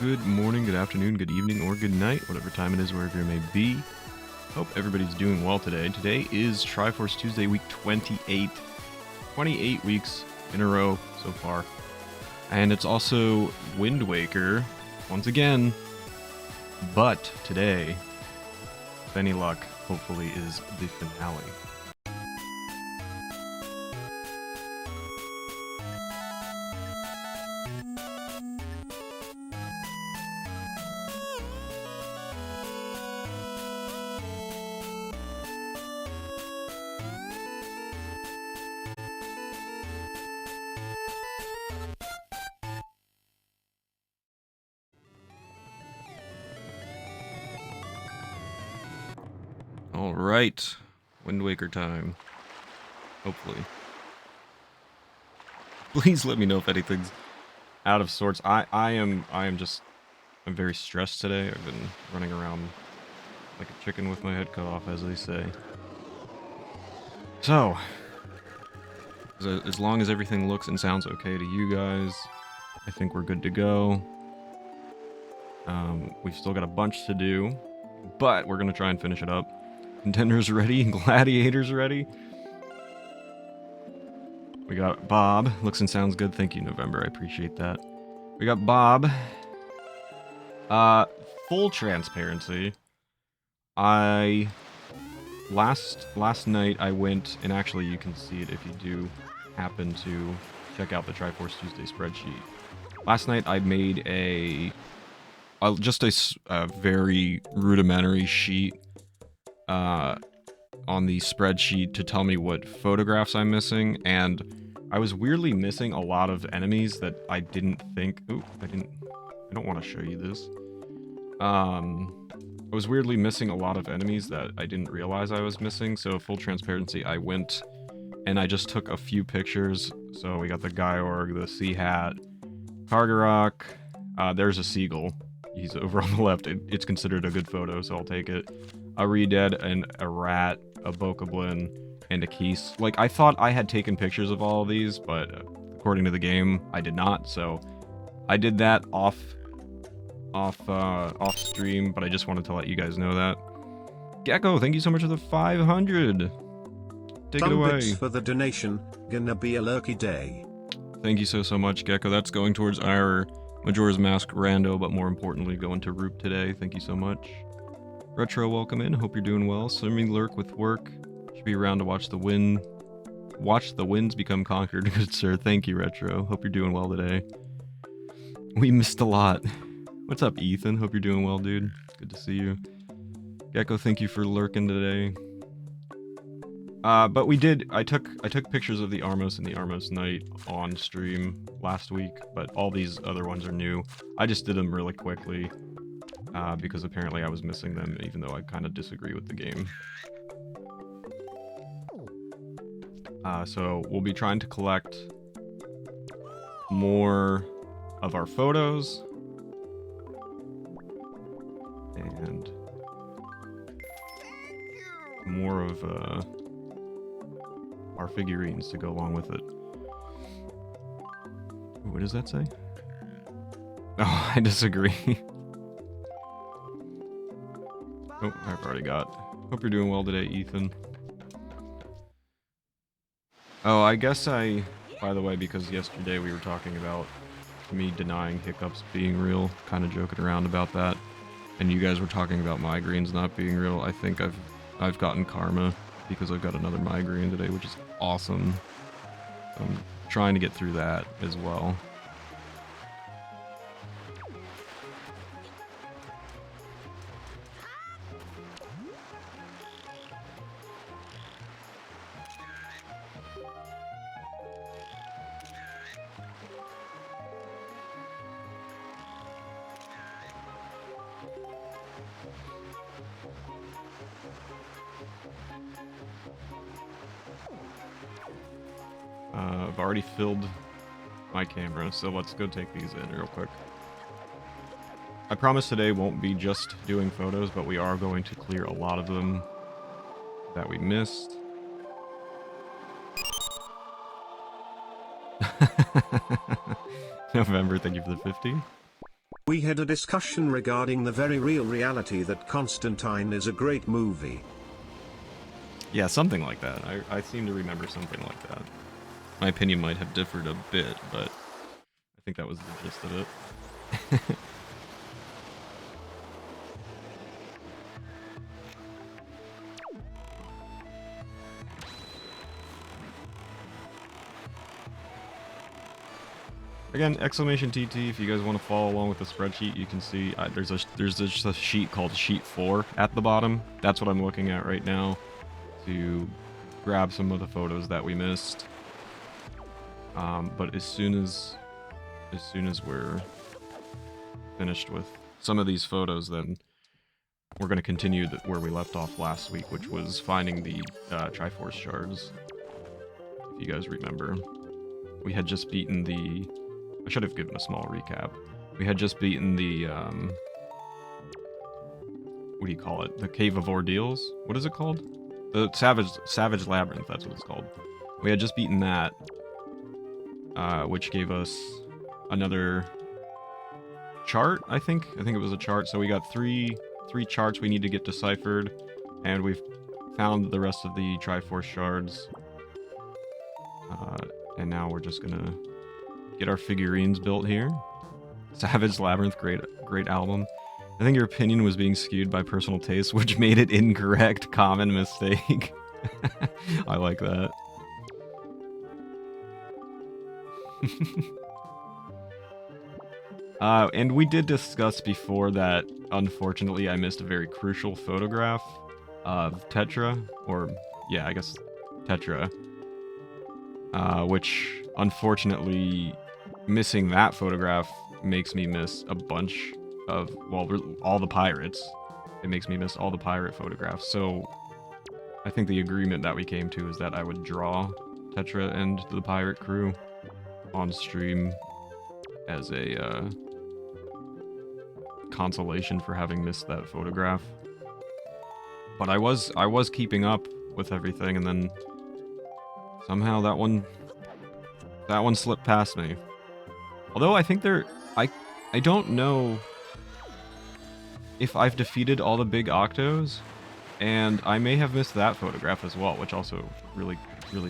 Good morning, good afternoon, good evening, or good night, whatever time it is, wherever you may be. Hope everybody's doing well today. Today is Triforce Tuesday, week 28. 28 weeks in a row so far. And it's also Wind Waker, once again. But today, with any luck, hopefully is the finale. Alright, Wind Waker time. Hopefully. Please let me know if anything's out of sorts. I'm very stressed today. I've been running around like a chicken with my head cut off, as they say. So, as long as everything looks and sounds okay to you guys, I think we're good to go. We've still got a bunch to do, but we're gonna try and finish it up. Contenders ready, gladiators ready. We got Bob. Looks and sounds good. Thank you, November. I appreciate that. We got Bob. Full transparency. Last night I went, and actually you can see it if you do happen to check out the Triforce Tuesday spreadsheet. Last night I made just a very rudimentary sheet on the spreadsheet to tell me what photographs I'm missing, and I was weirdly missing a lot of enemies that I didn't think... Ooh, I don't want to show you this. I was weirdly missing a lot of enemies that I didn't realize I was missing, so full transparency, I went and I just took a few pictures. So we got the Gyorg, the Sea Hat, Kargarok, there's a seagull. He's over on the left. It's considered a good photo, so I'll take it. A Redead, and a Rat, a Bokoblin, and a Keese. Like, I thought I had taken pictures of all of these, but according to the game, I did not. So I did that off stream, but I just wanted to let you guys know that. Gecko, thank you so much for the 500. Take it away. Bits for the donation. Gonna be a lucky day. Thank you so much, Gecko. That's going towards our Majora's Mask rando, but more importantly, going to Roop today. Thank you so much. Retro, welcome in. Hope you're doing well. Swimming lurk with work. Should be around to watch the winds become conquered. Good sir. Thank you, Retro. Hope you're doing well today. We missed a lot. What's up, Ethan? Hope you're doing well, dude. Good to see you. Gecko, thank you for lurking today. But I took pictures of the Armos and the Armos Knight on stream last week, but all these other ones are new. I just did them really quickly. Because apparently I was missing them, even though I kind of disagree with the game. So we'll be trying to collect more of our photos. And more of our figurines to go along with it. What does that say? Oh, I disagree. Oh, I've already got. Hope you're doing well today, Ethan. Oh, I guess by the way, because yesterday we were talking about me denying hiccups being real, kind of joking around about that, and you guys were talking about migraines not being real. I think I've gotten karma because I've got another migraine today, which is awesome. I'm trying to get through that as well. I've already filled my camera, so let's go take these in real quick. I promise today won't be just doing photos, but we are going to clear a lot of them that we missed. November, thank you for the 50. We had a discussion regarding the very real reality that Constantine is a great movie. Yeah, something like that. I seem to remember something like that. My opinion might have differed a bit, but I think that was the gist of it. Again, exclamation TT. If you guys want to follow along with the spreadsheet, you can see there's just a sheet called Sheet 4 at the bottom. That's what I'm looking at right now to grab some of the photos that we missed. But as soon as we're finished with some of these photos, then we're going to continue where we left off last week, which was finding the Triforce shards. If you guys remember, we had just beaten the... I should have given a small recap. We had just beaten the, what do you call it? The Cave of Ordeals? What is it called? The Savage Labyrinth, that's what it's called. We had just beaten that, which gave us another chart, I think. I think it was a chart. So we got three charts we need to get deciphered, and we've found the rest of the Triforce shards. And now we're just gonna get our figurines built here. Savage Labyrinth, great album. I think your opinion was being skewed by personal taste, which made it incorrect. Common mistake. I like that. And we did discuss before that, unfortunately, I missed a very crucial photograph of Tetra, or yeah, I guess Tetra, which unfortunately, missing that photograph makes me miss a bunch of, well, all the pirates. It makes me miss all the pirate photographs. So I think the agreement that we came to is that I would draw Tetra and the pirate crew on stream as a consolation for having missed that photograph. But I was keeping up with everything, and then somehow that one slipped past me. Although I think I don't know if I've defeated all the big octos, and I may have missed that photograph as well, which also really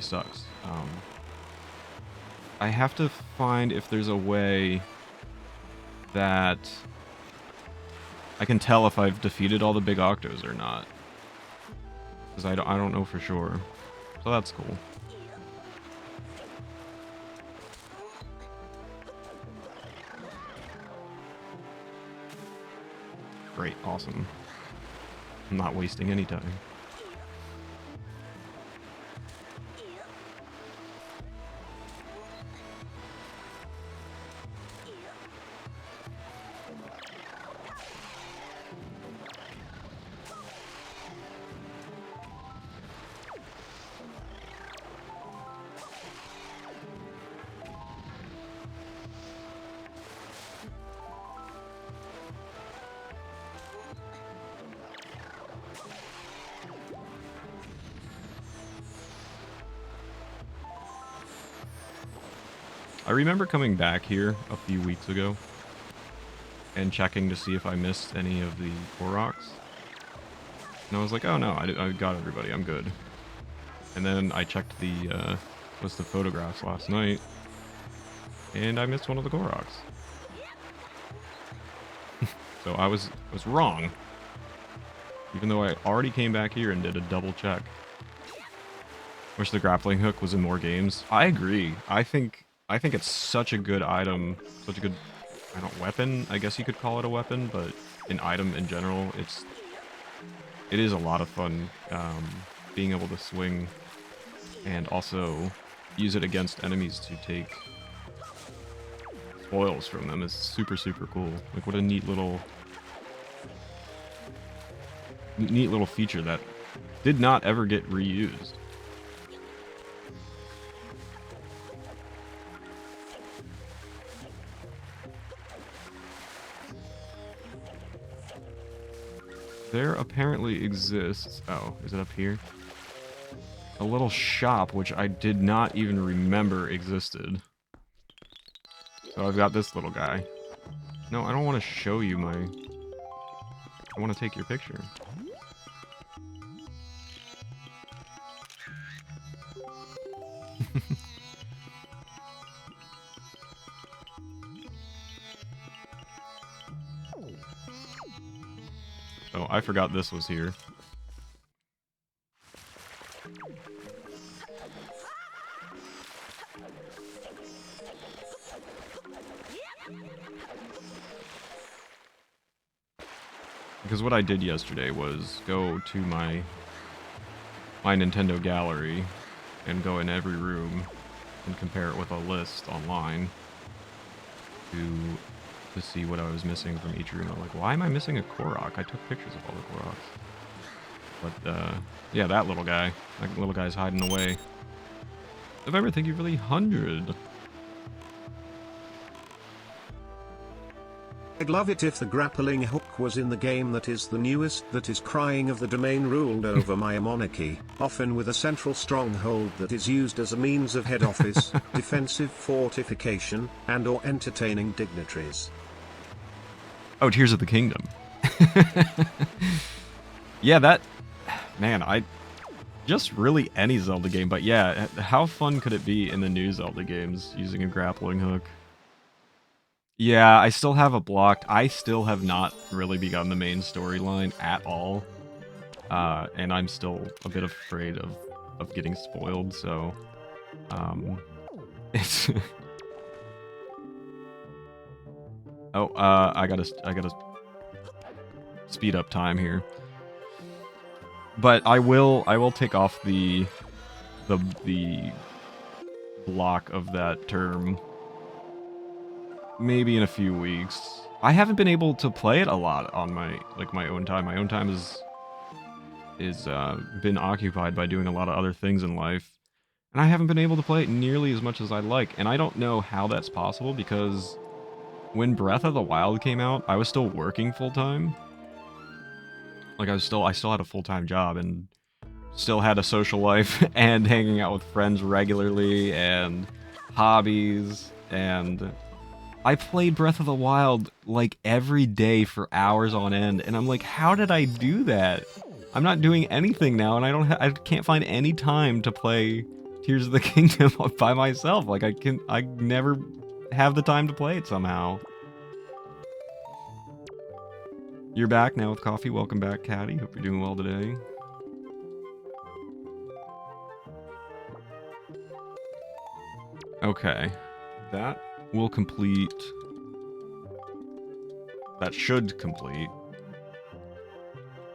sucks. I have to find if there's a way that I can tell if I've defeated all the big octos or not, because I don't know for sure. So that's cool. Great, awesome. I'm not wasting any time. I remember coming back here a few weeks ago and checking to see if I missed any of the Koroks. And I was like, oh no, I got everybody, I'm good. And then I checked the list of photographs last night, and I missed one of the Koroks. So I was wrong. Even though I already came back here and did a double check. Wish the grappling hook was in more games. I agree. I think it's such a good item, such a good, I don't know, weapon. I guess you could call it a weapon, but an item in general, it is a lot of fun being able to swing and also use it against enemies to take spoils from them. Is super cool. Like, what a neat little feature that did not ever get reused. There apparently exists, oh, is it up here? A little shop which I did not even remember existed. So I've got this little guy. No, I don't want to show you my... I want to take your picture. Oh, I forgot this was here. Because what I did yesterday was go to my Nintendo gallery and go in every room and compare it with a list online to see what I was missing from each room. I'm like, why am I missing a Korok? I took pictures of all the Koroks. But, yeah, that little guy. That little guy's hiding away. If ever, thank you for the 100. I'd love it if the grappling hook was in the game that is the newest, that is crying of the domain ruled over my monarchy, often with a central stronghold that is used as a means of head office, defensive fortification, and or entertaining dignitaries. Oh, Tears of the Kingdom. Yeah, that... Man, I... Just really any Zelda game, but yeah, how fun could it be in the new Zelda games using a grappling hook? Yeah, I still have it blocked. I still have not really begun the main storyline at all. And I'm still a bit afraid of getting spoiled, so... It's... Oh, I gotta speed up time here. But I will take off the block of that term maybe in a few weeks. I haven't been able to play it a lot on my own time. My own time is been occupied by doing a lot of other things in life, and I haven't been able to play it nearly as much as I'd like. And I don't know how that's possible because when Breath of the Wild came out, I was still working full time. Like I still had a full-time job and still had a social life and hanging out with friends regularly and hobbies, and I played Breath of the Wild like every day for hours on end, and I'm like, how did I do that? I'm not doing anything now, and I can't find any time to play Tears of the Kingdom by myself. Like I never have the time to play it somehow. You're back now with coffee. Welcome back, Caddy. Hope you're doing well today. Okay. That will complete... That should complete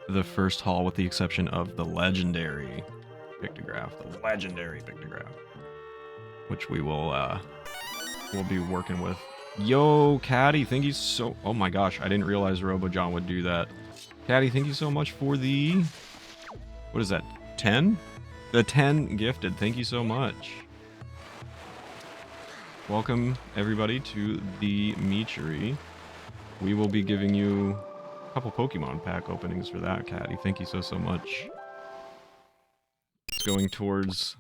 the first haul with the exception of the legendary pictograph. The legendary pictograph. Which we will, we'll be working with. Yo, Caddy, thank you so... Oh my gosh, I didn't realize RoboJohn would do that. Caddy, thank you so much for the... What is that, 10? The 10 gifted, thank you so much. Welcome, everybody, to the Meachery. We will be giving you a couple Pokemon pack openings for that, Caddy. Thank you so much. It's going towards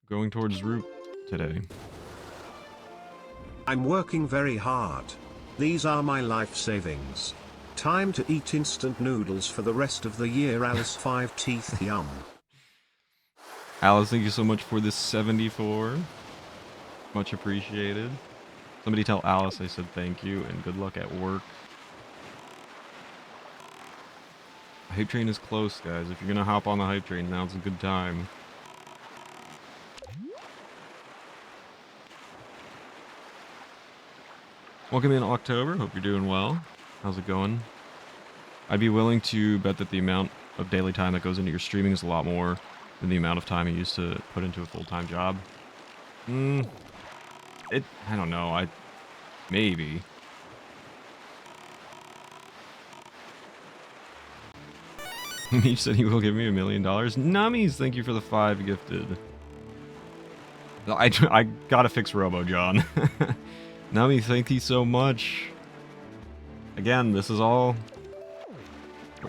Root today. I'm working very hard. These are my life savings. Time to eat instant noodles for the rest of the year. Alice 5 teeth, yum. Alice, thank you so much for this 74. Much appreciated. Somebody tell Alice I said thank you and good luck at work. Hype train is close, guys. If you're gonna hop on the hype train, now's a good time. Welcome in October. Hope you're doing well. How's it going? I'd be willing to bet that the amount of daily time that goes into your streaming is a lot more than the amount of time you used to put into a full-time job. I don't know. Maybe. He said he will give me $1 million. Nummies, thank you for the 5 gifted. I gotta fix RoboJohn. Nami, thank you so much. Again, this is all...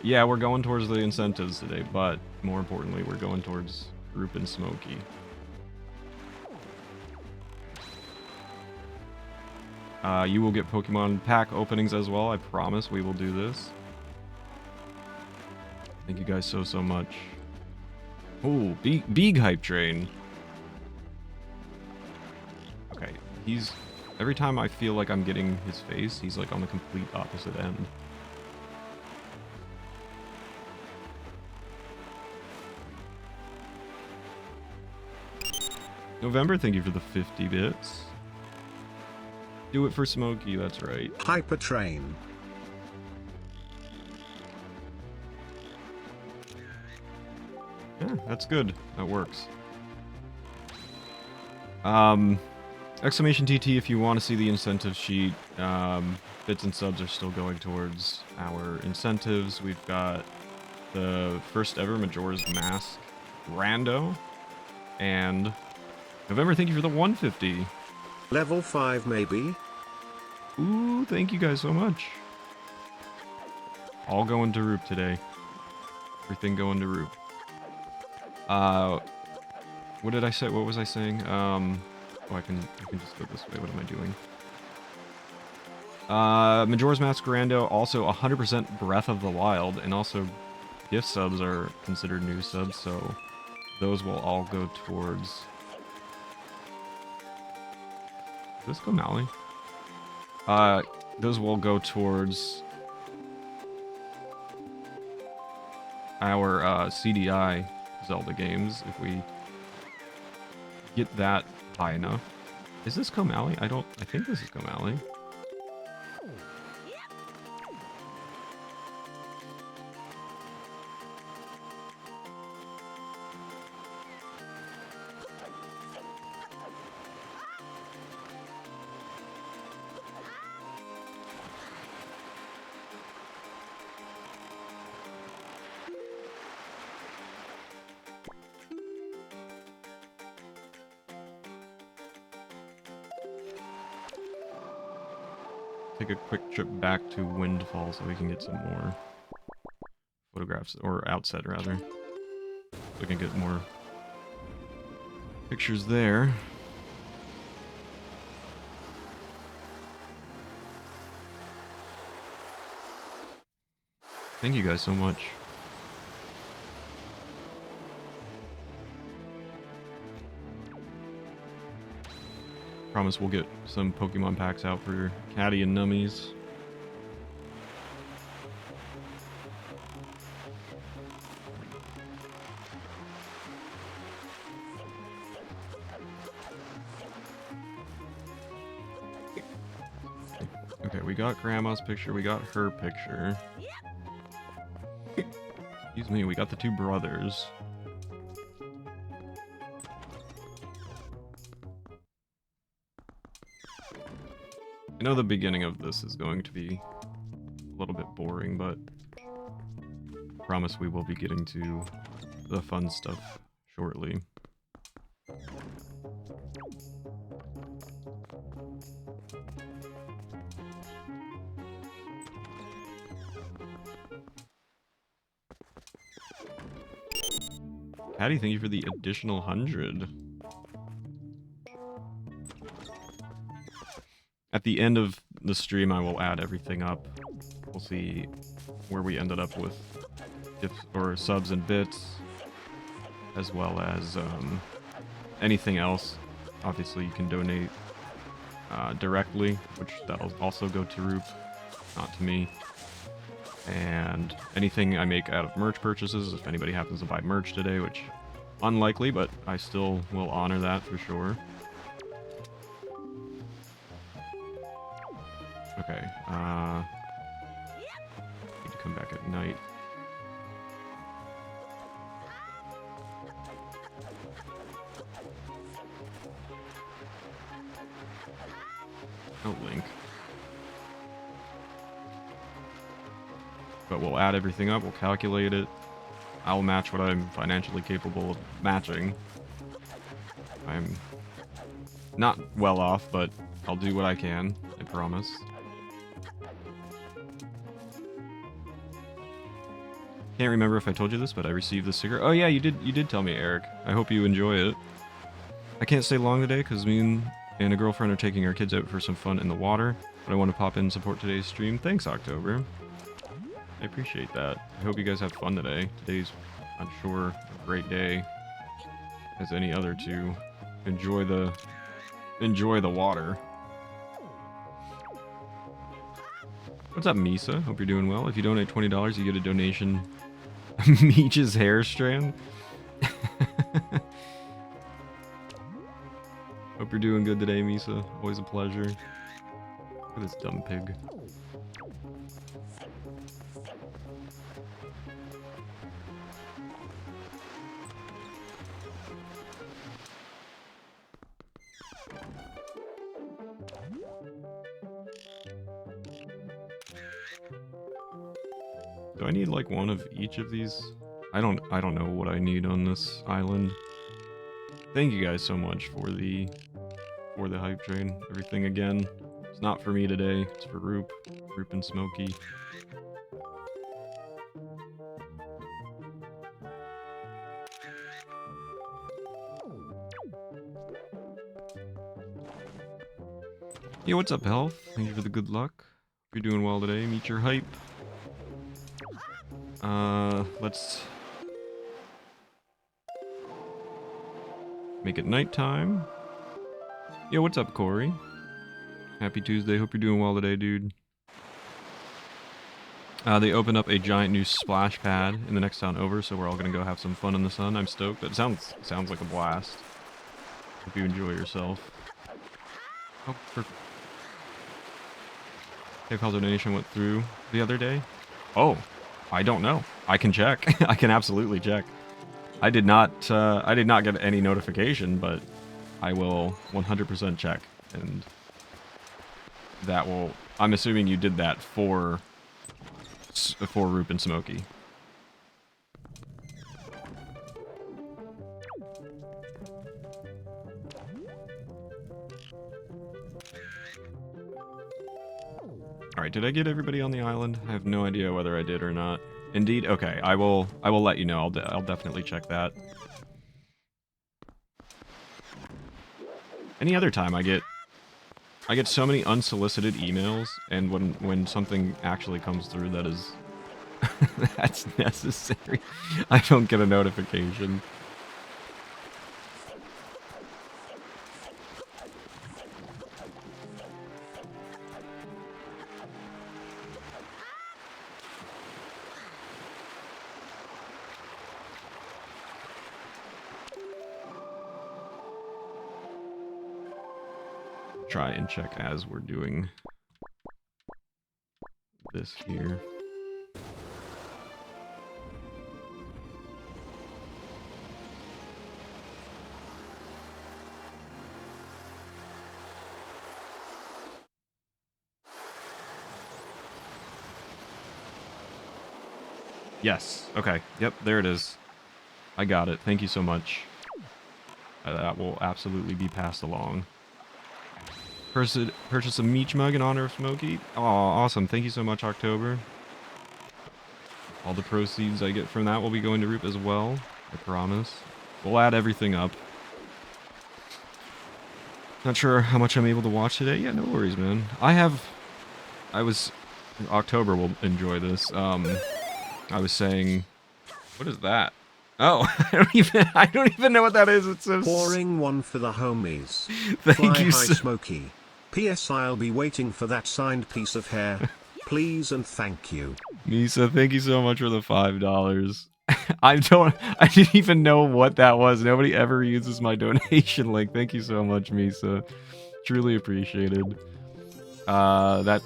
Yeah, we're going towards the incentives today, but more importantly, we're going towards Group and Smokey. You will get Pokemon pack openings as well. I promise we will do this. Thank you guys so much. Oh, Beeg Hype Train. Okay, he's... Every time I feel like I'm getting his face, he's like on the complete opposite end. November, thank you for the 50 bits. Do it for Smokey, that's right. Hyper Train. Yeah, that's good. That works. Exclamation TT if you want to see the incentive sheet. Bits and subs are still going towards our incentives. We've got the first ever Majora's Mask Rando. And November, thank you for the 150. Level 5 maybe? Ooh, thank you guys so much. All going to Roop today. Everything going to Roop. What did I say? What was I saying? Oh, I can just go this way. What am I doing? Majora's Mask Rando, also 100% Breath of the Wild, and also gift subs are considered new subs, so those will all go towards... Is this Komali? Those will go towards our CDI Zelda games if we get that high enough. Is this Komali? I think this is Komali. Take a quick trip back to Windfall so we can get some more photographs, or Outset rather. So we can get more pictures there. Thank you guys so much. Promise we'll get some Pokemon packs out for Caddy and Nummies. Okay, we got Grandma's picture, we got her picture. Excuse me, we got the two brothers. I know the beginning of this is going to be a little bit boring, but I promise we will be getting to the fun stuff shortly. Patty, thank you for the additional 100. At the end of the stream, I will add everything up. We'll see where we ended up with gifts or subs and bits, as well as anything else. Obviously, you can donate directly, which that'll also go to Roop, not to me. And anything I make out of merch purchases, if anybody happens to buy merch today, which unlikely, but I still will honor that for sure. Okay, need to come back at night. Oh, Link. But we'll add everything up, we'll calculate it. I'll match what I'm financially capable of matching. I'm not well off, but I'll do what I can, I promise. Can't remember if I told you this, but I received the sticker. Oh yeah, you did tell me, Eric. I hope you enjoy it. I can't stay long today because me and and a girlfriend are taking our kids out for some fun in the water, but I want to pop in and support today's stream. Thanks, October. I appreciate that. I hope you guys have fun today. Today's, I'm sure, a great day as any other to enjoy the water. What's up, Misa? Hope you're doing well. If you donate $20, you get a donation. Meech's hair strand. Hope you're doing good today, Misa. Always a pleasure. Look at this dumb pig. Do I need like one of each of these? I don't know what I need on this island. Thank you guys so much for the hype train. Everything again. It's not for me today. It's for Roop and Smokey. Yo, what's up, Health? Thank you for the good luck. Hope you're doing well today. Meet your hype. Let's make it nighttime. Yo, what's up, Corey? Happy Tuesday. Hope you're doing well today, dude. They opened up a giant new splash pad in the next town over, so we're all gonna go have some fun in the sun. I'm stoked. That sounds like a blast. Hope you enjoy yourself. Oh, PayPal donation went through the other day. Oh, I don't know. I can check. I can absolutely check. I did not get any notification, but I will 100% check, and that will. I'm assuming you did that for Roop and Smokey. Alright, did I get everybody on the island? I have no idea whether I did or not. Indeed? Okay, I will let you know. I'll definitely check that. Any other time I get so many unsolicited emails, and when something actually comes through that is that's necessary, I don't get a notification. Try and check as we're doing this here. Yes. Okay. Yep, there it is. I got it. Thank you so much. That will absolutely be passed along. Purchase a Meech mug in honor of Smokey. Oh, awesome. Thank you so much, October. All the proceeds I get from that will be going to Roop as well. I promise. We'll add everything up. Not sure how much I'm able to watch today. Yeah, no worries, man. October will enjoy this. I was saying, what is that? Oh, I don't even know what that is. It's so Pouring one for the homies. Thank Fly you high, so Smokey. P.S. I'll be waiting for that signed piece of hair. Please and thank you. Misa, thank you so much for the $5. I didn't even know what that was. Nobody ever uses my donation link. Thank you so much, Misa. Truly appreciated. That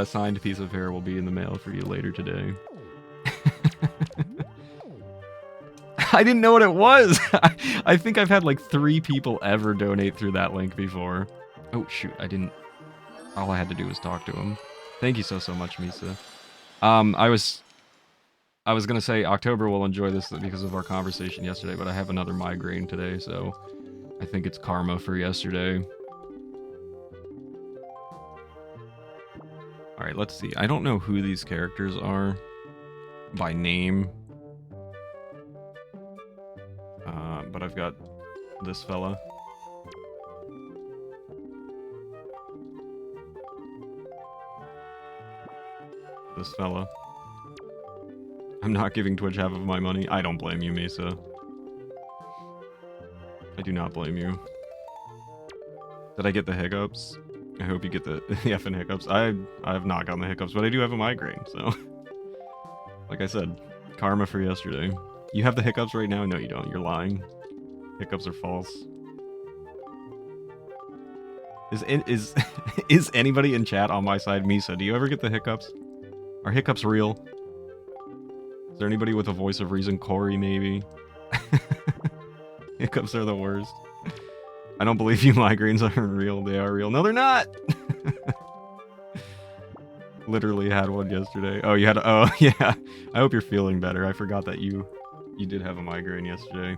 signed piece of hair will be in the mail for you later today. I didn't know what it was. I think I've had like 3 people ever donate through that link before. Oh shoot, all I had to do was talk to him. Thank you so much, Misa. I was gonna say October will enjoy this because of our conversation yesterday, but I have another migraine today, so I think it's karma for yesterday. Alright, let's see. I don't know who these characters are by name. But I've got this fella. This fella. I'm not giving Twitch half of my money. I don't blame you, Mesa. I do not blame you. Did I get the hiccups? I hope you get the effing hiccups. I have not gotten the hiccups, but I do have a migraine, so... Like I said, karma for yesterday. You have the hiccups right now? No, you don't. You're lying. Hiccups are false. Is anybody in chat on my side? Misa, do you ever get the hiccups? Are hiccups real? Is there anybody with a voice of reason? Corey, maybe? Hiccups are the worst. I don't believe you migraines aren't real. They are real. No, they're not! Literally had one yesterday. Oh, you had... Oh, yeah. I hope you're feeling better. I forgot that you did have a migraine yesterday.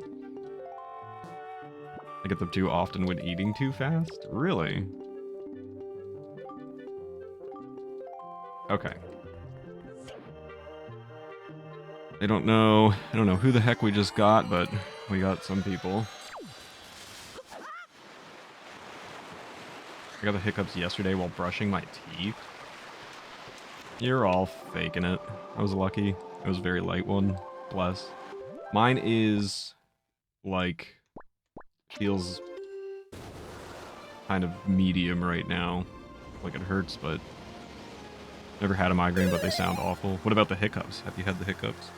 I get them too often when eating too fast? Really? Okay. I don't know who the heck we just got, but we got some people. I got the hiccups yesterday while brushing my teeth. You're all faking it. I was lucky. It was a very light one. Bless. Mine is, like, feels kind of medium right now. Like it hurts, but never had a migraine, but they sound awful. What about the hiccups? Have you had the hiccups?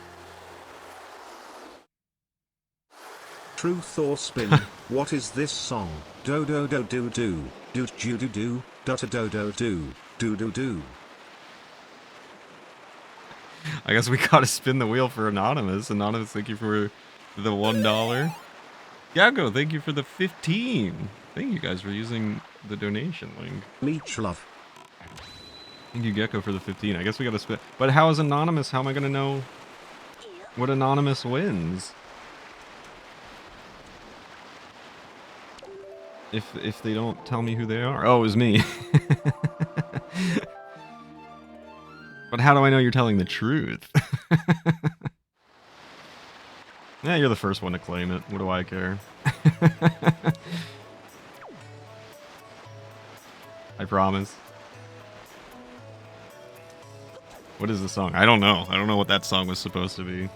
Truth or spin? What is this song? Do do do do do do do do do do do do do do do do. I guess we gotta spin the wheel for Anonymous. Anonymous, thank you for the $1. Yago, thank you for the 15. Thank you guys for using the donation link. Meech love. Thank you, Gecko, for the 15. I guess we gotta spin. But how is Anonymous? How am I gonna know what Anonymous wins? If they don't tell me who they are. Oh, it was me. But how do I know you're telling the truth? Yeah, you're the first one to claim it. What do I care? I promise. What is the song? I don't know. I don't know what that song was supposed to be.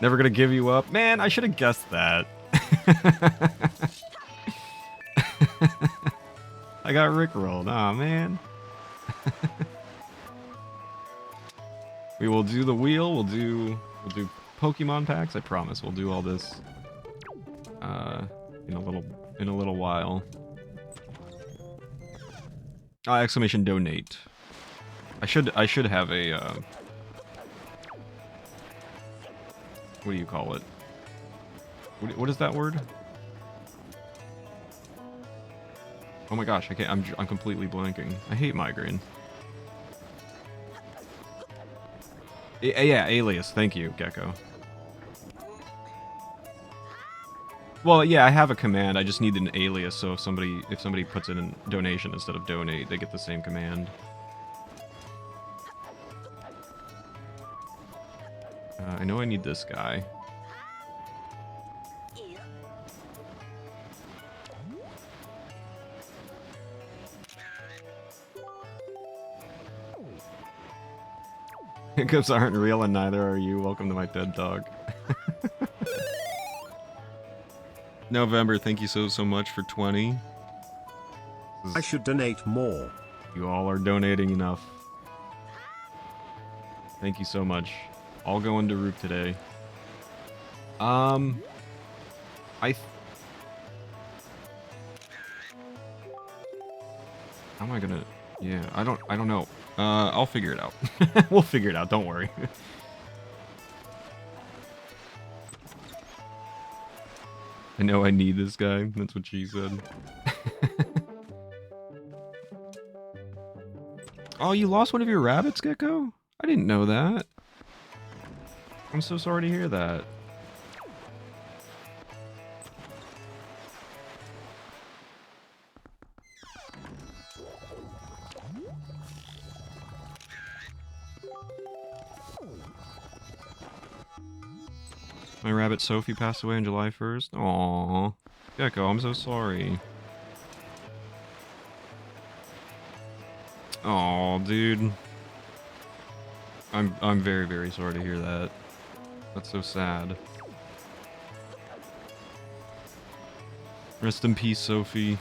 Never gonna give you up. Man, I should have guessed that. I got rickrolled. Aw, man. We will do the wheel. We'll do Pokemon packs. I promise. We'll do all this in a little while. Exclamation donate. I should have a what do you call it? What is that word? Oh my gosh, I can't. I'm completely blanking. I hate migraine. Yeah, alias. Thank you, Gecko. Well, yeah, I have a command. I just need an alias, so if somebody puts in a donation instead of donate, they get the same command. I know I need this guy. Hiccups aren't real and neither are you. Welcome to my TED Talk. November, thank you so much for 20. I should donate more. You all are donating enough. Thank you so much. I'll go into Roop today. How am I gonna... Yeah, I don't know. I'll figure it out. We'll figure it out, don't worry. I know I need this guy. That's what she said. Oh, you lost one of your rabbits, Gecko? I didn't know that. I'm so sorry to hear that. My rabbit Sophie passed away on July 1st. Aww. Gecko, I'm so sorry. Aw, dude. I'm very, very sorry to hear that. That's so sad. Rest in peace, Sophie.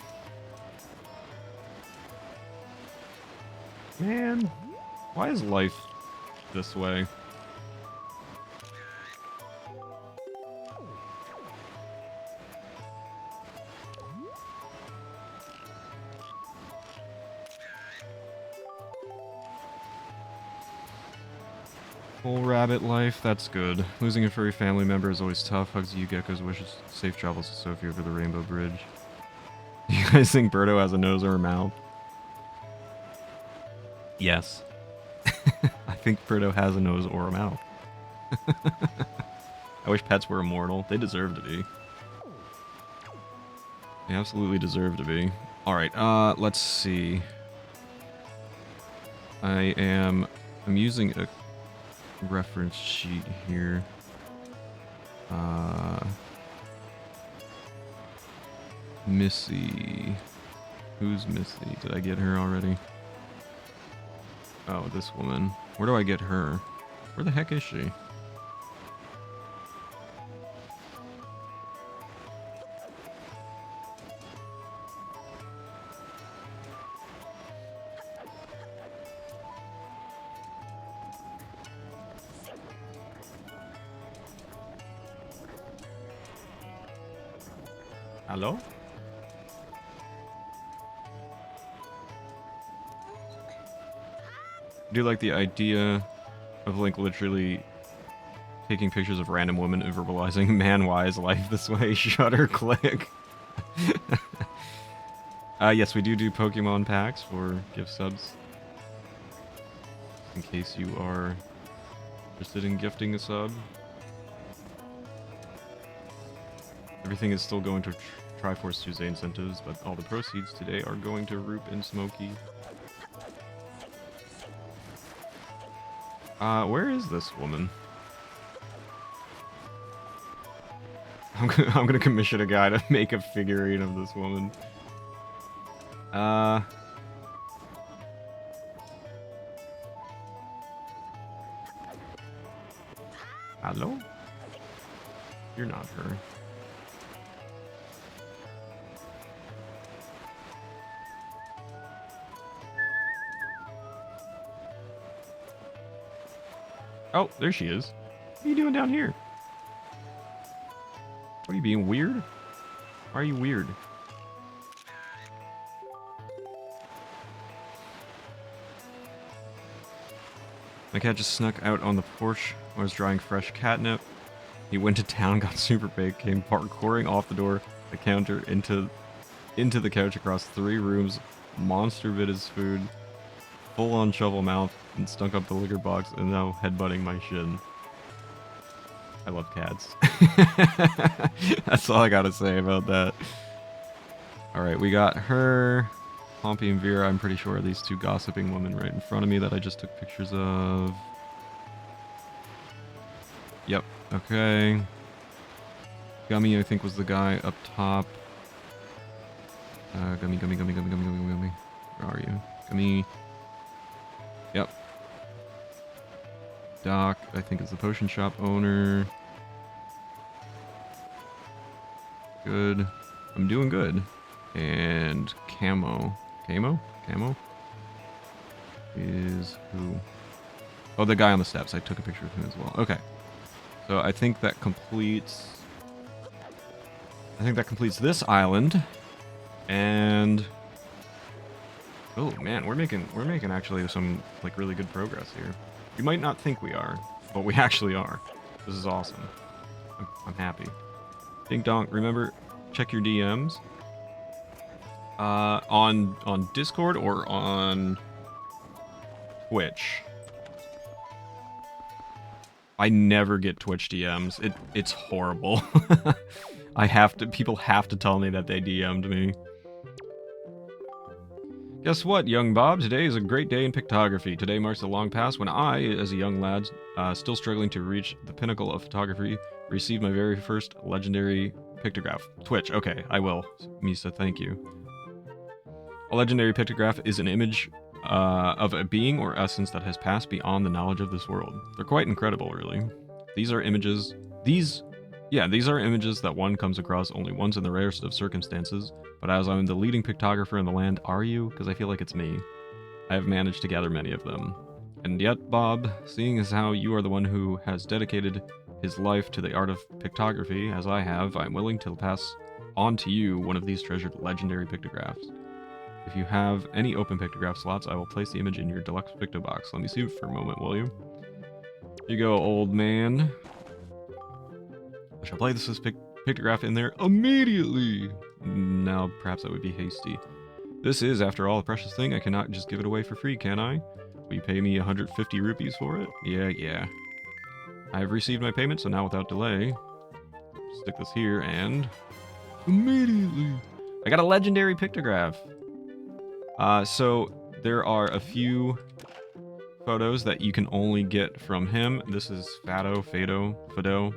Man, why is life this way? Whole rabbit life, that's good. Losing a furry family member is always tough. Hugs you, geckos, wishes safe travels to Sophie over the Rainbow Bridge. You guys think Birdo has a nose or a mouth? Yes. I think Birdo has a nose or a mouth. I wish pets were immortal. They deserve to be. They absolutely deserve to be. Alright, let's see. I'm using a reference sheet here. Missy. Who's Missy? Did I get her already? Oh, this woman. Where do I get her? Where the heck is she? Hello? I do like the idea of Link literally taking pictures of random women and verbalizing, man, why is life this way? Shutter click. Yes, we do Pokemon packs for gift subs. In case you are interested in gifting a sub. Everything is still going to Triforce Tuesday incentives, but all the proceeds today are going to Roop and Smokey. Where is this woman? I'm gonna commission a guy to make a figurine of this woman. Hello? You're not her. Oh, there she is. What are you doing down here? What are you being weird? Why are you weird? My cat just snuck out on the porch when I was drying fresh catnip. He went to town, got super big, came parkouring off the door, the counter, into the couch across 3 rooms, monster bit his food, full on shovel mouth, and stunk up the liquor box, and now headbutting my shin. I love cats. That's all I gotta say about that. Alright, we got her. Pompey and Vera, I'm pretty sure, are these 2 gossiping women right in front of me that I just took pictures of. Yep, okay. Gummy, I think, was the guy up top. Gummy. Where are you? Gummy. Yep. Doc, I think, is the potion shop owner. Good. I'm doing good. And Camo. Camo is who? Oh, the guy on the steps. I took a picture of him as well. Okay. So I think that completes this island. And oh man, we're making actually some like really good progress here. You might not think we are, but we actually are. This is awesome. I'm happy. Dink Donk, remember, check your DMs. On Discord or on Twitch. I never get Twitch DMs. It's horrible. People have to tell me that they DM'd me. Guess what, young Bob? Today is a great day in pictography. Today marks a long past when I, as a young lad, still struggling to reach the pinnacle of photography, received my very first legendary pictograph. Twitch, okay, I will. Misa, thank you. A legendary pictograph is an image of a being or essence that has passed beyond the knowledge of this world. They're quite incredible, really. These are images. These are images that one comes across only once in the rarest of circumstances. But as I'm the leading pictographer in the land, are you? Because I feel like it's me. I have managed to gather many of them. And yet, Bob, seeing as how you are the one who has dedicated his life to the art of pictography, as I have, I'm willing to pass on to you one of these treasured legendary pictographs. If you have any open pictograph slots, I will place the image in your deluxe picto box. Let me see it for a moment, will you? Here you go, old man. I shall place this pictograph in there immediately. Now, perhaps that would be hasty. This is, after all, a precious thing. I cannot just give it away for free, can I? Will you pay me 150 rupees for it? Yeah. I have received my payment, so now without delay, stick this here and... immediately! I got a legendary pictograph! So there are a few photos that you can only get from him. This is Fado.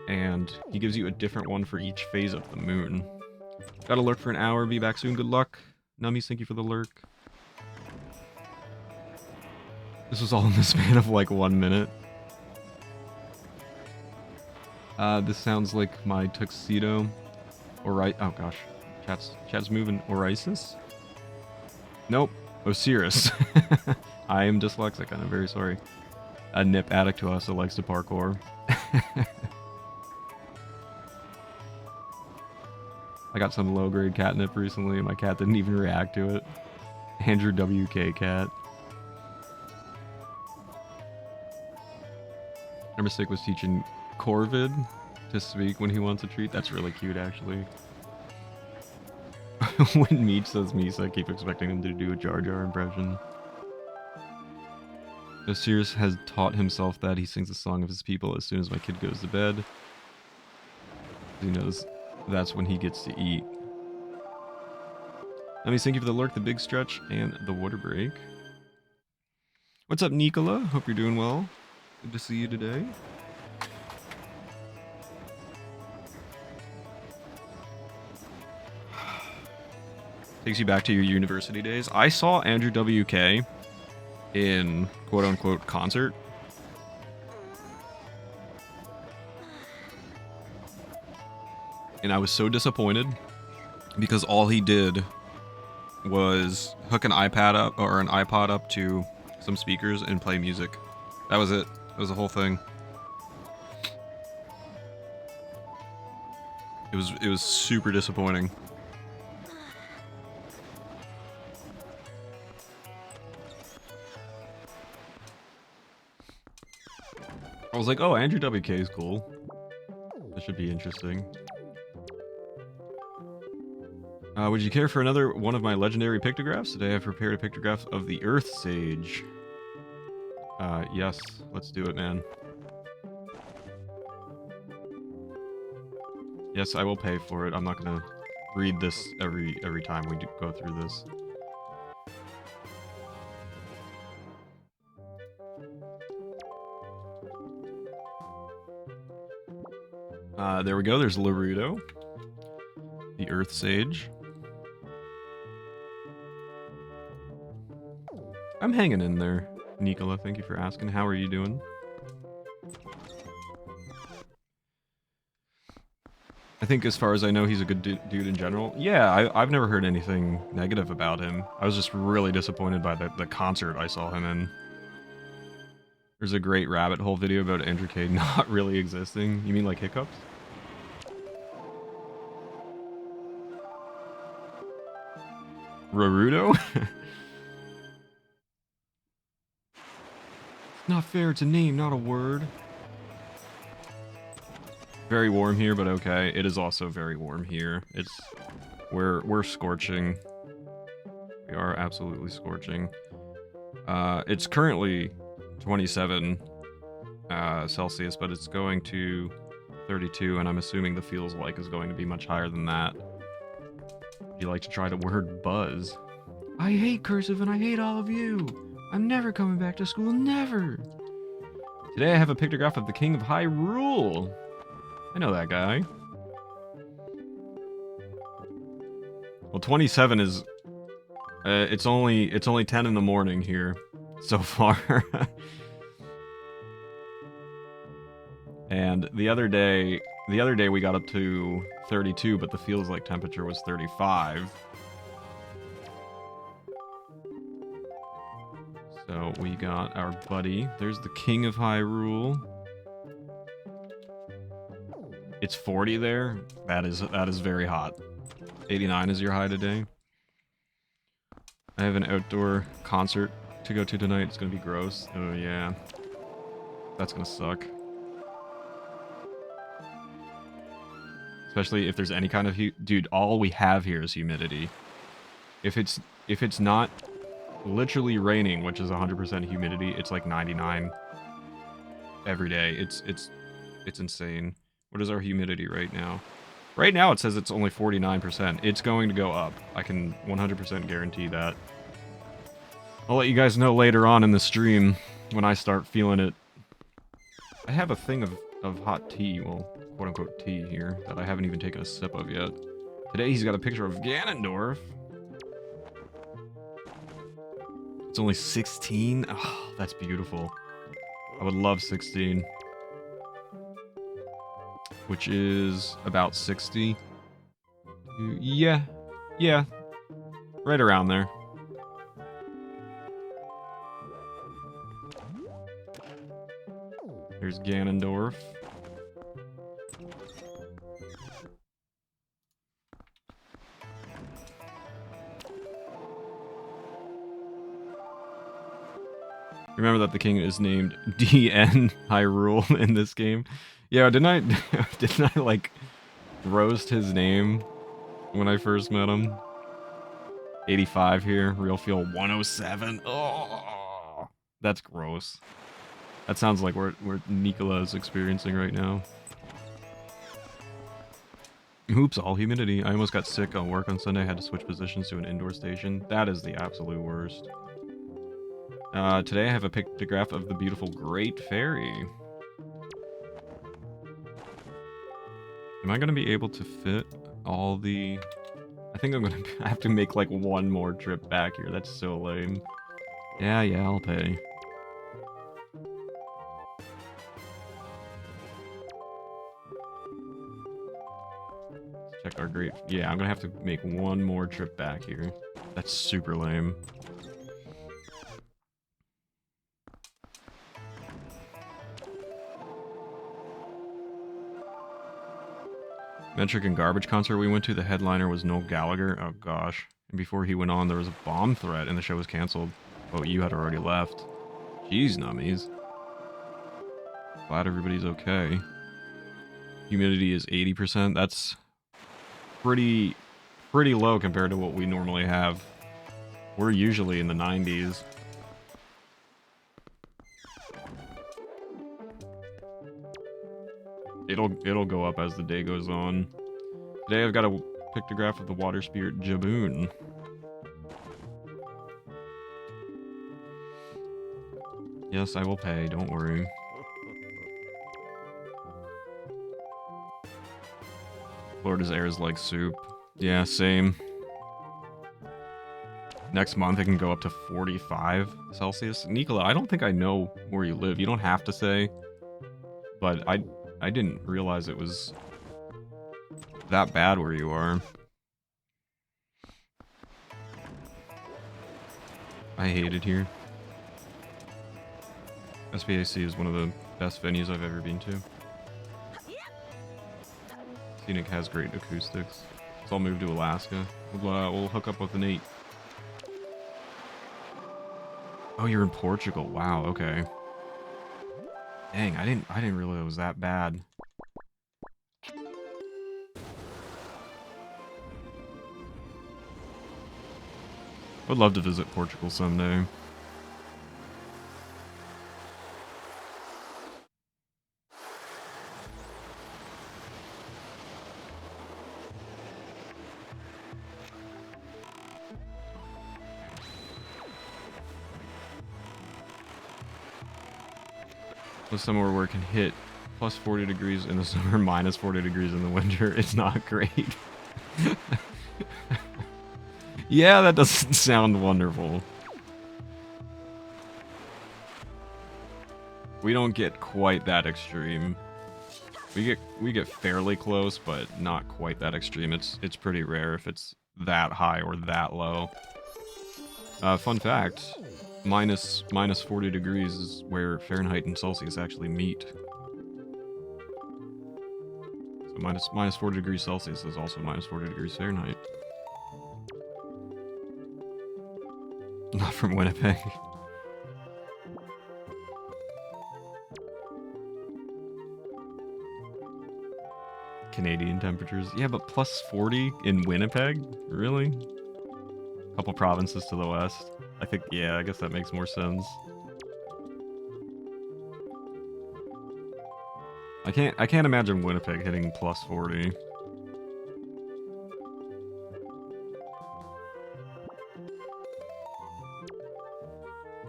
And he gives you a different one for each phase of the moon. Gotta lurk for an hour, be back soon, good luck. Nummies, thank you for the lurk. This was all in the span of like 1 minute. This sounds like my tuxedo. Oh gosh. Chat's moving. Orisis? Nope. Osiris. I am dyslexic and I'm very sorry. A nip addict who also likes to parkour. I got some low-grade catnip recently and my cat didn't even react to it. Andrew WK cat. Our mistake was teaching Corvid to speak when he wants a treat. That's really cute, actually. When Meech says Misa, I keep expecting him to do a Jar Jar impression. Osiris has taught himself that he sings a song of his people as soon as my kid goes to bed. He knows that's when he gets to eat. Let me thank you for the lurk, the big stretch, and the water break. What's up, Nicola? Hope you're doing well. Good to see you today. Takes you back to your university days. I saw Andrew WK in quote-unquote concert. And I was so disappointed because all he did was hook an iPad up or an iPod up to some speakers and play music. That was it. It was the whole thing. It was super disappointing. I was like, oh, Andrew WK is cool. That should be interesting. Would you care for another one of my legendary pictographs? Today I've prepared a pictograph of the Earth Sage. Yes, let's do it, man. Yes, I will pay for it. I'm not gonna read this every time we go through this. There we go. There's Larudo, the Earth Sage. I'm hanging in there, Nicola. Thank you for asking. How are you doing? I think as far as I know, he's a good dude in general. Yeah, I've never heard anything negative about him. I was just really disappointed by the concert I saw him in. There's a great rabbit hole video about Andrew K not really existing. You mean like hiccups? Rarudo? It's not fair, it's a name, not a word. Very warm here, but okay. It is also very warm here. We're scorching. We are absolutely scorching. It's currently 27 Celsius, but it's going to 32, and I'm assuming the feels like is going to be much higher than that. You like to try the word buzz. I hate cursive and I hate all of you. I'm never coming back to school, never. Today I have a pictograph of the King of Hyrule. I know that guy. Well, 27 is It's only 10 in the morning here so far. And the other day we got up to 32, but the feels like temperature was 35. So we got our buddy. There's the King of Hyrule. It's 40 there. That is very hot. 89 is your high today. I have an outdoor concert to go to tonight. It's gonna be gross. Oh yeah. That's gonna suck. Especially if there's any kind of dude, all we have here is humidity. If it's not literally raining, which is 100% humidity, it's like 99 every day. It's insane. What is our humidity right now? Right now it says it's only 49%. It's going to go up. I can 100% guarantee that. I'll let you guys know later on in the stream when I start feeling it. I have a thing of hot tea, well, quote-unquote tea here, that I haven't even taken a sip of yet. Today he's got a picture of Ganondorf. It's only 16? Oh, that's beautiful. I would love 16. Which is about 60. Yeah. Yeah. Right around there. There's Ganondorf. Remember that the king is named DN Hyrule in this game. Yeah, didn't I like roast his name when I first met him? 85 here, real feel 107. Oh, that's gross. That sounds like what Nicola is experiencing right now. Oops, all humidity. I almost got sick on work on Sunday. I had to switch positions to an indoor station. That is the absolute worst. Today I have a pictograph of the beautiful Great Fairy. Am I going to be able to fit all the... I think I'm going to have to make like one more trip back here. That's so lame. Yeah, I'll pay. Check our great... Yeah, I'm going to have to make one more trip back here. That's super lame. Metric and Garbage concert we went to, the headliner was Noel Gallagher. Oh gosh. And before he went on, there was a bomb threat and the show was canceled. Oh, you had already left. Jeez, nummies. Glad everybody's okay. Humidity is 80%. That's pretty low compared to what we normally have. We're usually in the 90s. It'll go up as the day goes on. Today I've got a pictograph of the water spirit Jaboon. Yes, I will pay, don't worry. Florida's air is like soup. Yeah, same. Next month it can go up to 45 Celsius. Nicola, I don't think I know where you live. You don't have to say. But I didn't realize it was that bad where you are. I hate it here. SPAC is one of the best venues I've ever been to. Scenic has great acoustics. So I'll move to Alaska. We'll hook up with an 8. Oh, you're in Portugal. Wow, okay. Dang, I didn't realize it was that bad. I'd love to visit Portugal someday. Somewhere where it can hit plus 40 degrees in the summer, minus 40 degrees in the winter. It's not great. Yeah, that doesn't sound wonderful. We don't get quite that extreme. We get fairly close, but not quite that extreme. It's pretty rare if it's that high or that low. Fun fact, minus 40 degrees is where Fahrenheit and Celsius actually meet. So minus 40 degrees Celsius is also minus 40 degrees Fahrenheit. Not from Winnipeg. Canadian temperatures. Yeah, but plus 40 in Winnipeg? Really? Couple provinces to the west. I think, yeah, I guess that makes more sense. I can't imagine Winnipeg hitting plus 40.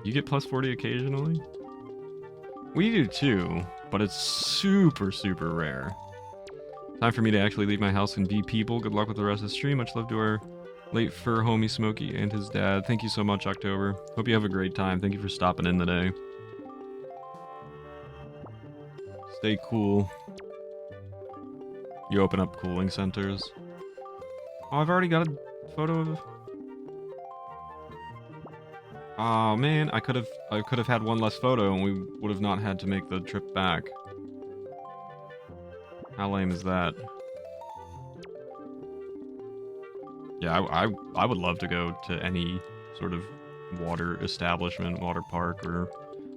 You get plus 40 occasionally? We do too, but it's super, super rare. Time for me to actually leave my house and be people. Good luck with the rest of the stream. Much love to our late fur homie Smokey and his dad. Thank you so much, October. Hope you have a great time. Thank you for stopping in today. Stay cool. You open up cooling centers. Oh, I've already got a photo of... Oh man, I could have had one less photo and we would have not had to make the trip back. How lame is that? Yeah, I would love to go to any sort of water establishment, water park, or...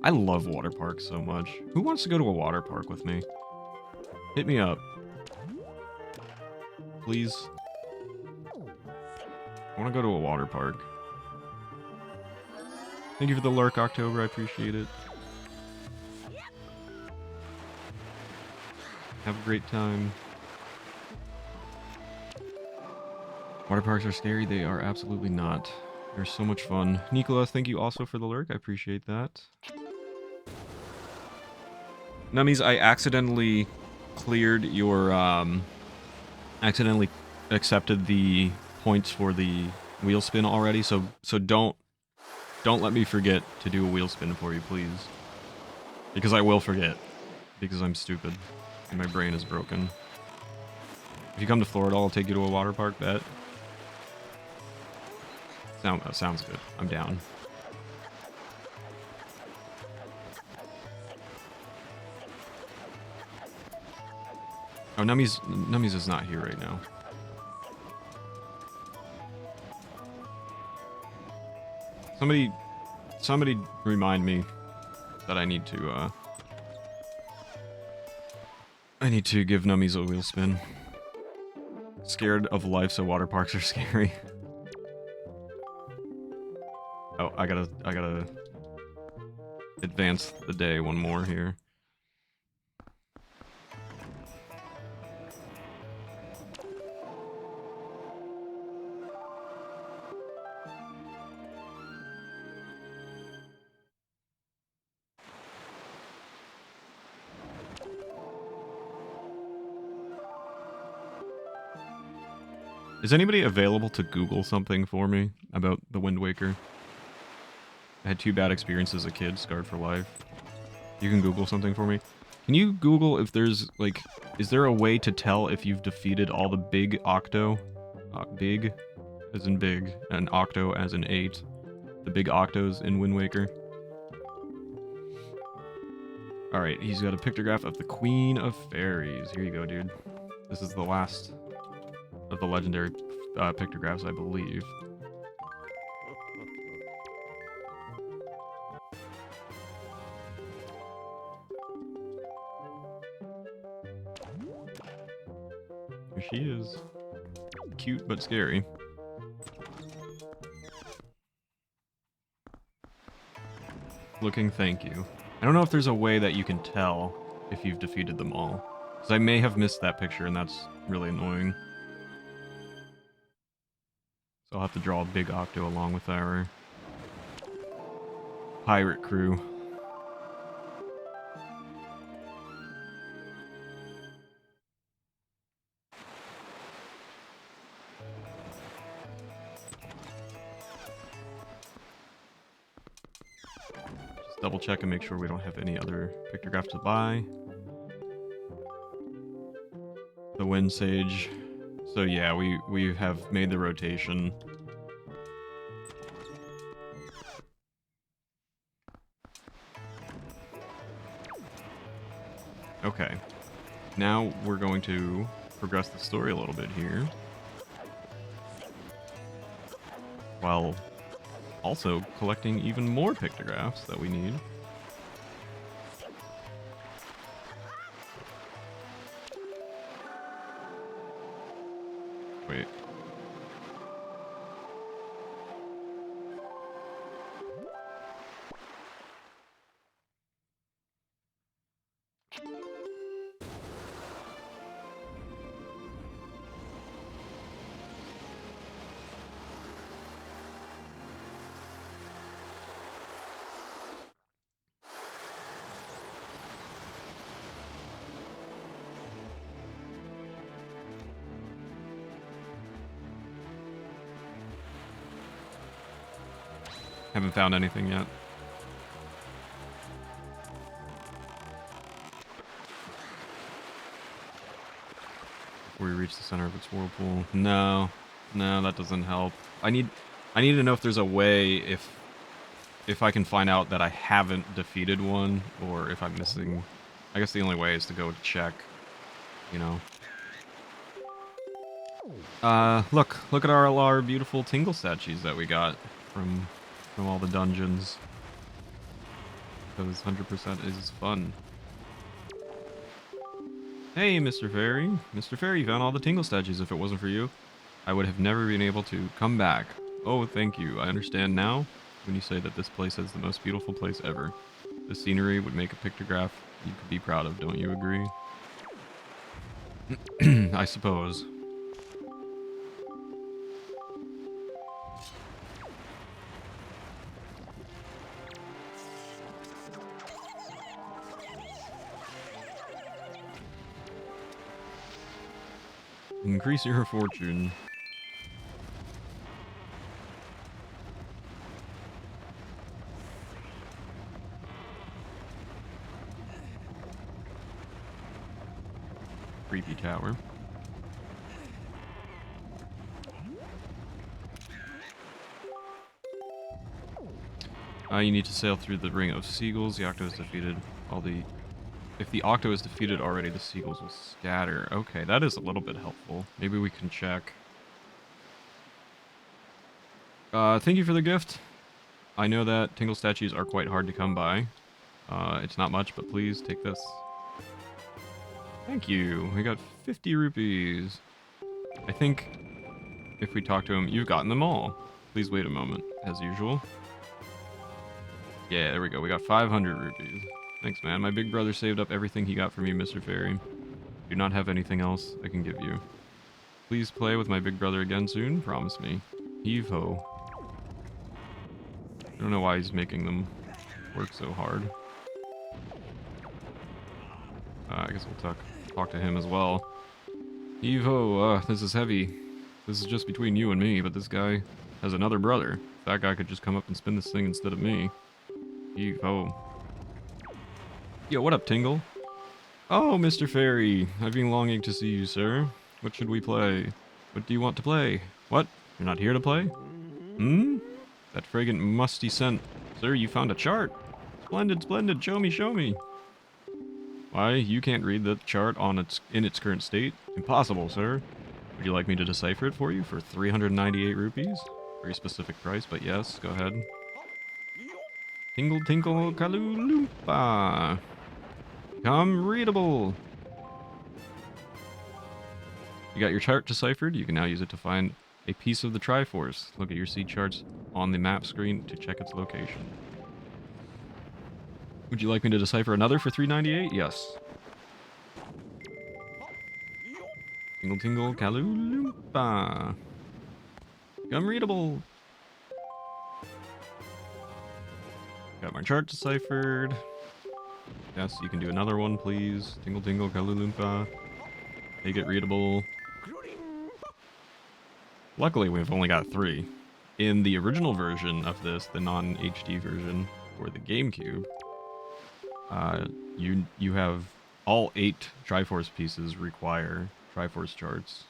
I love water parks so much. Who wants to go to a water park with me? Hit me up. Please. I want to go to a water park. Thank you for the lurk, October. I appreciate it. Have a great time. Water parks are scary. They are absolutely not. They're so much fun. Nicola, thank you also for the lurk. I appreciate that. Nummies, I accidentally cleared your, accidentally accepted the points for the wheel spin already, so don't let me forget to do a wheel spin for you, please. Because I will forget. Because I'm stupid. And my brain is broken. If you come to Florida, I'll take you to a water park, bet. Sounds good. I'm down. Oh, Nummies is not here right now. Somebody remind me that I need to give Nummies a wheel spin. Scared of life, so water parks are scary. Oh, I gotta advance the day one more here. Is anybody available to Google something for me about the Wind Waker? I had 2 bad experiences as a kid, scarred for life. You can Google something for me? Can you Google if there's, like, is there a way to tell if you've defeated all the big octo? Big, as in big, and octo as in 8. The big octos in Wind Waker. Alright, he's got a pictograph of the Queen of Fairies. Here you go, dude. This is the last of the legendary pictographs, I believe. Here she is. Cute but scary. Looking thank you. I don't know if there's a way that you can tell if you've defeated them all. Because I may have missed that picture and that's really annoying. So I'll have to draw a big octo along with our pirate crew. double check and make sure we don't have any other pictographs to buy. The Wind Sage. So yeah, we have made the rotation. Okay. Now we're going to progress the story a little bit here. While also collecting even more pictographs that we need. Wait. Haven't found anything yet. Before we reach the center of its whirlpool. No, that doesn't help. I need to know if there's a way if I can find out that I haven't defeated one, or if I'm missing. I guess the only way is to go check, you know. Look at our beautiful Tingle statues that we got from all the dungeons. Because 100% is fun. Hey, Mr. Fairy. Mr. Fairy, you found all the Tingle statues. If it wasn't for you, I would have never been able to come back. Oh, thank you. I understand now when you say that this place is the most beautiful place ever. The scenery would make a pictograph you could be proud of, don't you agree? I suppose. Increase your fortune. Creepy tower. You need to sail through the ring of seagulls. The octo is defeated. If the octo is defeated already, the seagulls will scatter. Okay, that is a little bit helpful. Maybe we can check. Thank you for the gift. I know that Tingle statues are quite hard to come by. It's not much, but please take this. Thank you. We got 50 rupees. I think if we talk to him, you've gotten them all. Please wait a moment, as usual. Yeah, there we go. We got 500 rupees. Thanks, man. My big brother saved up everything he got from you, Mr. Fairy. Do not have anything else I can give you. Please play with my big brother again soon. Promise me. Heave-ho. I don't know why he's making them work so hard. I guess we'll talk to him as well. Heave-ho. This is heavy. This is just between you and me, but this guy has another brother. That guy could just come up and spin this thing instead of me. Heave-ho. Yo, what up, Tingle? Oh, Mr. Fairy. I've been longing to see you, sir. What should we play? What do you want to play? What? You're not here to play? Hmm? That fragrant musty scent. Sir, you found a chart. Splendid, splendid. Show me, show me. Why, you can't read the chart in its current state? Impossible, sir. Would you like me to decipher it for you for 398 rupees? Very specific price, but yes, go ahead. Tingle, tinkle, kalulumpa. Come readable. You got your chart deciphered. You can now use it to find a piece of the Triforce. Look at your seed charts on the map screen to check its location. Would you like me to decipher another for 398? Yes. Tingle, tingle, kalulumpa. Come readable. Got my chart deciphered. Yes, you can do another one, please. Tingle, tingle, kalulumpa. Make it readable. Luckily, we've only got 3. In the original version of this, the non-HD version for the GameCube, You have all 8 Triforce pieces require Triforce charts.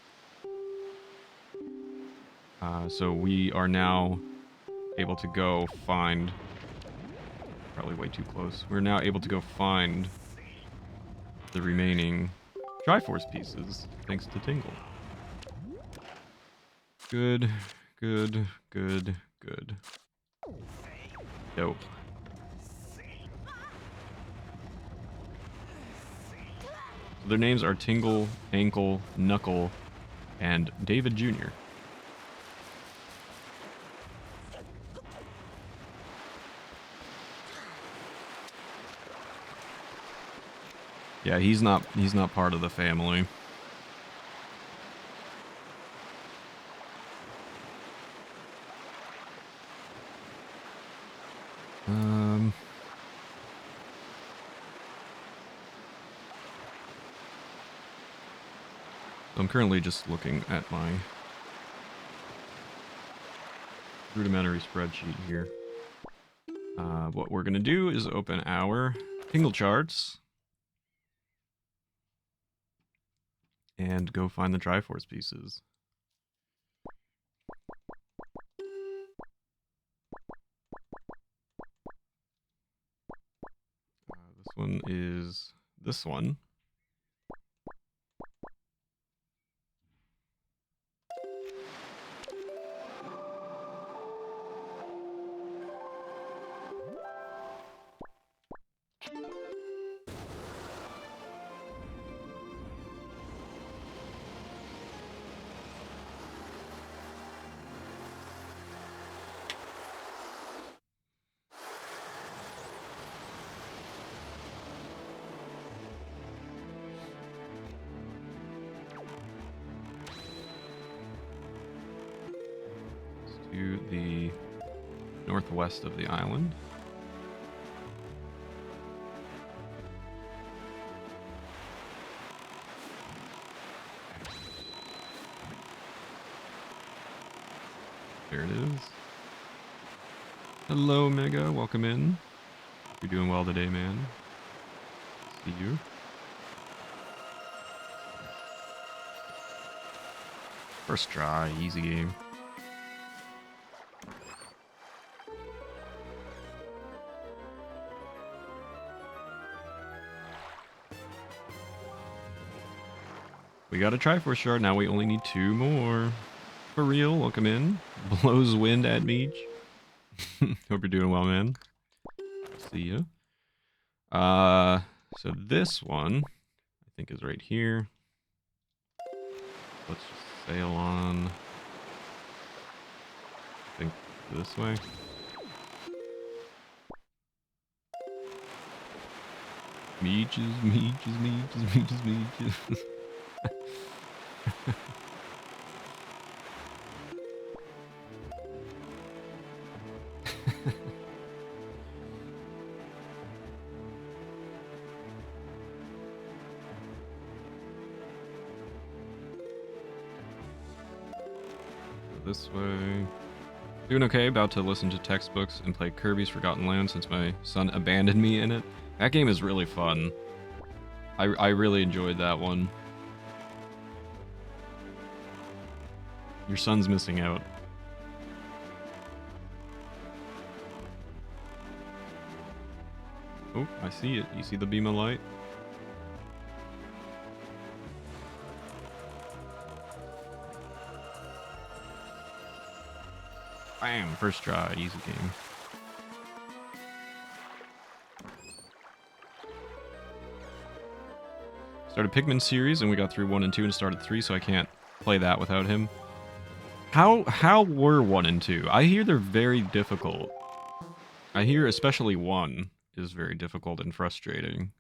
So we are now able to go find... Probably way too close. We're now able to go find the remaining Triforce pieces, thanks to Tingle. Good, good, good, good. Dope. So their names are Tingle, Ankle, Knuckle, and David Jr. Yeah, he's not part of the family. I'm currently just looking at my rudimentary spreadsheet here. What we're gonna do is open our Tingle charts and go find the Triforce pieces. This one is this one. To the northwest of the island. There it is. Hello, Mega. Welcome in. You're doing well today, man. See you. First try, easy game. We got a Triforce shard, now we only need 2 more. For real, welcome in. Blows wind at Meech. Hope you're doing well, man. See ya. So this one, I think is right here. Let's just sail on. I think this way. Meeches, Meeches, Meeches, Meeches, Meeches. This way. Doing okay, about to listen to textbooks and play Kirby's Forgotten Land since my son abandoned me in it. That game is really fun. I really enjoyed that one. Your son's missing out. Oh, I see it. You see the beam of light? Bam! First try, easy game. Started Pikmin series and we got through 1 and 2 and started 3, so I can't play that without him. How were 1 and 2? I hear they're very difficult. I hear especially 1 is very difficult and frustrating.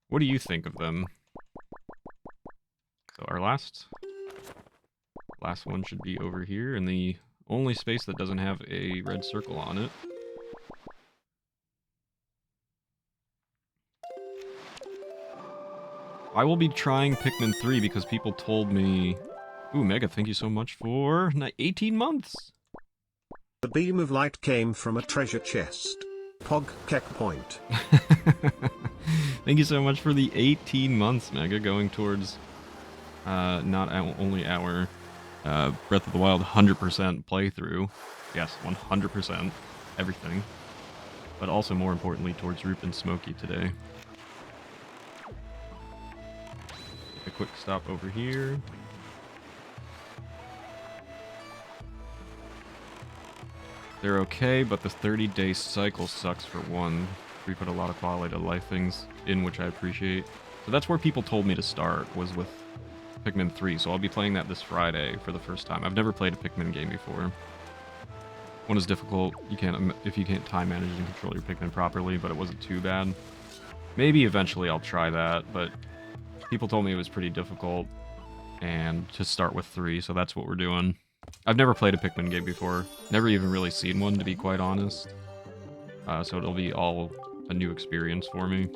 What do you think of them? So our last one should be over here in the only space that doesn't have a red circle on it. I will be trying Pikmin 3 because people told me... Ooh, Mega, thank you so much for 18 months! The beam of light came from a treasure chest. Pog Keck Point. Thank you so much for the 18 months, Mega, going towards not only our Breath of the Wild 100% playthrough. Yes, 100%. Everything. But also, more importantly, towards Roop and Smokey today. A quick stop over here. They're okay, but the 30-day cycle sucks for one. We put a lot of quality of life things in, which I appreciate. So that's where people told me to start, was with Pikmin 3, so I'll be playing that this Friday for the first time. I've never played a Pikmin game before. One is difficult, if you can't time manage and control your Pikmin properly, but it wasn't too bad. Maybe eventually I'll try that, but people told me it was pretty difficult, and to start with 3, so that's what we're doing. I've never played a Pikmin game before, never even really seen one, to be quite honest. So it'll be all a new experience for me.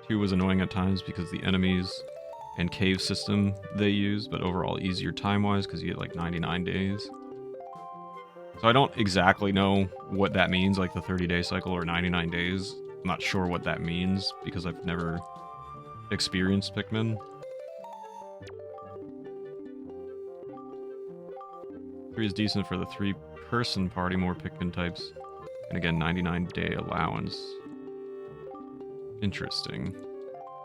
2 was annoying at times because the enemies and cave system they use, but overall easier time-wise because you get like 99 days. So I don't exactly know what that means, like the 30-day cycle or 99 days. I'm not sure what that means because I've never experienced Pikmin. 3 is decent for the 3-person party, more Pikmin types. And again, 99-day allowance. Interesting.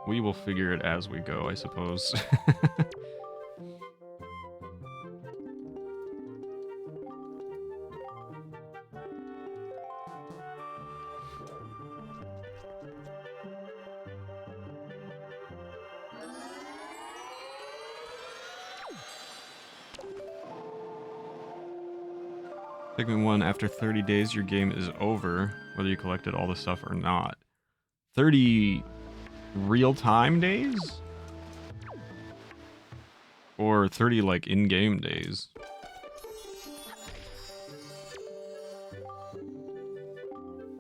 We will figure it as we go, I suppose. Pikmin 1, after 30 days, your game is over, whether you collected all the stuff or not. 30 real-time days? Or 30, like, in-game days?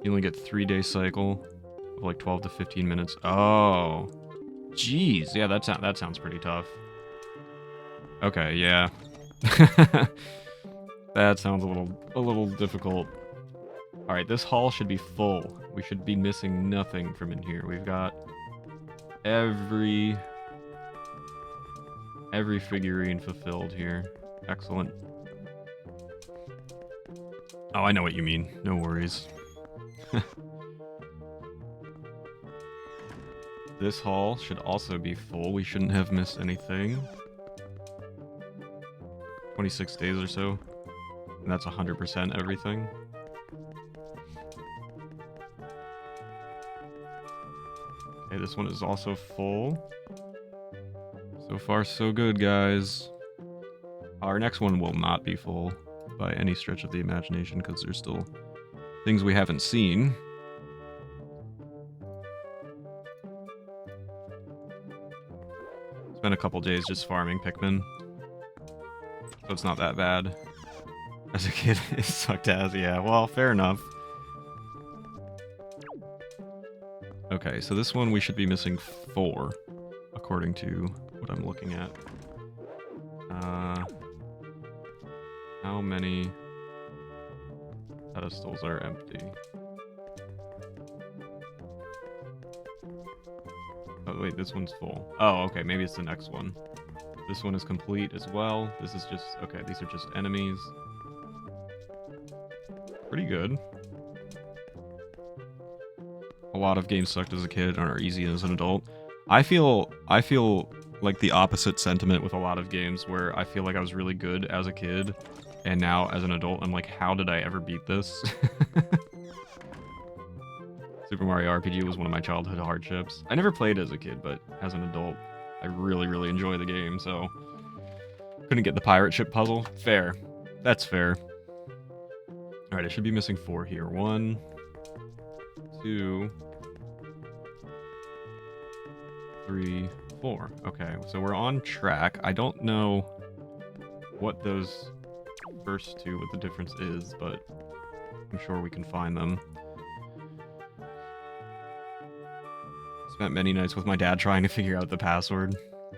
You only get 3-day cycle of, like, 12 to 15 minutes. Oh. Jeez, yeah, that sounds pretty tough. Okay, yeah. That sounds a little difficult. Alright, this hall should be full. We should be missing nothing from in here. We've got every figurine fulfilled here. Excellent. Oh, I know what you mean. No worries. This hall should also be full. We shouldn't have missed anything. 26 days or so. And that's 100% everything. Okay, this one is also full. So far, so good, guys. Our next one will not be full by any stretch of the imagination, because there's still things we haven't seen. Spent a couple days just farming Pikmin, so it's not that bad. As a kid, it sucked ass. Yeah, well, fair enough. Okay, so this one we should be missing 4, according to what I'm looking at. How many pedestals are empty? Oh, wait, this one's full. Oh, okay, maybe it's the next one. This one is complete as well. This is just... okay, these are just enemies. Pretty good. A lot of games sucked as a kid and are easy as an adult. I feel like the opposite sentiment with a lot of games, where I feel like I was really good as a kid, and now as an adult, I'm like, how did I ever beat this? Super Mario RPG was one of my childhood hardships. I never played as a kid, but as an adult, I really, really enjoy the game, so... couldn't get the pirate ship puzzle? Fair. That's fair. Alright, I should be missing 4 here. 1, 2, 3, 4. Okay, so we're on track. I don't know what those first 2, what the difference is, but I'm sure we can find them. Spent many nights with my dad trying to figure out the password.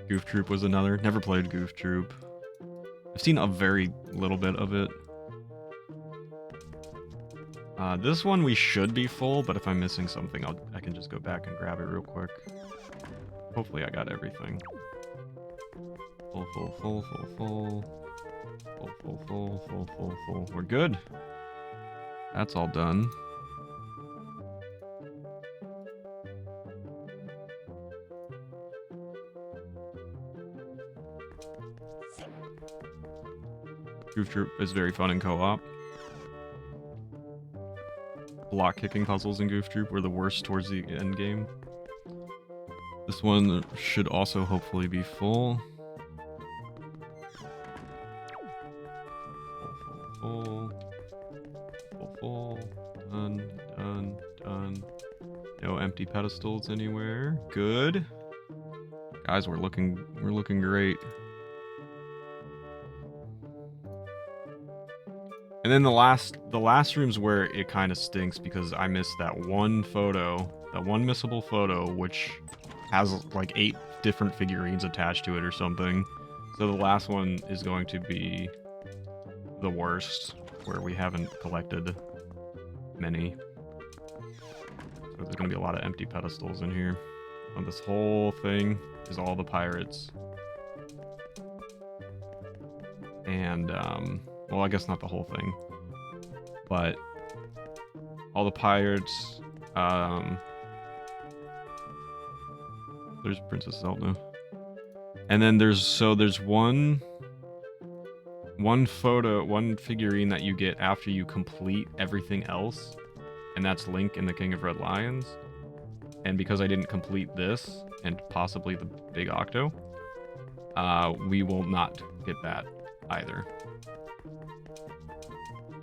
Goof Troop was another. Never played Goof Troop. I've seen a very little bit of it. This one we should be full, but if I'm missing something, I can just go back and grab it real quick. Hopefully I got everything. Full, full, full, full, full. Full, full, full, full, full, full. We're good. That's all done. Goof Troop is very fun in co-op. Block kicking puzzles in Goof Troop were the worst towards the end game. This one should also hopefully be full. Full, full, full, full. Done, done, done. No empty pedestals anywhere. Good. Guys, we're looking great. And then the last room's where it kind of stinks because I missed that one photo, that one missable photo, which has like 8 different figurines attached to it or something. So the last one is going to be the worst, where we haven't collected many. So there's going to be a lot of empty pedestals in here. And this whole thing is all the pirates. And, well, I guess not the whole thing, but all the pirates, there's Princess Zelda. And then there's one figurine that you get after you complete everything else, and that's Link and the King of Red Lions. And because I didn't complete this, and possibly the Big Octo, we will not get that either.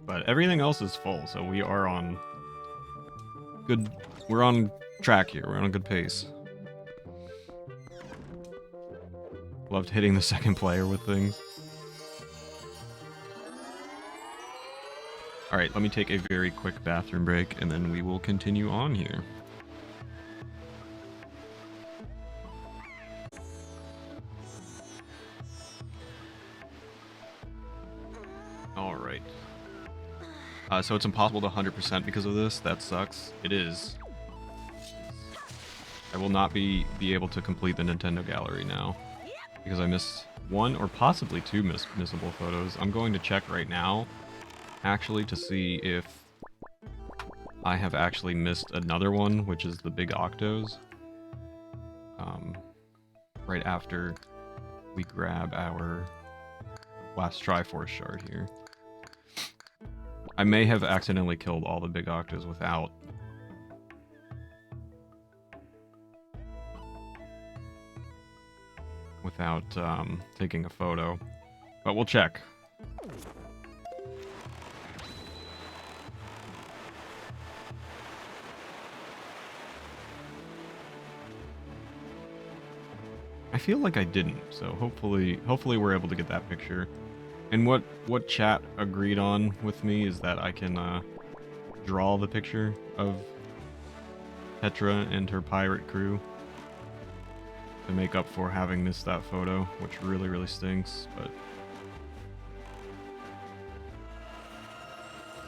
But everything else is full, so we are on good. We're on track here. We're on a good pace. Loved hitting the second player with things. Alright, let me take a very quick bathroom break, and then we will continue on here. Alright. So it's impossible to 100% because of this. That sucks. It is. I will not be able to complete the Nintendo Gallery now, because I missed 1 or possibly 2 missable photos. I'm going to check right now, actually, to see if I have actually missed another one, which is the Big Octos. Right after we grab our last Triforce shard here. I may have accidentally killed all the Big Octos without taking a photo, but we'll check. I feel like I didn't, so hopefully we're able to get that picture. And what chat agreed on with me is that I can draw the picture of Petra and her pirate crew to make up for having missed that photo, which really, really stinks, but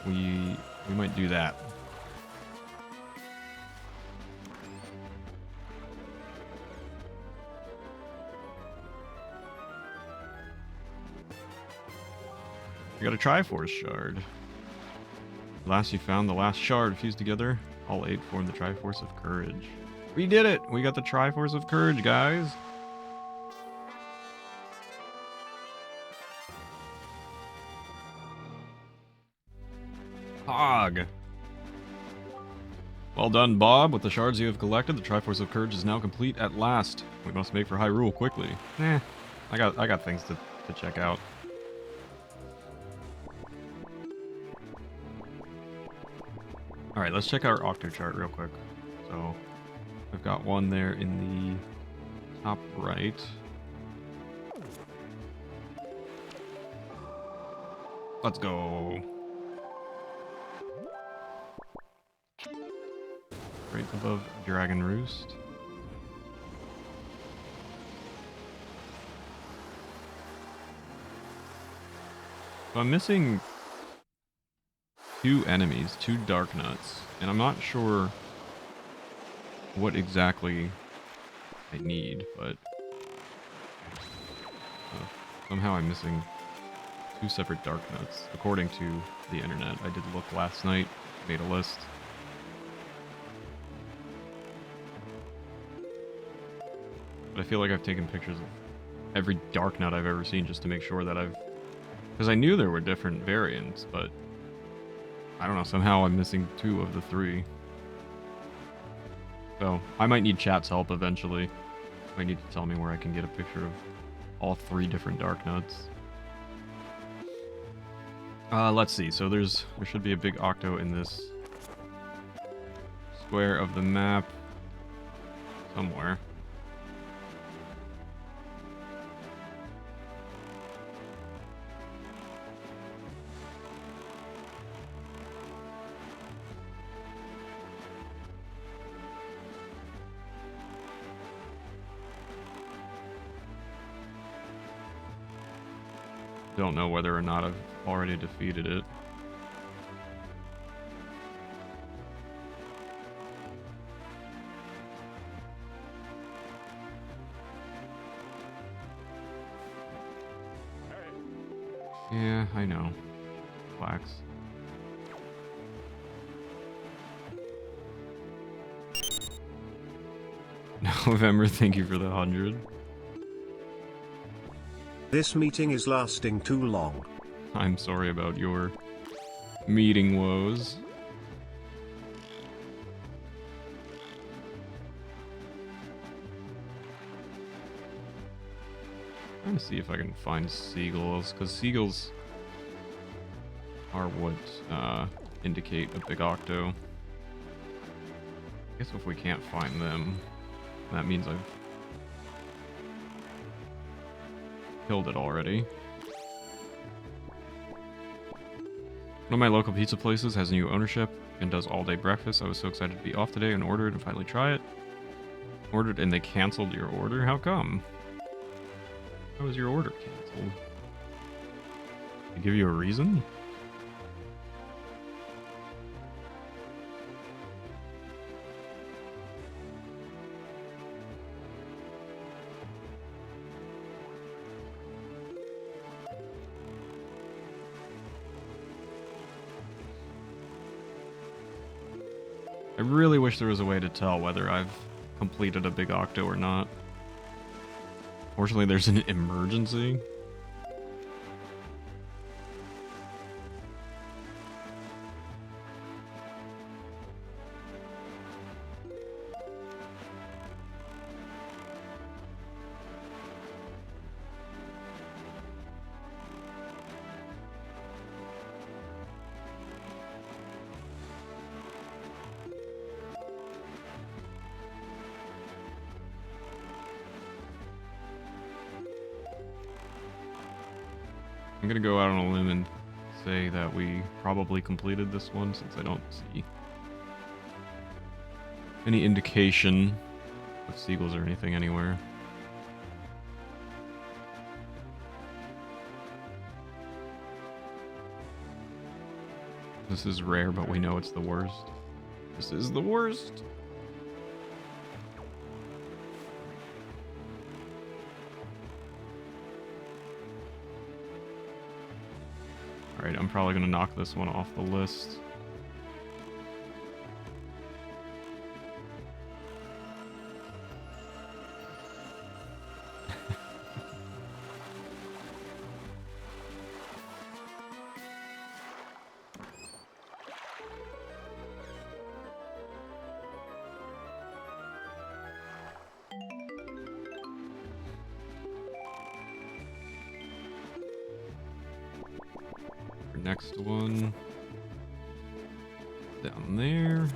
we might do that. We got a Triforce shard. Last you found the last shard fused together. All 8 form the Triforce of Courage. We did it! We got the Triforce of Courage, guys! Hog! Well done, Bob. With the shards you have collected, the Triforce of Courage is now complete at last. We must make for Hyrule quickly. I got things to check out. Alright, let's check our Octo chart real quick. So, I've got one there in the top right. Let's go. Right above Dragon Roost. So I'm missing 2 enemies, 2 dark nuts, and I'm not sure what exactly I need, but somehow I'm missing 2 separate dark nuts, according to the internet. I did look last night, made a list. But I feel like I've taken pictures of every dark nut I've ever seen just to make sure that I've... Because I knew there were different variants, but I don't know, somehow I'm missing 2 of the 3. So, I might need chat's help eventually. You might need to tell me where I can get a picture of all 3 different dark nuts. Let's see. So there should be a big octo in this square of the map somewhere. Don't know whether or not I've already defeated it. Yeah, I know. Flax. November, thank you for the 100. This meeting is lasting too long. I'm sorry about your meeting woes. Trying to see if I can find seagulls, because seagulls are what indicate a big octo. I guess if we can't find them, that means I've killed it already. One of my local pizza places has new ownership and does all-day breakfast. I was so excited to be off today and ordered and finally try it. Ordered and they canceled your order? How come? How was your order canceled? They give you a reason? I really wish there was a way to tell whether I've completed a big octo or not. Fortunately, there's an emergency. I'm gonna go out on a limb and say that we probably completed this one since I don't see any indication of seagulls or anything anywhere. This is rare, but we know it's the worst. This is the worst. Alright, I'm probably going to knock this one off the list. Next one down there.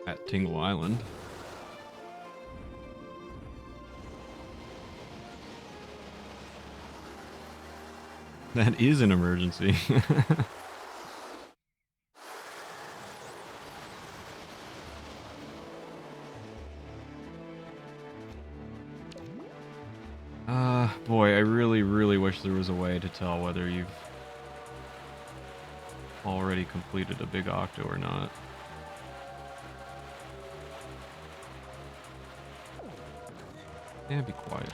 At Tingle Island. That is an emergency. Boy, I really, really wish there was a way to tell whether you've already completed a big octo or not. Yeah, be quiet.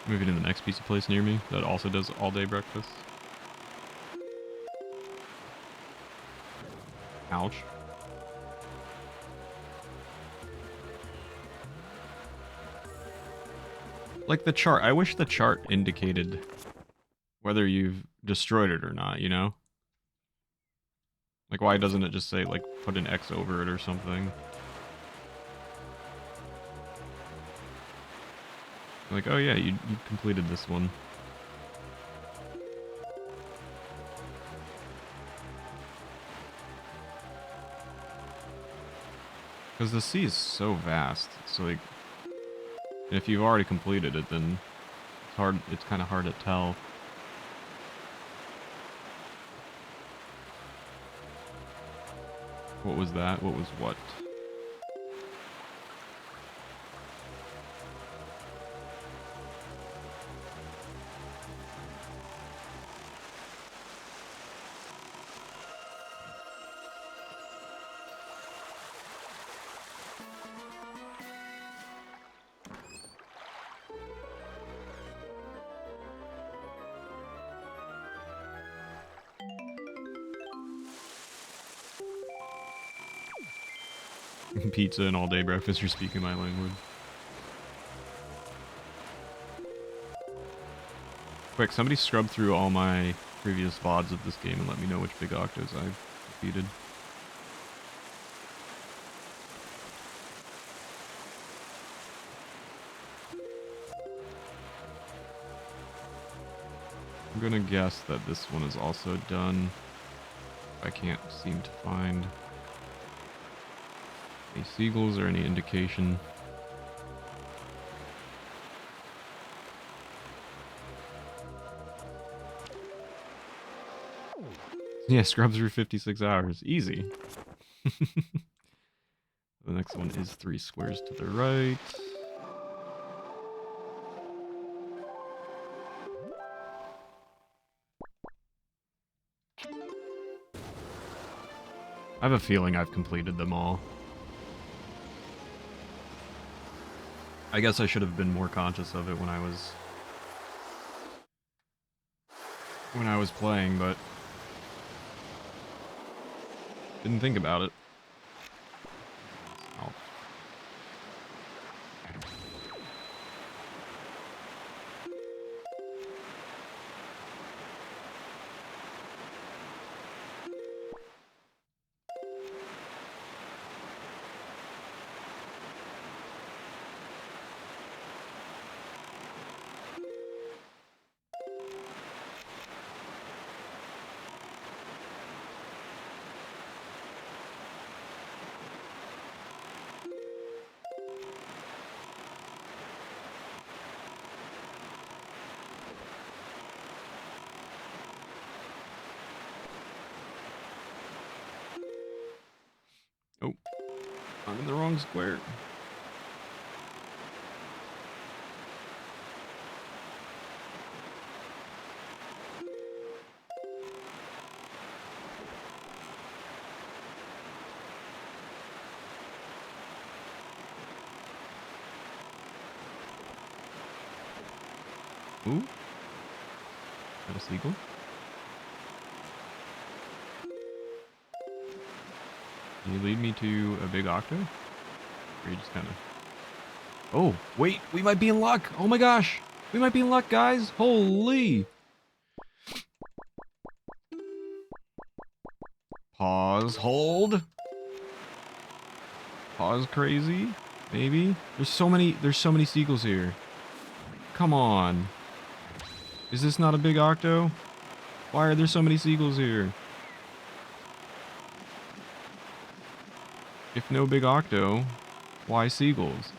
Moving to the next pizza place near me that also does all-day breakfast. Ouch. Like the chart, I wish the chart indicated whether you've destroyed it or not, you know? Like, why doesn't it just say, like, put an X over it or something? Like, oh yeah, you completed this one. Because the sea is so vast, so like, if you've already completed it, then it's kind of hard to tell. What was that? What was what? Pizza and all-day breakfast, you're speaking my language. Quick, somebody scrub through all my previous VODs of this game and let me know which big octos I've defeated. I'm gonna guess that this one is also done. I can't seem to find any seagulls or any indication. Yeah, scrub through 56 hours. Easy. The next one is 3 squares to the right. I have a feeling I've completed them all. I guess I should have been more conscious of it when I was playing, but didn't think about it. Oh. Oh, I'm in the wrong square. Ooh. Is that a seagull? Can you lead me to a big octo? Or you just kind of... Oh, wait, we might be in luck! Oh my gosh! We might be in luck, guys! Holy! Pause, hold! Pause crazy? Maybe? There's so many seagulls here. Come on. Is this not a big octo? Why are there so many seagulls here? If no big octo, why seagulls?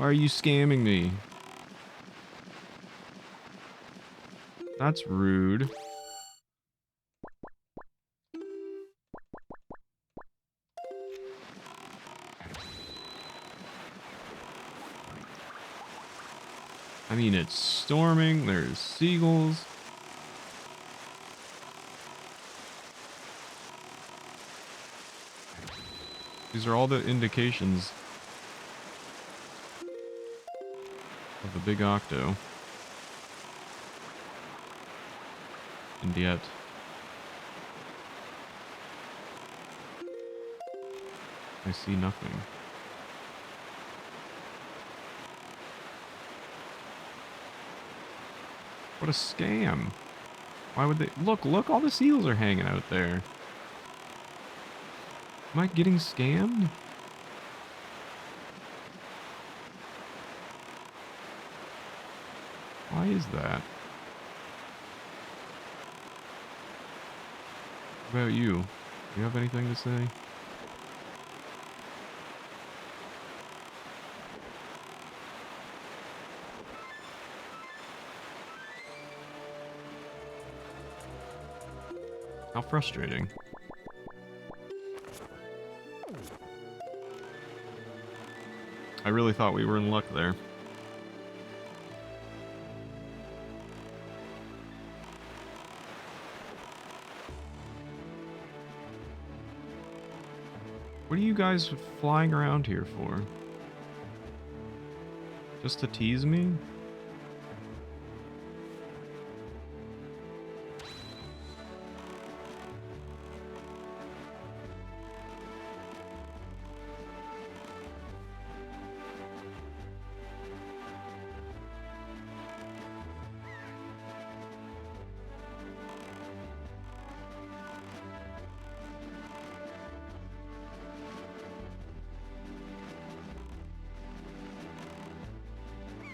Why are you scamming me? That's rude. I mean, it's storming, there's seagulls. These are all the indications of the big octo. And yet... I see nothing. What a scam. Why would they... Look, all the seals are hanging out there. Am I getting scammed? Why is that? What about you? Do you have anything to say? How frustrating. I really thought we were in luck there. What are you guys flying around here for? Just to tease me?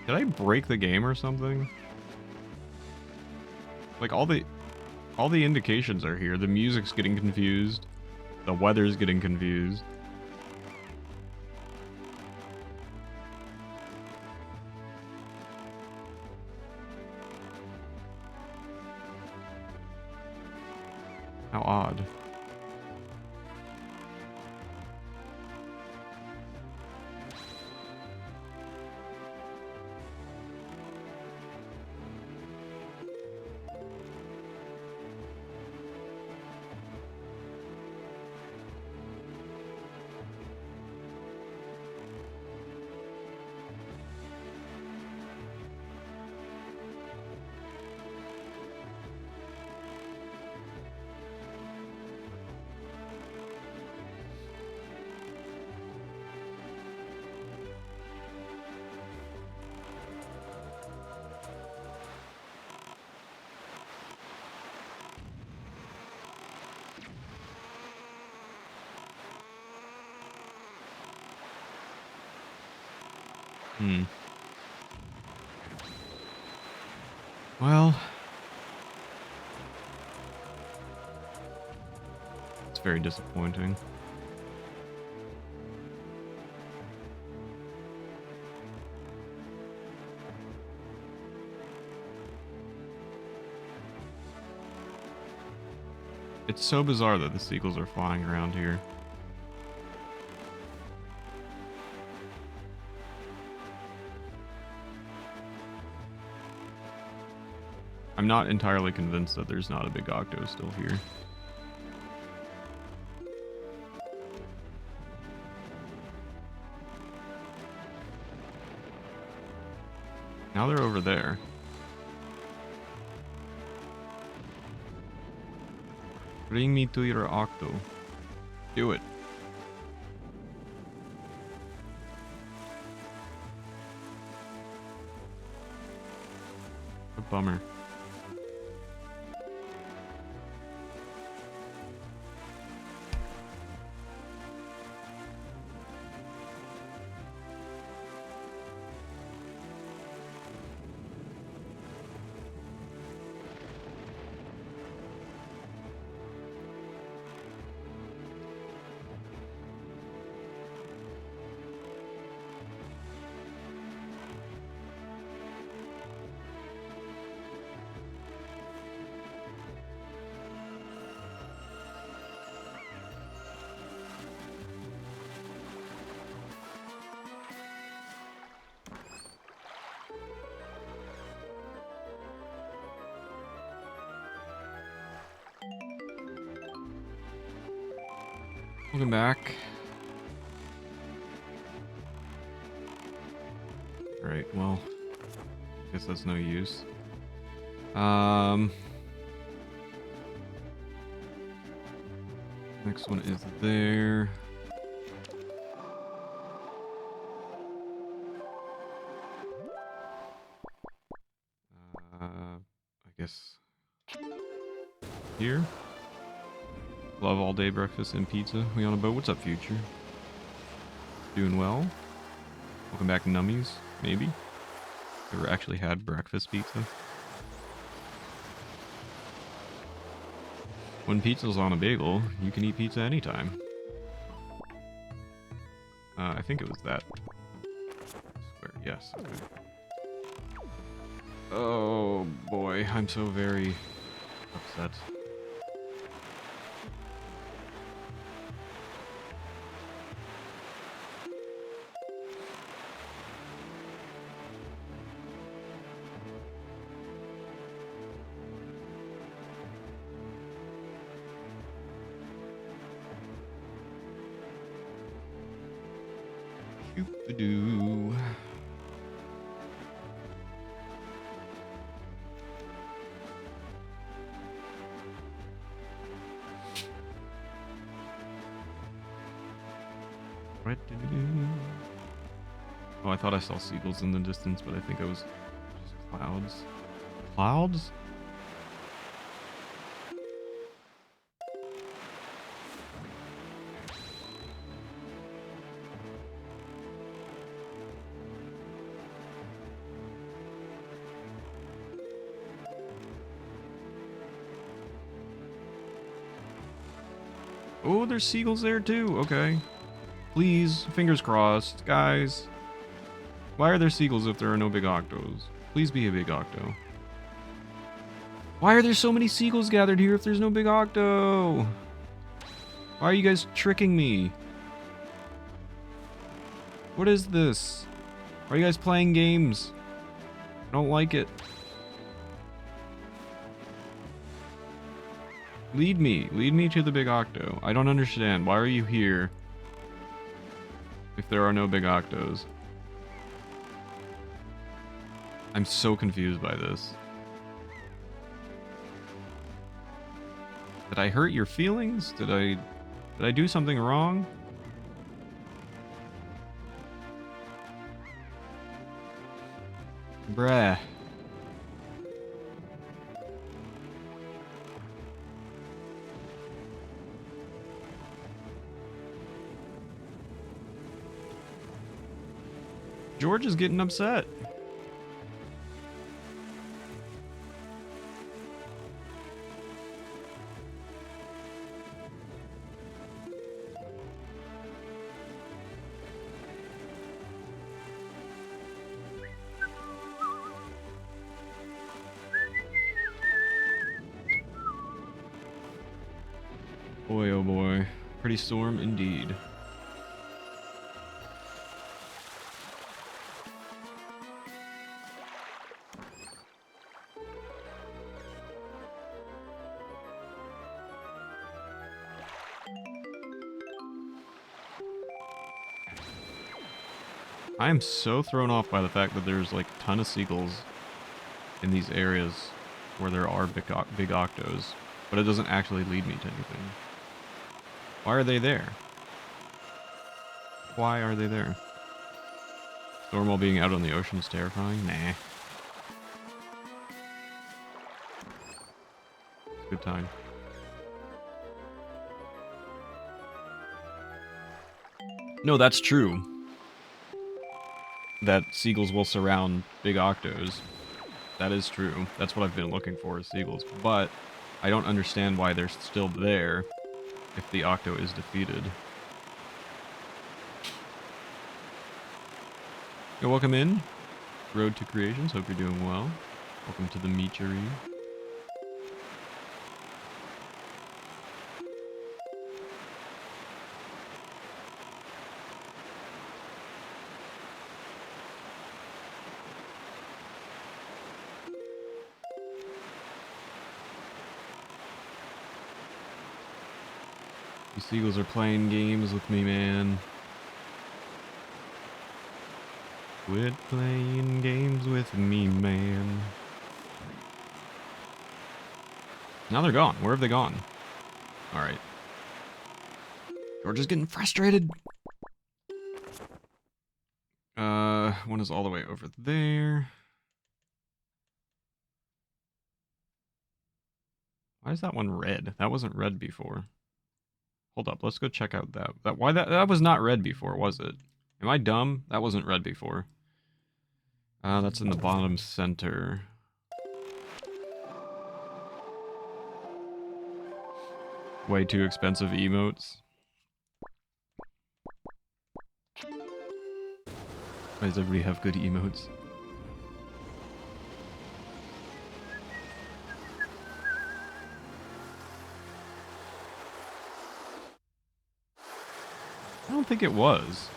Did I break the game or something? Like all the indications are here. The music's getting confused. The weather's getting confused. How odd. Well, it's very disappointing. It's so bizarre that the seagulls are flying around here. I'm not entirely convinced that there's not a big octo still here. Now they're over there. Bring me to your octo. Do it. A bummer. Welcome back. Alright, well, guess that's no use. Next one is there. I guess here. Love all day breakfast and pizza. We on a boat. What's up, future? Doing well. Welcome back, nummies. Maybe. Ever actually had breakfast pizza? When pizza's on a bagel, you can eat pizza anytime. I think it was that. I swear, yes. Okay. Oh boy, I'm so very upset. Shoop-a-doo. Oh, I thought I saw seagulls in the distance, but I think it was just clouds. Clouds? Oh, there's seagulls there too. Okay. Please, fingers crossed, guys. Why are there seagulls if there are no big octos? Please be a big octo. Why are there so many seagulls gathered here if there's no big octo? Why are you guys tricking me? What is this? Why are you guys playing games? I don't like it. Lead me to the big octo. I don't understand. Why are you here if there are no big octos? I'm so confused by this. Did I hurt your feelings? Did I do something wrong? Bruh. George is getting upset. Boy, oh boy. Pretty storm indeed. I am so thrown off by the fact that there's like a ton of seagulls in these areas where there are big octos, but it doesn't actually lead me to anything. Why are they there? Why are they there? Storm while being out on the ocean is terrifying? Nah. It's a good time. No, that's true. That seagulls will surround big octos. That is true. That's what I've been looking for, is seagulls. But I don't understand why they're still there if the octo is defeated. Yo, welcome in. Road to Creations. Hope you're doing well. Welcome to the meatery. These seagulls are playing games with me, man. Quit playing games with me, man. Now they're gone. Where have they gone? Alright. George is getting frustrated. One is all the way over there. Why is that one red? That wasn't red before. Hold up, let's go check out that. That was not red before, was it? Am I dumb? That wasn't red before. That's in the bottom center. Way too expensive emotes. Why does everybody have good emotes? I don't think it was.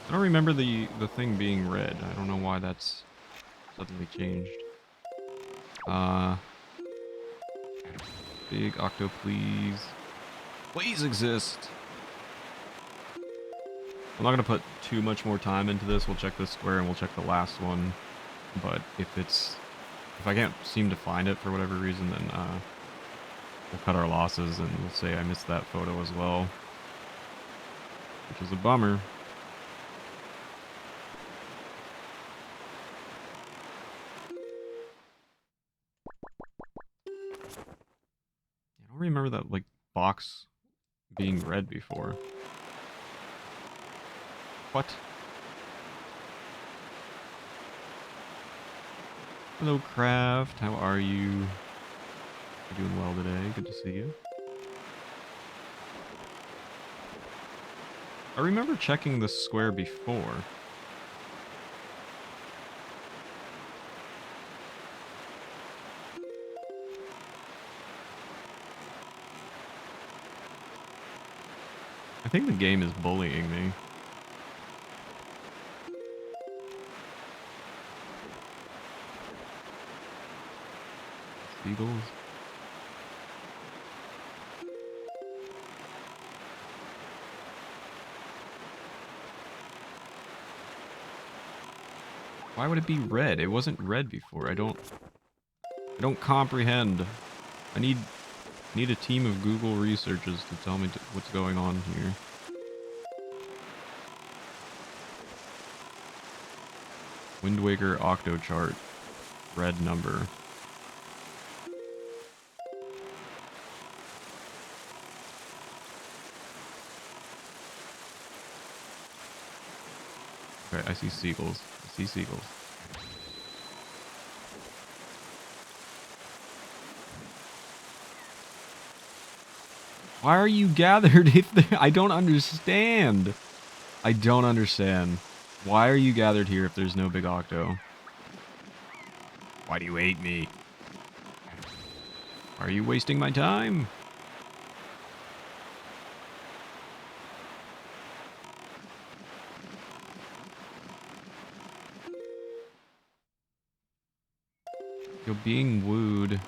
I don't remember the thing being red. I don't know why that's suddenly changed. Big octo, please. Please exist. I'm not gonna put too much more time into this. We'll check this square and we'll check the last one. But if I can't seem to find it for whatever reason, then we'll cut our losses and we'll say I missed that photo as well. Which is a bummer. I don't remember that, like, box being red before. What? Hello, Craft. How are you? You doing well today? Good to see you. I remember checking the square before. I think the game is bullying me. Seagulls. Why would it be red? It wasn't red before. I don't comprehend. I need a team of Google researchers to tell me what's going on here. Wind Waker Octo chart. Red number. Okay, I see seagulls. I see seagulls. Why are you gathered if I don't understand. I don't understand. Why are you gathered here if there's no big octo? Why do you hate me? Are you wasting my time? You're being wooed.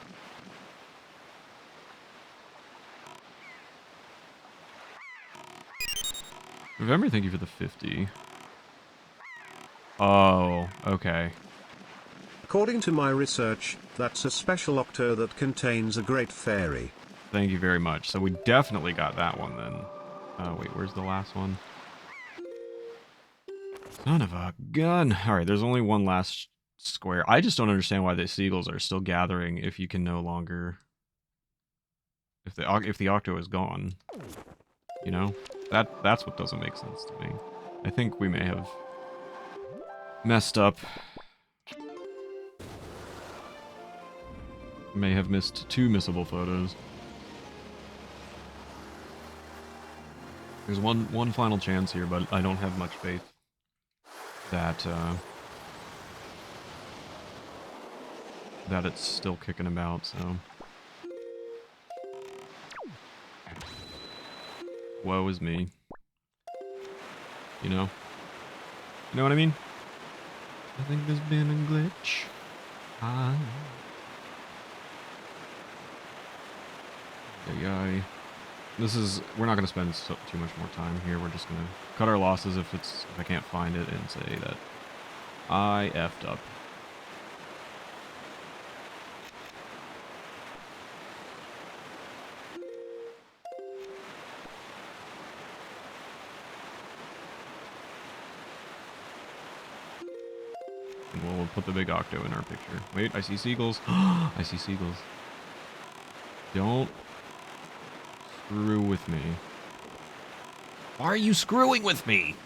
November, thank you for the 50. Oh, okay. According to my research, that's a special octo that contains a great fairy. Thank you very much. So we definitely got that one then. Wait, where's the last one? Son of a gun. Alright, there's only one last square. I just don't understand why the seagulls are still gathering if you can no longer... If the octo is gone. You know? That's what doesn't make sense to me. I think we may have messed up. May have missed 2 missable photos. There's one final chance here, but I don't have much faith that that it's still kicking about, so... Woe is me. You know? You know what I mean? I think there's been a glitch. Ay. we're not going to spend too much more time here. We're just going to cut our losses if I can't find it and say that I effed up. And we'll put the big octo in our picture. Wait, I see seagulls. I see seagulls. Don't screw with me. Why are you screwing with me?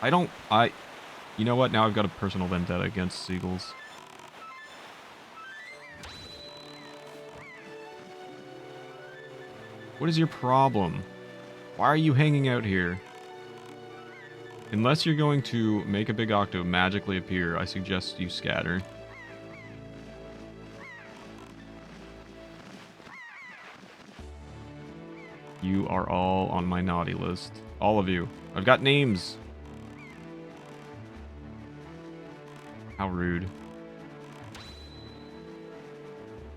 You know what? Now I've got a personal vendetta against seagulls. What is your problem? Why are you hanging out here? Unless you're going to make a big octo magically appear, I suggest you scatter. You are all on my naughty list. All of you. I've got names. How rude.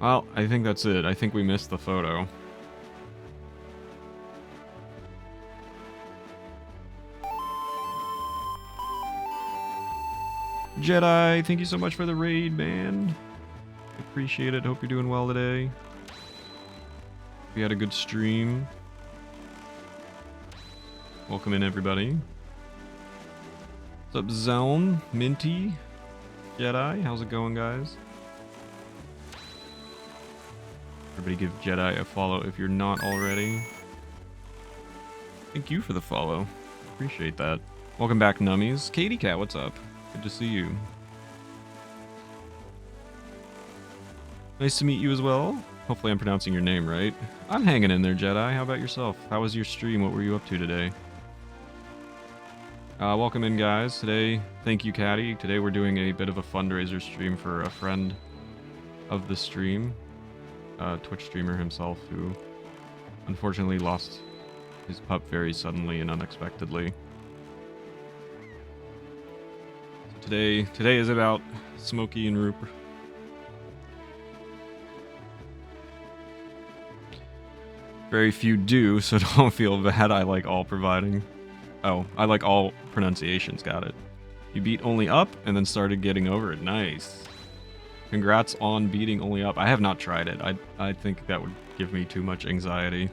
Well, I think that's it. I think we missed the photo. Jedi, thank you so much for the raid, man. Appreciate it. Hope you're doing well today. We had a good stream. Welcome in, everybody. What's up, Zone? Minty? Jedi? How's it going, guys? Everybody give Jedi a follow if you're not already. Thank you for the follow. Appreciate that. Welcome back, nummies. Katie Cat, what's up? Good to see you. Nice to meet you as well. Hopefully I'm pronouncing your name right. I'm hanging in there, Jedi. How about yourself? How was your stream? What were you up to today? Welcome in, guys. Today, thank you, Caddy. Today we're doing a bit of a fundraiser stream for a friend of the stream. Twitch streamer himself who unfortunately lost his pup very suddenly and unexpectedly. So today is about Smokey and Rupert. Very few do, so don't feel bad. I like all providing. Oh, I like all pronunciations. Got it. You beat only up and then started getting over it. Nice. Congrats on beating only up. I have not tried it. I think that would give me too much anxiety.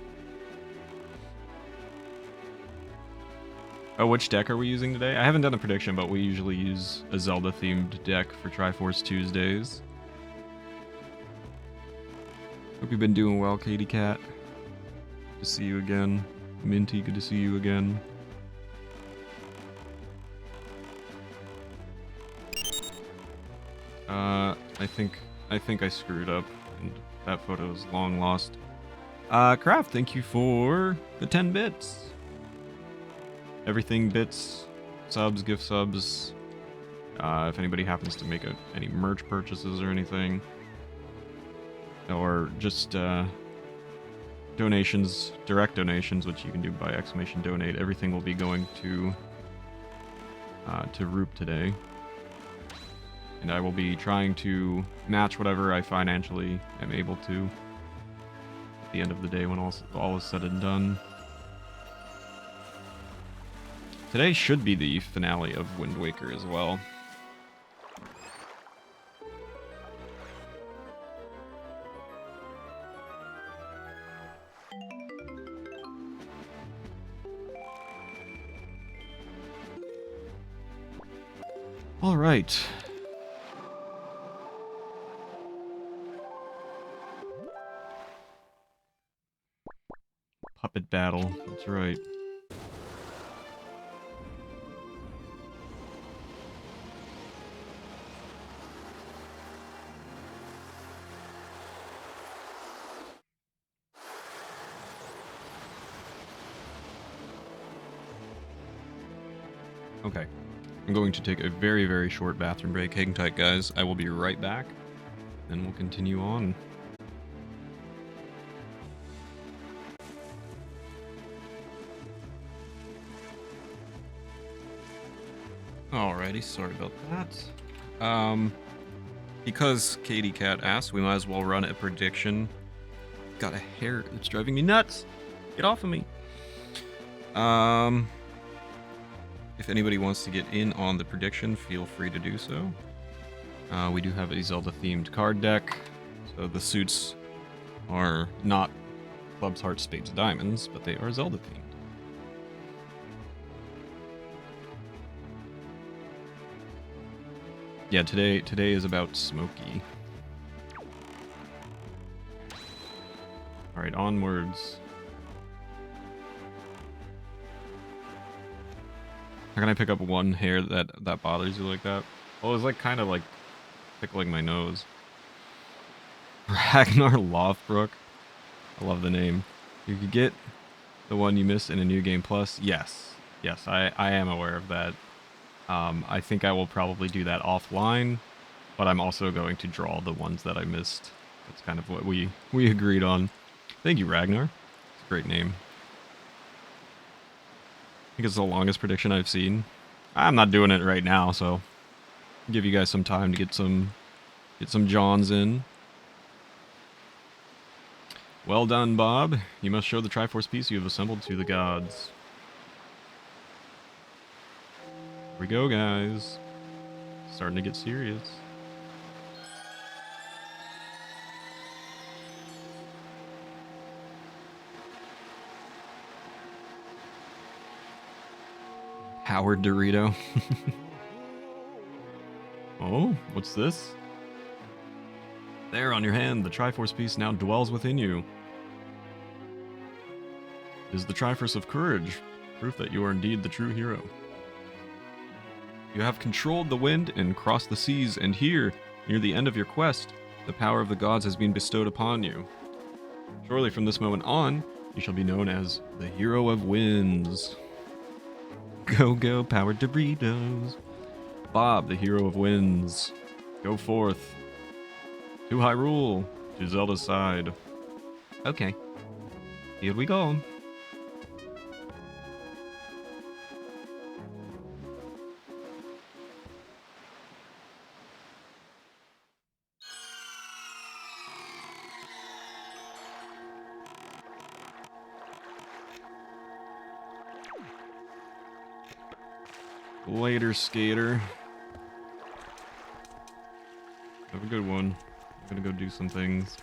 Oh, which deck are we using today? I haven't done a prediction, but we usually use a Zelda-themed deck for Triforce Tuesdays. Hope you've been doing well, Katie Cat. Good to see you again. Minty, good to see you again. I think I screwed up, and that photo is long lost. Craft, thank you for the 10 bits. Everything bits, subs, gift subs. If anybody happens to make any merch purchases or anything, or just donations, direct donations, which you can do by !donate. Everything will be going to Roop today. And I will be trying to match whatever I financially am able to at the end of the day when all is said and done. Today should be the finale of Wind Waker as well. All right. Puppet battle, that's right. Okay, I'm going to take a very, very short bathroom break. Hang tight, guys. I will be right back, and we'll continue on. Alrighty, sorry about that. Because Katie Cat asked, we might as well run a prediction got a hair that's driving me nuts. Get off of me. If anybody wants to get in on the prediction, feel free to do so. We do have a Zelda-themed card deck, so the suits are not clubs, hearts, spades, diamonds, but they are Zelda-themed. Yeah, today is about Smokey. Alright, onwards. How can I pick up one hair that bothers you like that? Well, it's like kind of like tickling my nose. Ragnar Lothbrok. I love the name. You could get the one you missed in a New Game Plus. Yes. Yes, I am aware of that. I think I will probably do that offline, but I'm also going to draw the ones that I missed. That's kind of what we agreed on. Thank you, Ragnar. It's a great name. I think it's the longest prediction I've seen. I'm not doing it right now, so I'll give you guys some time to get some Johns in. Well done, Bob. You must show the Triforce piece you have assembled to the gods. Here we go, guys. Starting to get serious. Howard Dorito. Oh, what's this? There on your hand, the Triforce piece now dwells within you. It is the Triforce of Courage, proof that you are indeed the true hero. You have controlled the wind and crossed the seas, and here, near the end of your quest, the power of the gods has been bestowed upon you. Surely from this moment on, you shall be known as the Hero of Winds. Go, go, powered Doritos. Bob, the Hero of Winds. Go forth. To Hyrule. To Zelda's side. Okay. Here we go. Later, skater. Have a good one. I'm gonna go do some things.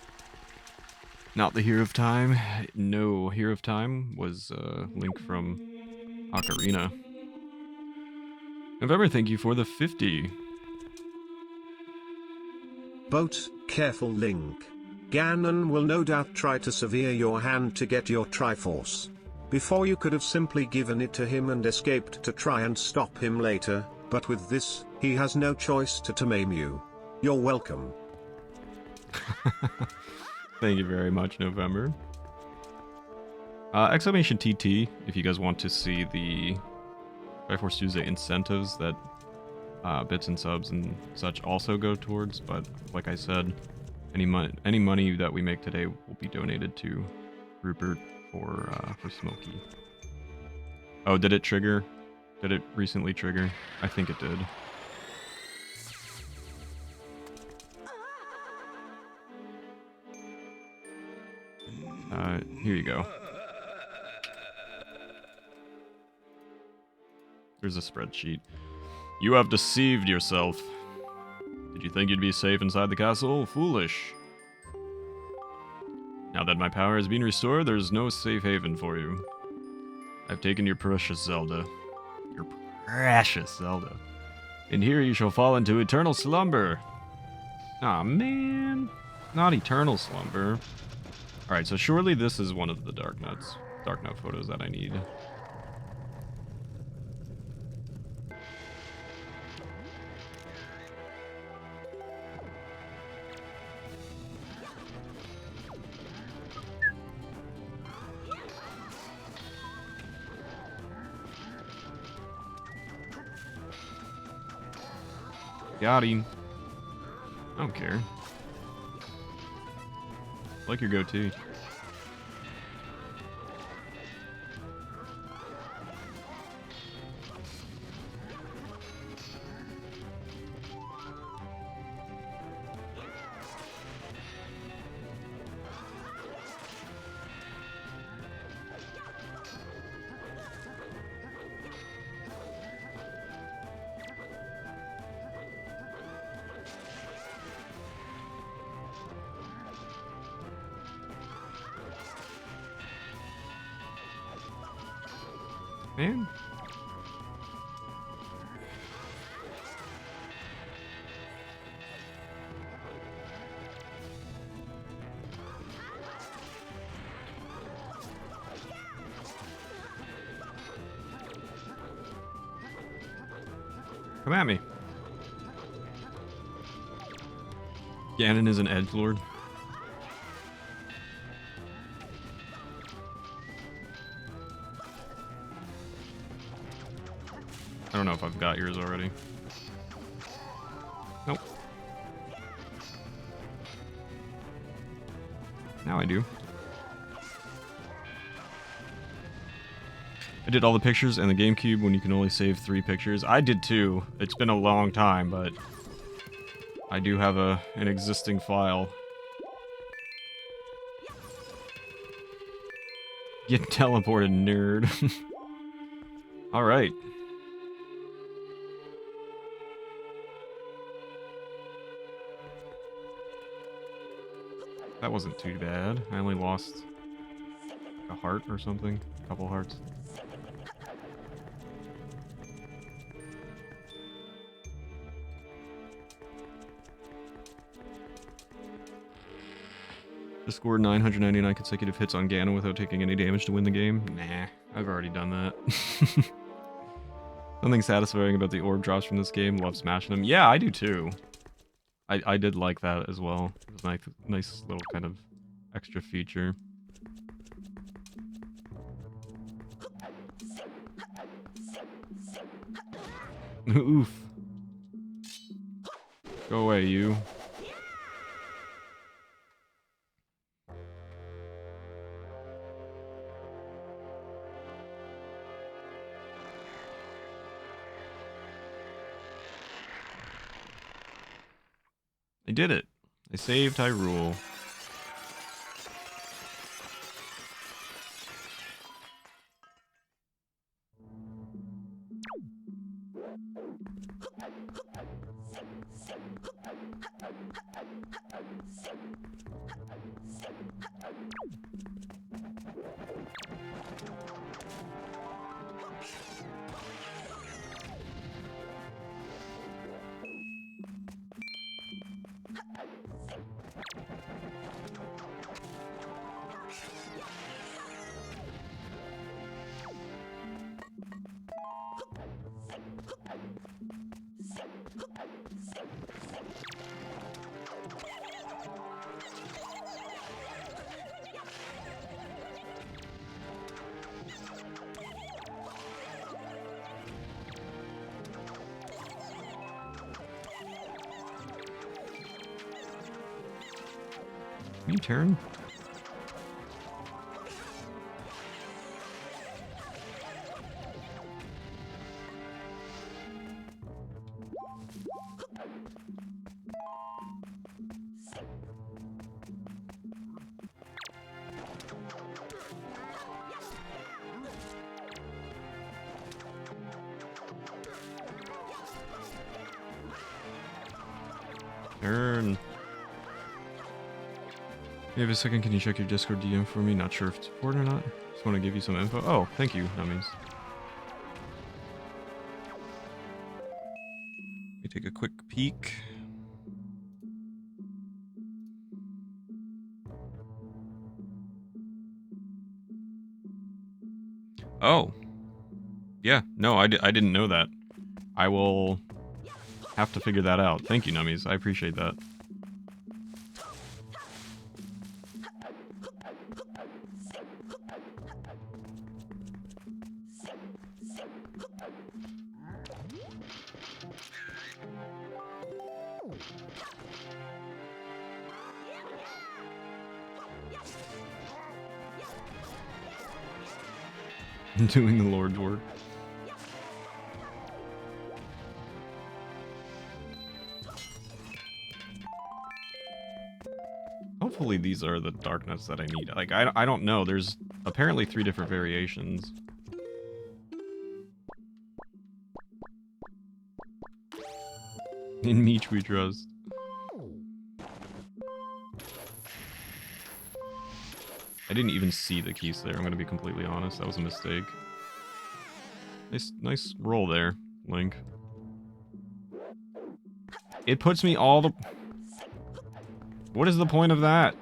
Not the Hero of Time. No, Hero of Time was Link from Ocarina. November, thank you for the 50. Boat, careful Link. Ganon will no doubt try to sever your hand to get your Triforce. Before you could have simply given it to him and escaped to try and stop him later, but with this, he has no choice to maim you. You're welcome. Thank you very much, November. Exclamation TT, if you guys want to see the Triforce Tuesday incentives that bits and subs and such also go towards, but like I said, any money that we make today will be donated to Rupert for Smokey. Oh, did it trigger? Did it recently trigger? I think it did. Here you go. Here's a spreadsheet. You have deceived yourself. Did you think you'd be safe inside the castle? Foolish. Now that my power has been restored, there's no safe haven for you. I've taken your precious Zelda. Your precious Zelda. And here you shall fall into eternal slumber. Aw, man. Not eternal slumber. Alright, so surely this is one of the Dark Note photos that I need. Got him. I don't care. I like your goatee. Man. Come at me. Ganon is an edgelord. I don't know if I've got yours already. Nope. Now I do. I did all the pictures and the GameCube when you can only save 3 pictures. I did too. It's been a long time, but I do have an existing file. Get teleported, nerd. Alright. That wasn't too bad. I only lost a heart or something. A couple hearts. Just scored 999 consecutive hits on Ganon without taking any damage to win the game. Nah, I've already done that. Something satisfying about the orb drops from this game. Love smashing them. Yeah, I do too. I did like that as well. It was a nice little kind of extra feature. Oof. Go away, you. I did it. I saved Hyrule. Me turn. Turn. You have a second, can you check your Discord DM for me? Not sure if it's important or not. Just want to give you some info. Oh, thank you, Nummies. Let me take a quick peek. Oh. Yeah, no, I didn't know that. I will have to figure that out. Thank you, Nummies. I appreciate that. Doing the Lord's work. Hopefully these are the darkness that I need. Like, I don't know. There's apparently 3 different variations. In Meech we trust. I didn't even see the keys there, I'm gonna be completely honest. That was a mistake. Nice roll there, Link. It puts me all the... What is the point of that?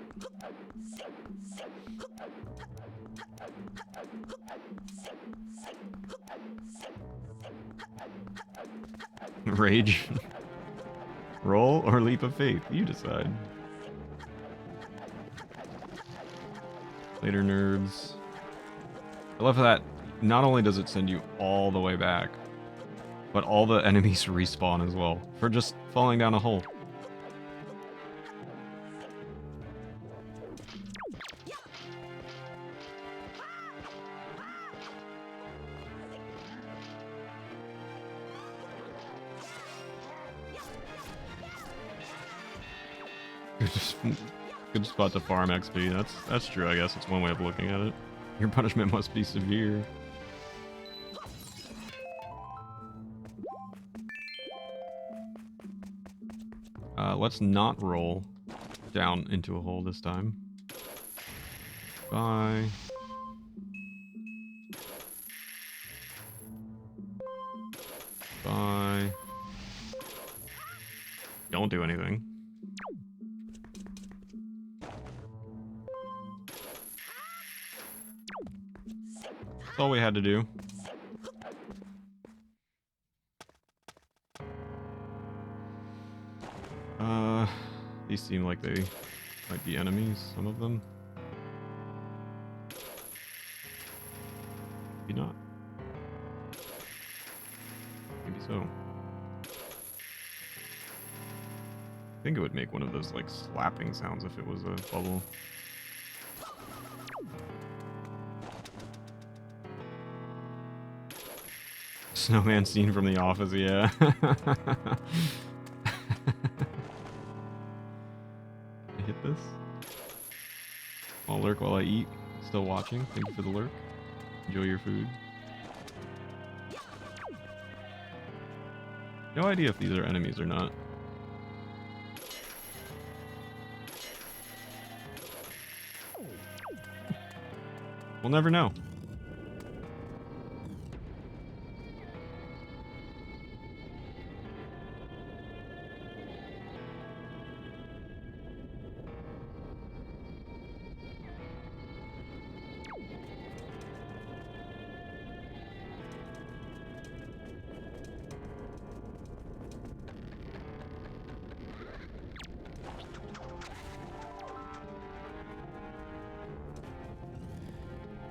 Rage. Roll or leap of faith? You decide. Later, nerds. I love that not only does it send you all the way back, but all the enemies respawn as well, for just falling down a hole. Good spot to farm XP. That's true, I guess. It's one way of looking at it. Your punishment must be severe. Let's not roll down into a hole this time. Bye. Bye. Don't do anything. That's all we had to do. These seem like they might be enemies, some of them. Maybe not. Maybe so. I think it would make one of those, like, slapping sounds if it was a bubble. Snowman scene from The Office, yeah. I hit this. I'll lurk while I eat. Still watching. Thank you for the lurk. Enjoy your food. No idea if these are enemies or not. We'll never know.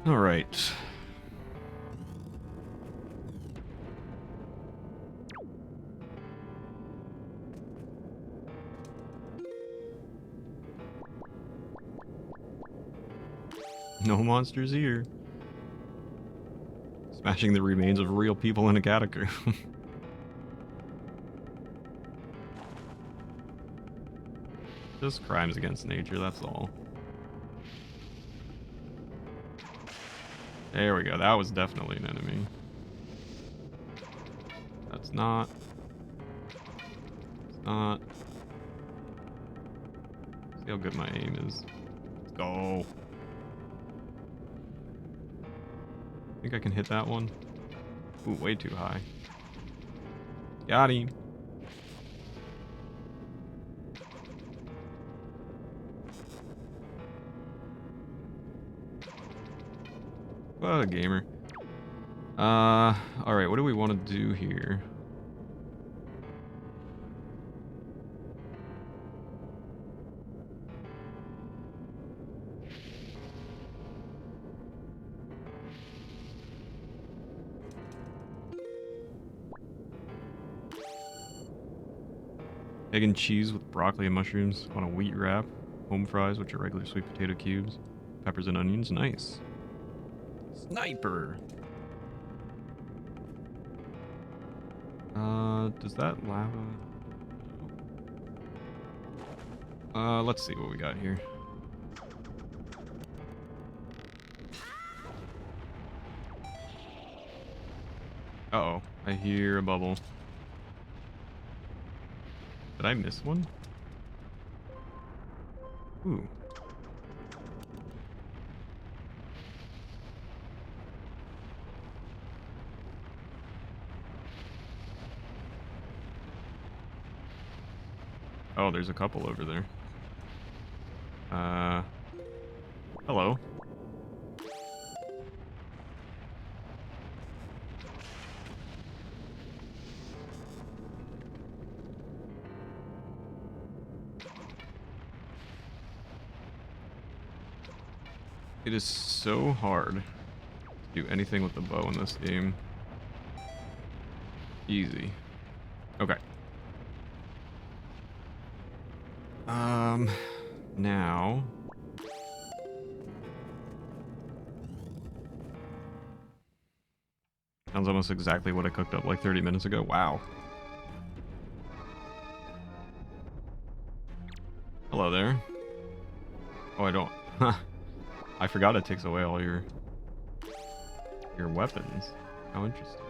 All right. No monsters here. Smashing the remains of real people in a catacomb. Just crimes against nature, that's all. There we go. That was definitely an enemy. That's not. It's not. See how good my aim is. Let's go. Think I can hit that one? Ooh, way too high. Got him. What a gamer. Alright, what do we want to do here? Egg and cheese with broccoli and mushrooms on a wheat wrap. Home fries, which are regular sweet potato cubes. Peppers and onions, nice. Sniper! Does that lava... let's see what we got here. Uh-oh, I hear a bubble. Did I miss one? Ooh. Oh, there's a couple over there. Hello. It is so hard to do anything with the bow in this game. Easy. Okay. Now... Sounds almost exactly what I cooked up like 30 minutes ago. Wow. Hello there. Oh, I don't... I forgot it takes away all your weapons. How interesting.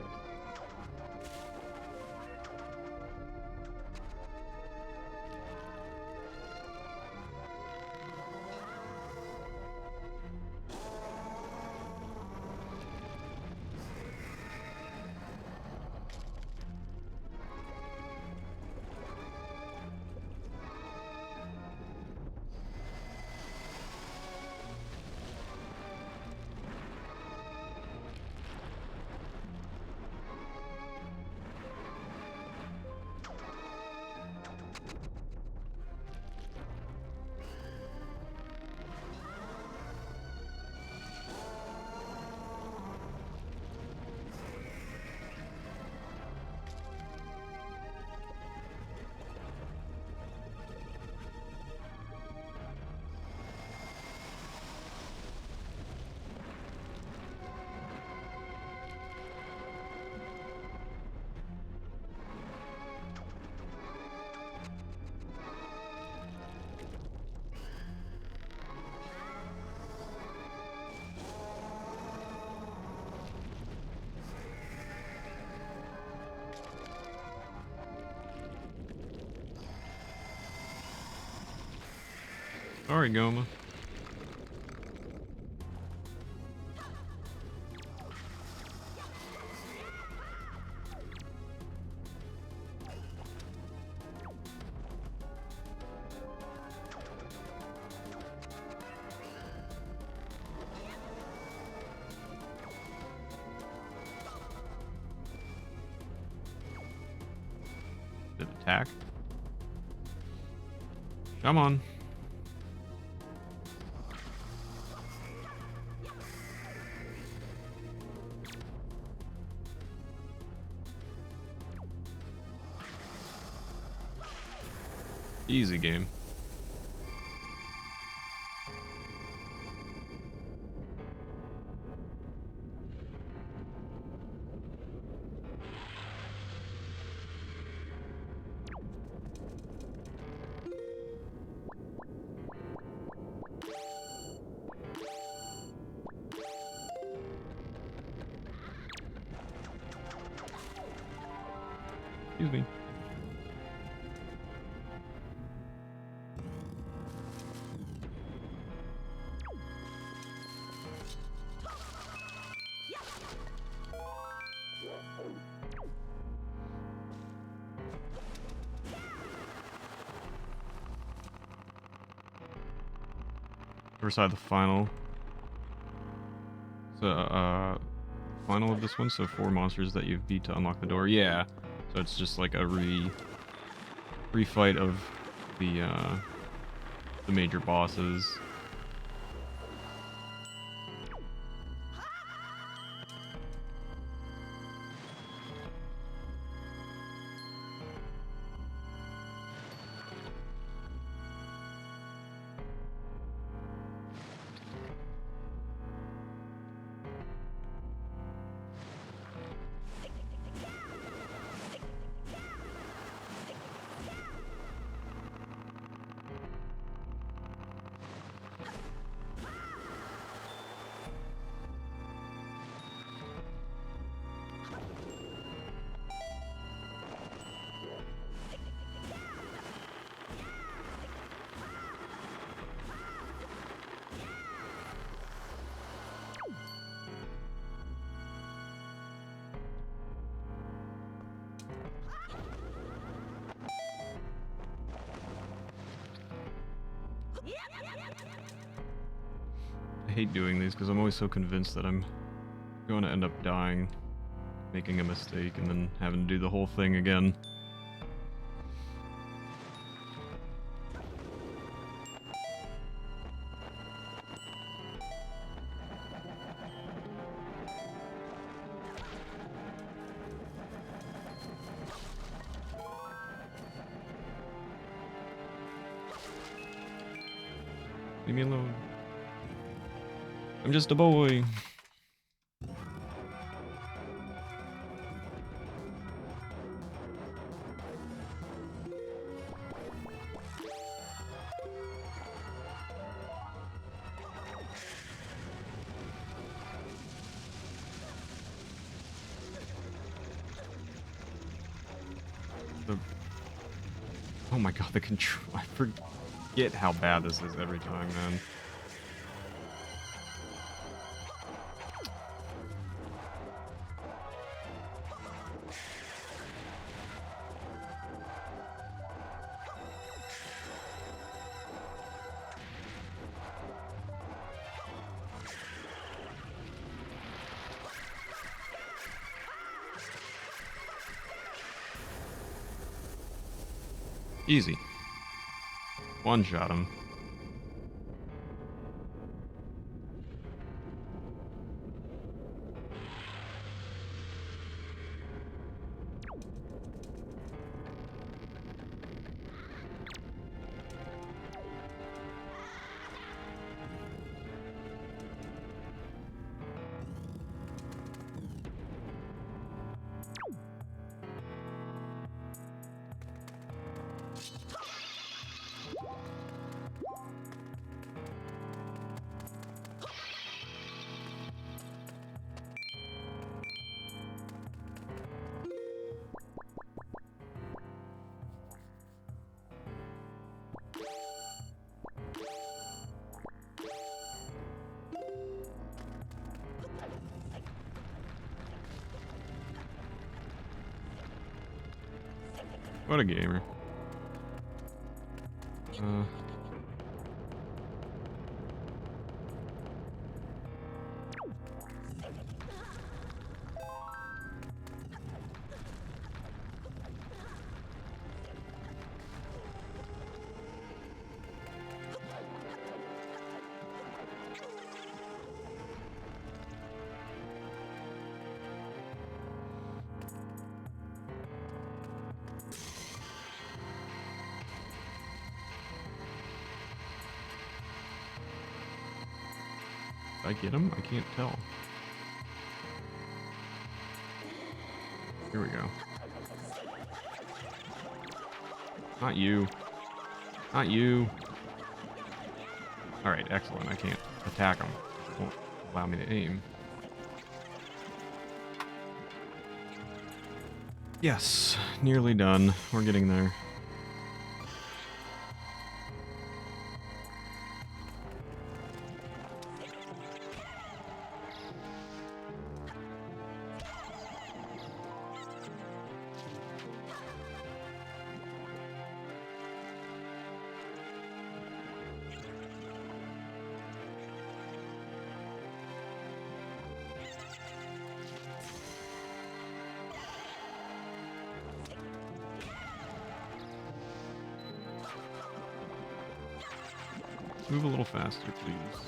Sorry, Goma. Did attack. Come on. Easy game. Excuse me. First side, the final. So, final of this one, so 4 monsters that you've beat to unlock the door. Yeah. So it's just like a refight of the major bosses. hate doing these because I'm always so convinced that I'm going to end up dying, making a mistake, and then having to do the whole thing again. Leave me alone. I'm just a boy. Oh my god, the control. I forget how bad this is every time, man. Easy. One shot him. What a gamer. Did I get him? I can't tell. Here we go. Not you. Not you. Alright, excellent. I can't attack him. It won't allow me to aim. Yes, nearly done. We're getting there. Move a little faster, please.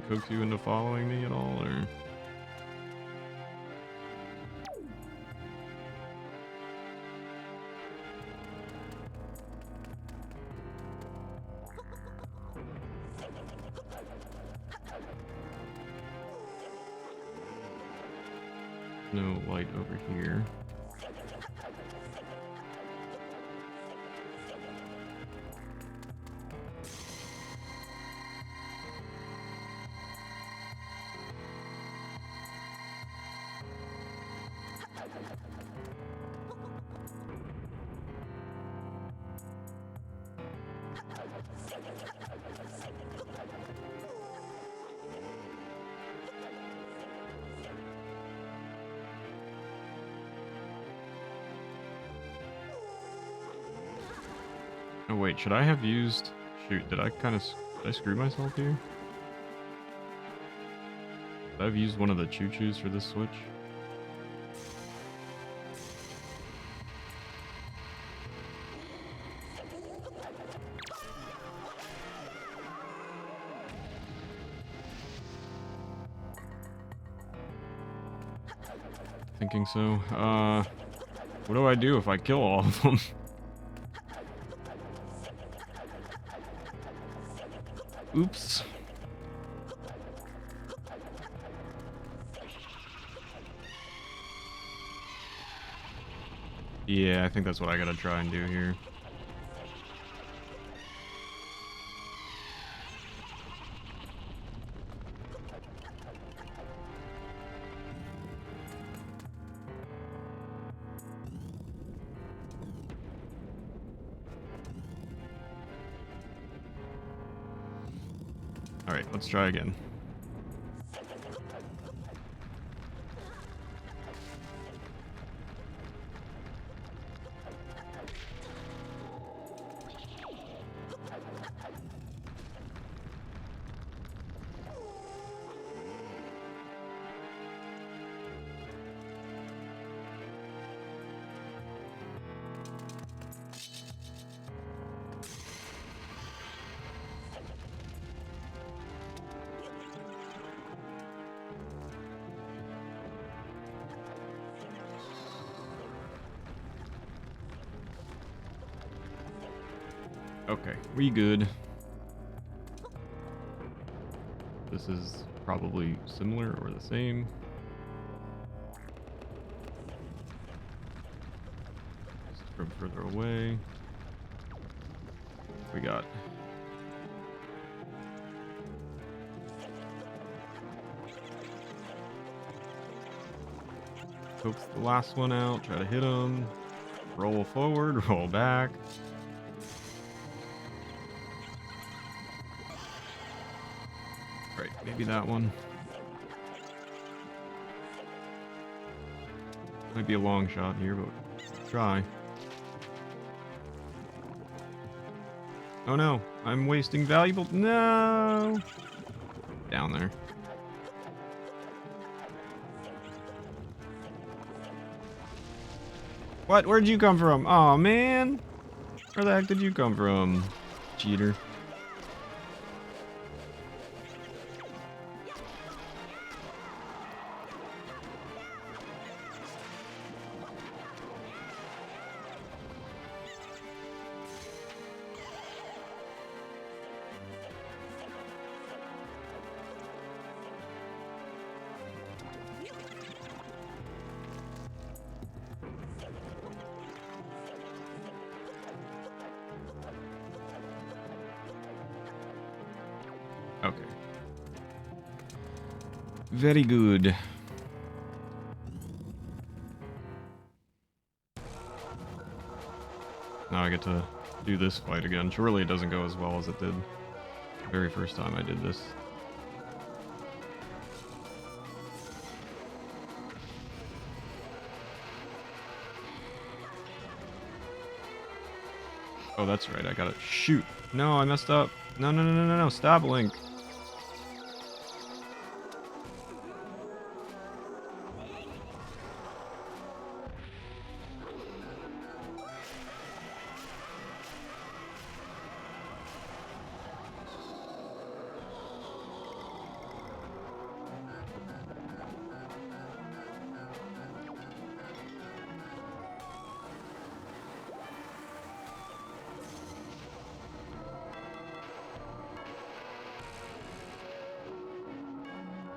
Coax you into following me at all, or? No light over here. Oh wait, should I have used... Shoot, did I screw myself here? Should I have used one of the choo-choos for this switch? Thinking so. What do I do if I kill all of them? Oops. Yeah, I think that's what I gotta try and do here. Alright, let's try again. Okay, we good. This is probably similar or the same. Just from further away. We got coax the last one out, try to hit him. Roll forward, roll back. Right, maybe that one. Might be a long shot here, but try. Oh no, I'm wasting valuable. No! Down there. What? Where'd you come from? Aw, oh, man! Where the heck did you come from? Cheater. Okay. Very good. Now I get to do this fight again. Surely it doesn't go as well as it did the very first time I did this. Oh, that's right. I gotta shoot. No, I messed up. No, no, no, no, no, no. Stop, Link.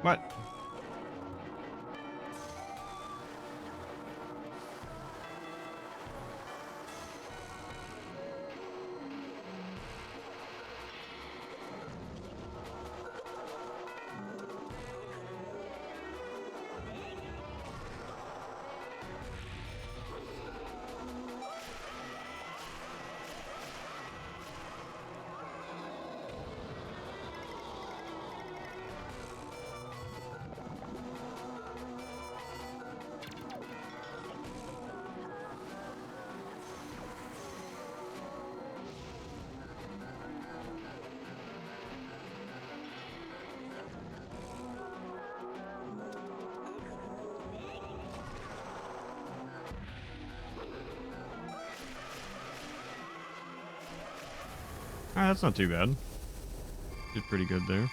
What? Ah, that's not too bad. Did pretty good there.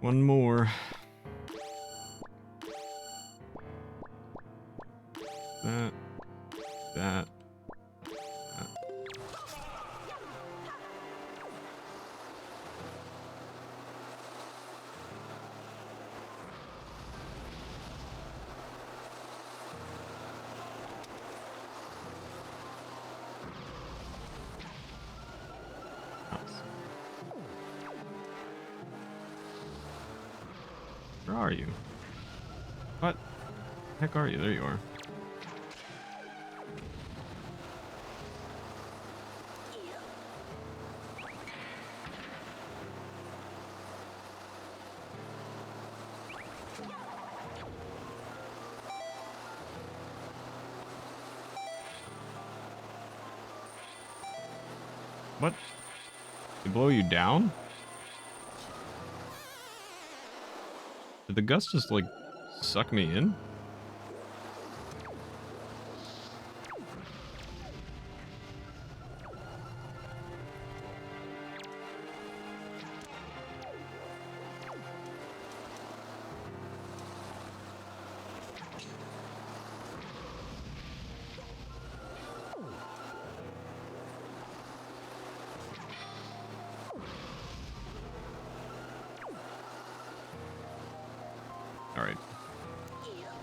One more. That. That. Where are you? What? The heck are you? There you are. What? They blow you down? Did the gust just, like, suck me in? Alright.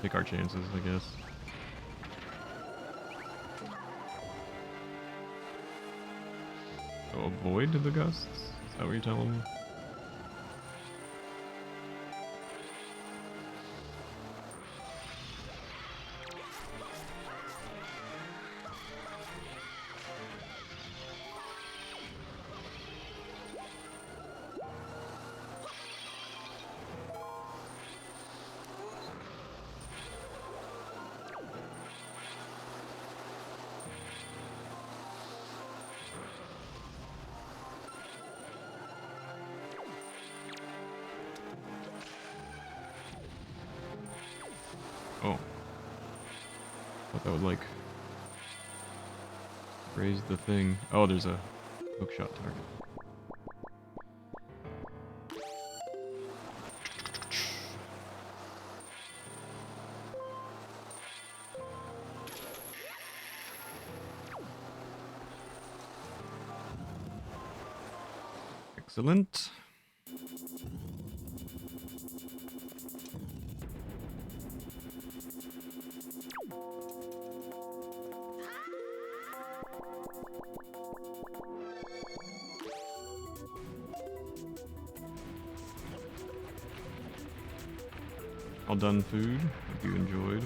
Take our chances, I guess. So avoid the gusts? Is that what you're telling me? Oh. Thought that would, like, raise the thing. Oh, there's a hookshot target. Excellent. All done food. Hope you enjoyed.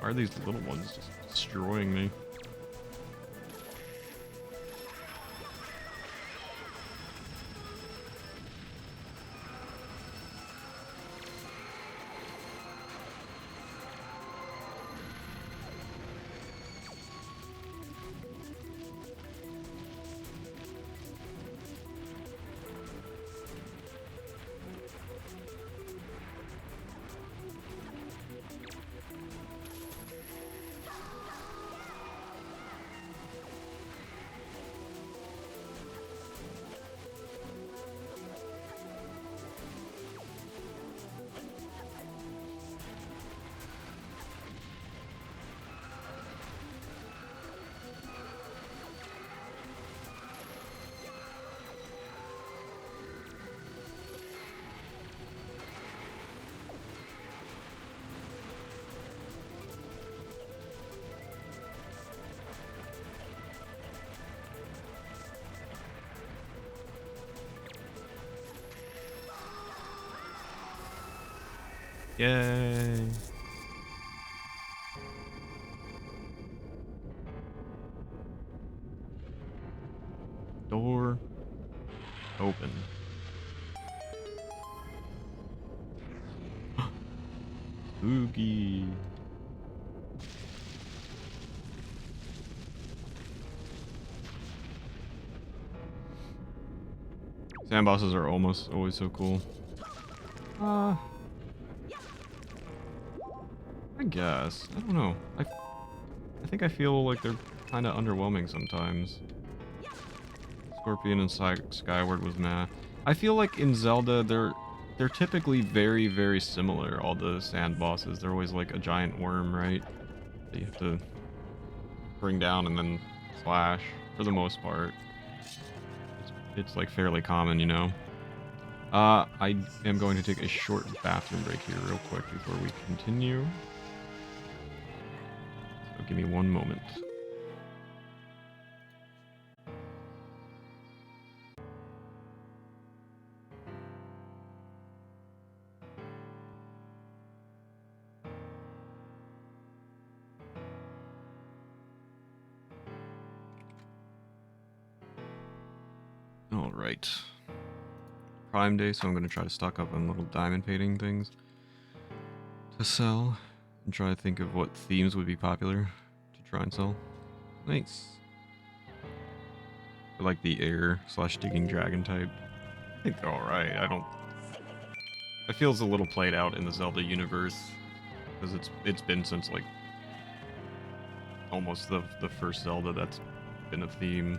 Why are these little ones just destroying me? Yay! Door open. Spooky. Sand bosses are almost always so cool. I guess. I don't know. I think I feel like they're kind of underwhelming sometimes. Scorpion and Skyward was meh. I feel like in Zelda, they're typically very, very similar, all the sand bosses. They're always like a giant worm, right? That you have to bring down and then slash, for the most part. It's like fairly common, you know? I am going to take a short bathroom break here real quick before we continue. So give me one moment. Alright. Prime Day, so I'm going to try to stock up on little diamond painting things to sell. And try to think of what themes would be popular to try and sell. Nice. I like the air / digging dragon type. I think they're alright. It feels a little played out in the Zelda universe. Because it's been since like almost the first Zelda that's been a theme.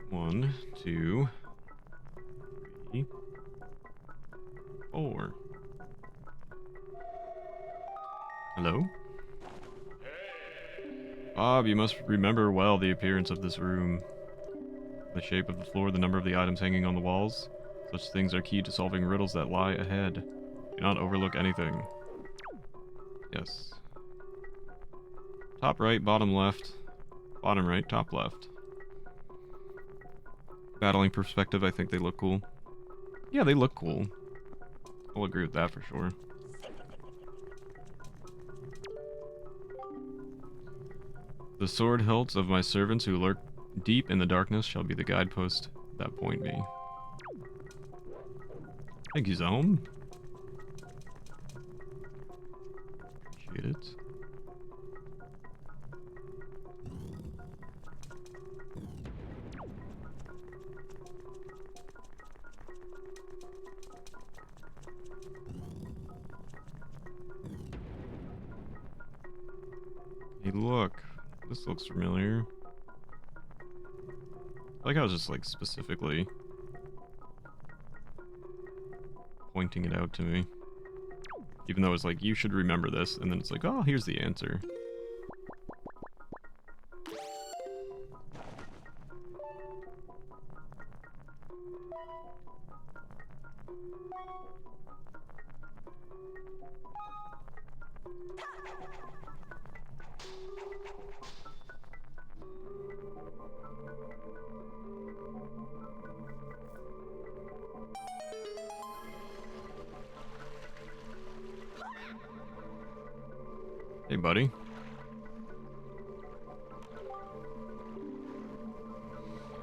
One, two, three, 4. Hello? Bob, you must remember well the appearance of this room. The shape of the floor, the number of the items hanging on the walls. Such things are key to solving riddles that lie ahead. Do not overlook anything. Yes. Top right, bottom left. Bottom right, top left. Battling perspective, I think they look cool. Yeah, they look cool. I'll agree with that for sure. The sword hilts of my servants who lurk deep in the darkness shall be the guidepost that point me. Thank you, Zome. Appreciate it. Hey, look. This looks familiar. I like how it's just like specifically pointing it out to me. Even though it's like, you should remember this, and then it's like, oh, here's the answer. Hey, buddy.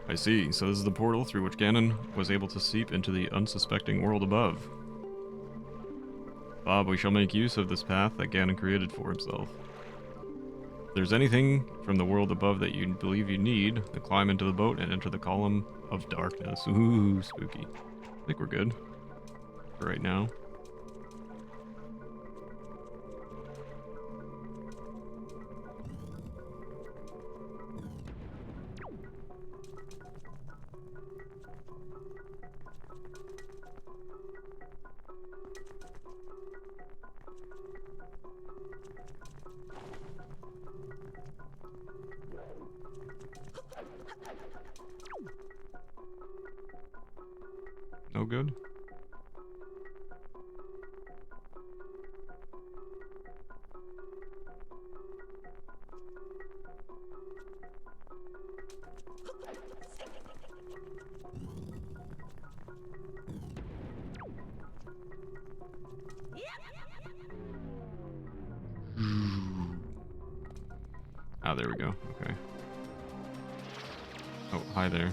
I see. So this is the portal through which Ganon was able to seep into the unsuspecting world above. Bob, we shall make use of this path that Ganon created for himself. If there's anything from the world above that you believe you need, then climb into the boat and enter the column of darkness. Ooh, spooky. I think we're good for right now. No good? Ah, there we go. Okay. Oh, hi there.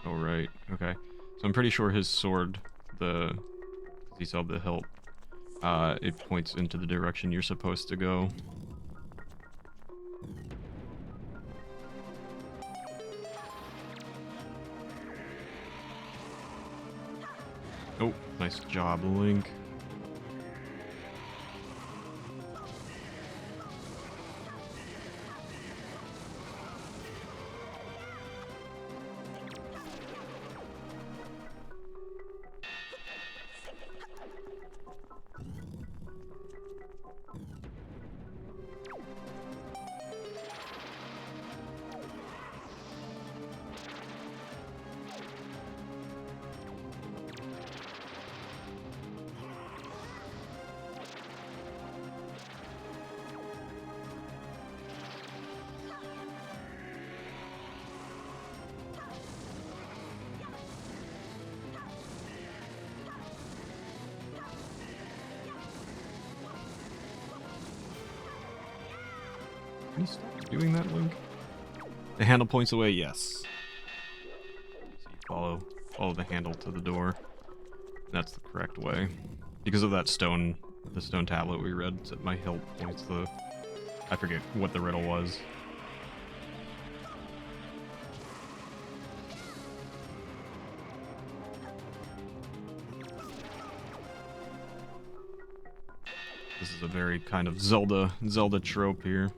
Oh, right. Okay. So I'm pretty sure his sword, he's held the hilt, it points into the direction you're supposed to go. Oh, nice job, Link. Can you stop doing that, Link? The handle points away, yes. So you follow the handle to the door. That's the correct way. Because of that stone, the stone tablet we read, said my hilt points the... I forget what the riddle was. This is a very kind of Zelda trope here.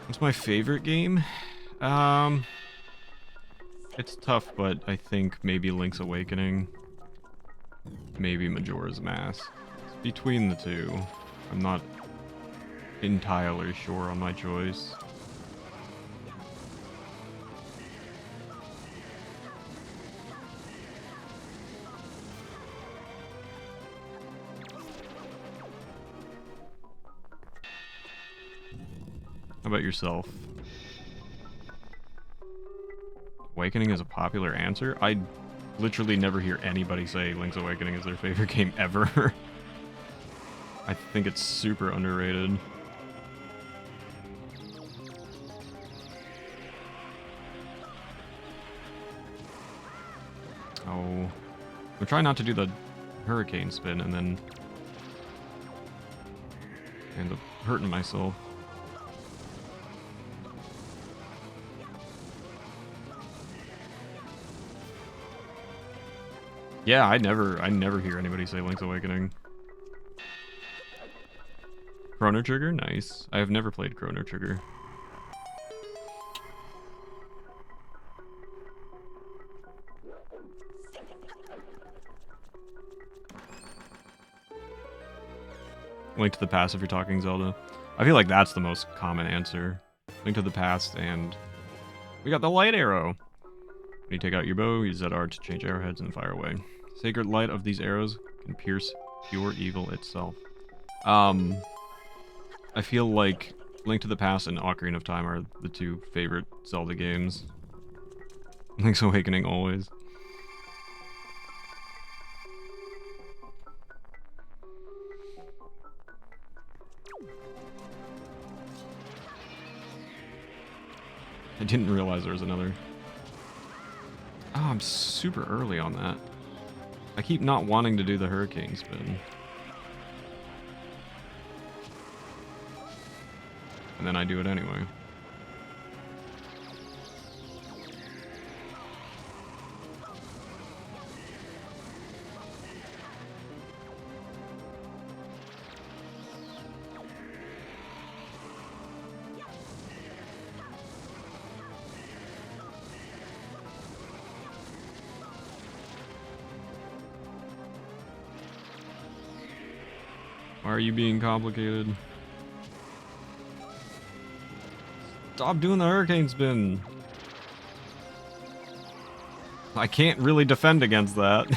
What's my favorite game? It's tough, but I think maybe Link's Awakening. Maybe Majora's Mask. It's between the two. I'm not entirely sure on my choice. How about yourself? Awakening is a popular answer? I literally never hear anybody say Link's Awakening is their favorite game ever. I think it's super underrated. Oh. I'm trying not to do the hurricane spin and then end up hurting myself. Yeah, I never hear anybody say Link's Awakening. Chrono Trigger? Nice. I have never played Chrono Trigger. Link to the Past if you're talking Zelda. I feel like that's the most common answer. Link to the Past, and we got the light arrow. When you take out your bow, use that art to change arrowheads and fire away. Sacred light of these arrows can pierce pure evil itself. I feel like Link to the Past and Ocarina of Time are the two favorite Zelda games. Link's Awakening always. I didn't realize there was another. Oh, I'm super early on that. I keep not wanting to do the hurricane spin. And then I do it anyway. Why are you being complicated? Stop doing the hurricane spin. I can't really defend against that.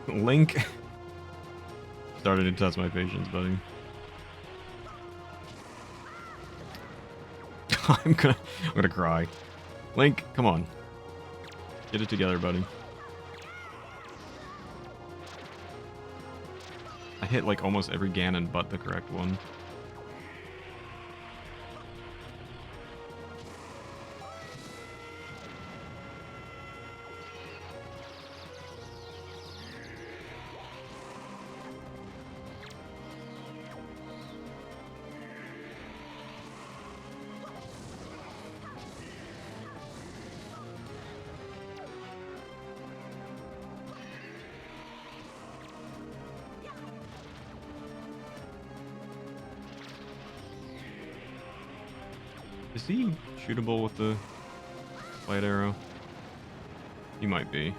Link started to test my patience, buddy. I'm gonna cry. Link, come on. Get it together, buddy. I hit like almost every Ganon but the correct one. Is he shootable with the light arrow? He might be.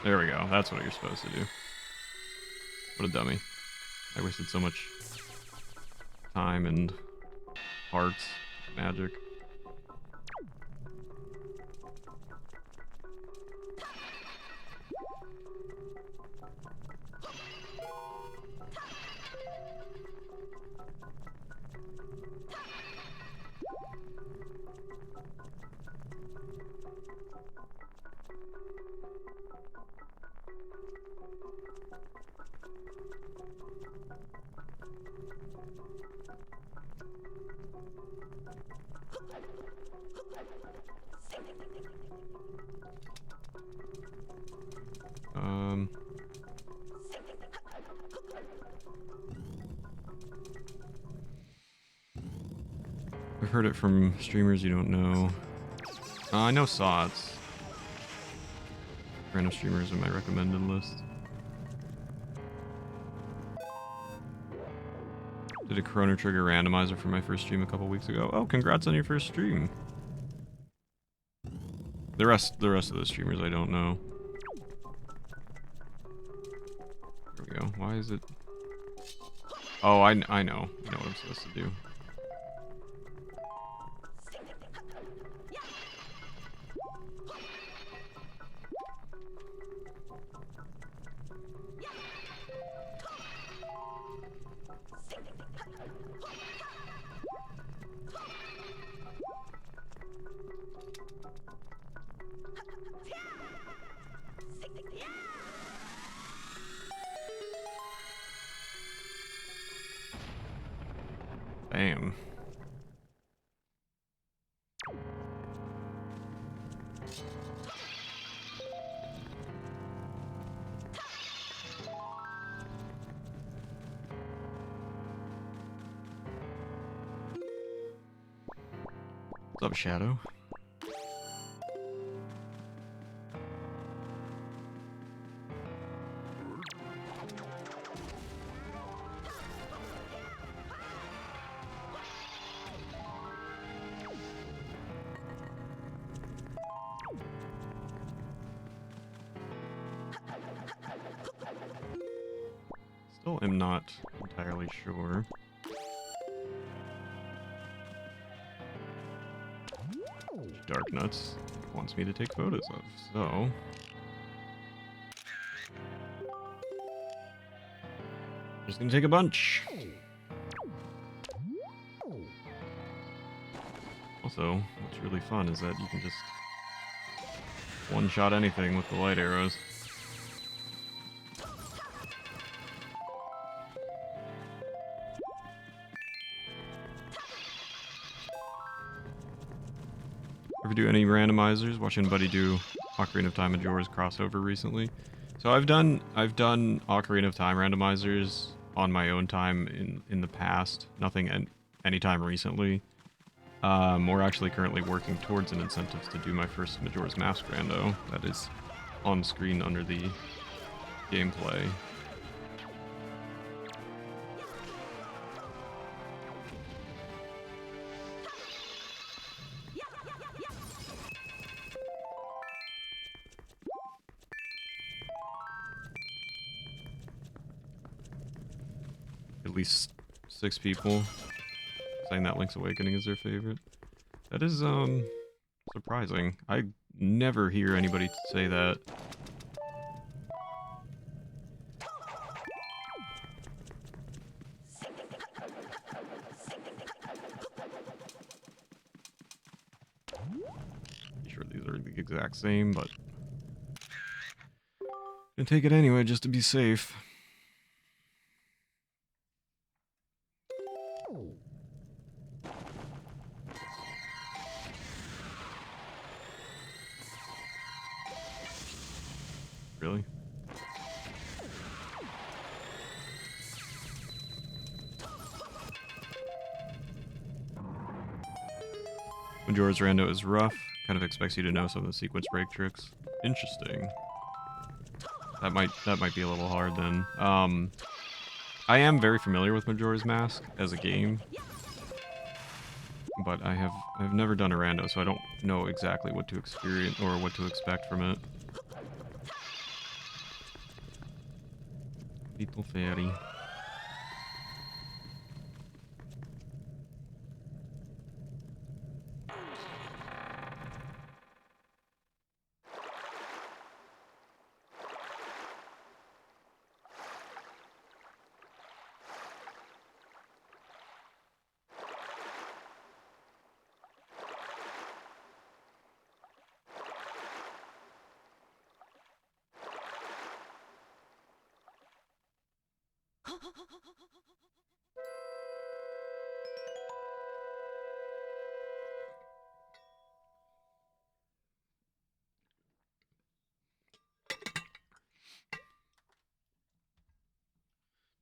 There we go. That's what you're supposed to do. What a dummy. I wasted so much time and hearts, magic. I've heard it from streamers you don't know. I know Sots. Random streamers in my recommended list. Did a Chrono Trigger randomizer for my first stream a couple weeks ago. Oh, congrats on your first stream. The rest of the streamers I don't know. There we go. Why is it? Oh, I know. I know what I'm supposed to do. Damn. What's up, Shadow? Still am not entirely sure. Dark Nuts wants me to take photos of, so... just gonna take a bunch. Also, what's really fun is that you can just one-shot anything with the light arrows. Ever do any randomizers? Watching Buddy do Ocarina of Time Majora's crossover recently. So I've done Ocarina of Time randomizers on my own time in the past. Nothing anytime recently. We're actually currently working towards an incentive to do my first Majora's Mask rando. That is on screen under the gameplay. At least 6 people saying that Link's Awakening is their favorite. That is, surprising. I never hear anybody say that. Sure these are the exact same, but gonna take it anyway just to be safe. Really? Majora's Rando is rough. Kind of expects you to know some of the sequence break tricks. Interesting. That might be a little hard then. I am very familiar with Majora's Mask as a game, but I've never done a rando, so I don't know exactly what to experience or what to expect from it. Little fairy.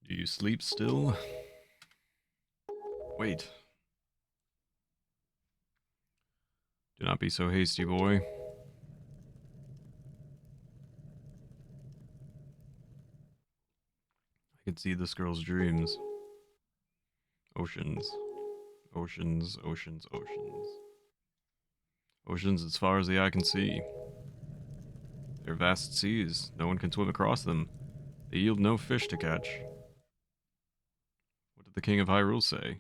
Do you sleep still? Wait. Do not be so hasty, boy. I could see this girl's dreams. Oceans. Oceans, oceans, oceans. Oceans as far as the eye can see. They're vast seas. No one can swim across them. They yield no fish to catch. What did the king of Hyrule say?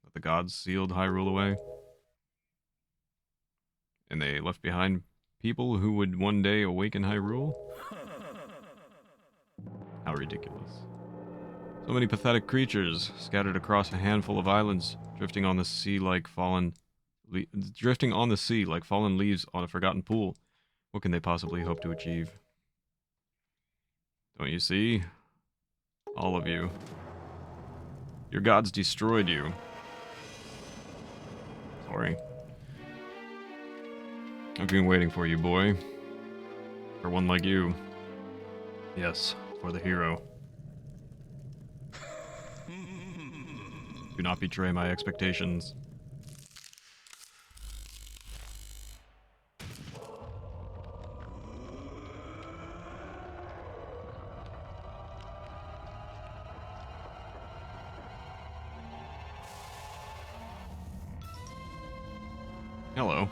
That the gods sealed Hyrule away? And they left behind people who would one day awaken Hyrule? How ridiculous. So many pathetic creatures scattered across a handful of islands, drifting on the sea like fallen leaves on a forgotten pool. What can they possibly hope to achieve? Don't you see? All of you. Your gods destroyed you. Sorry. I've been waiting for you, boy. For one like you. Yes, for the hero. Do not betray my expectations. Hello.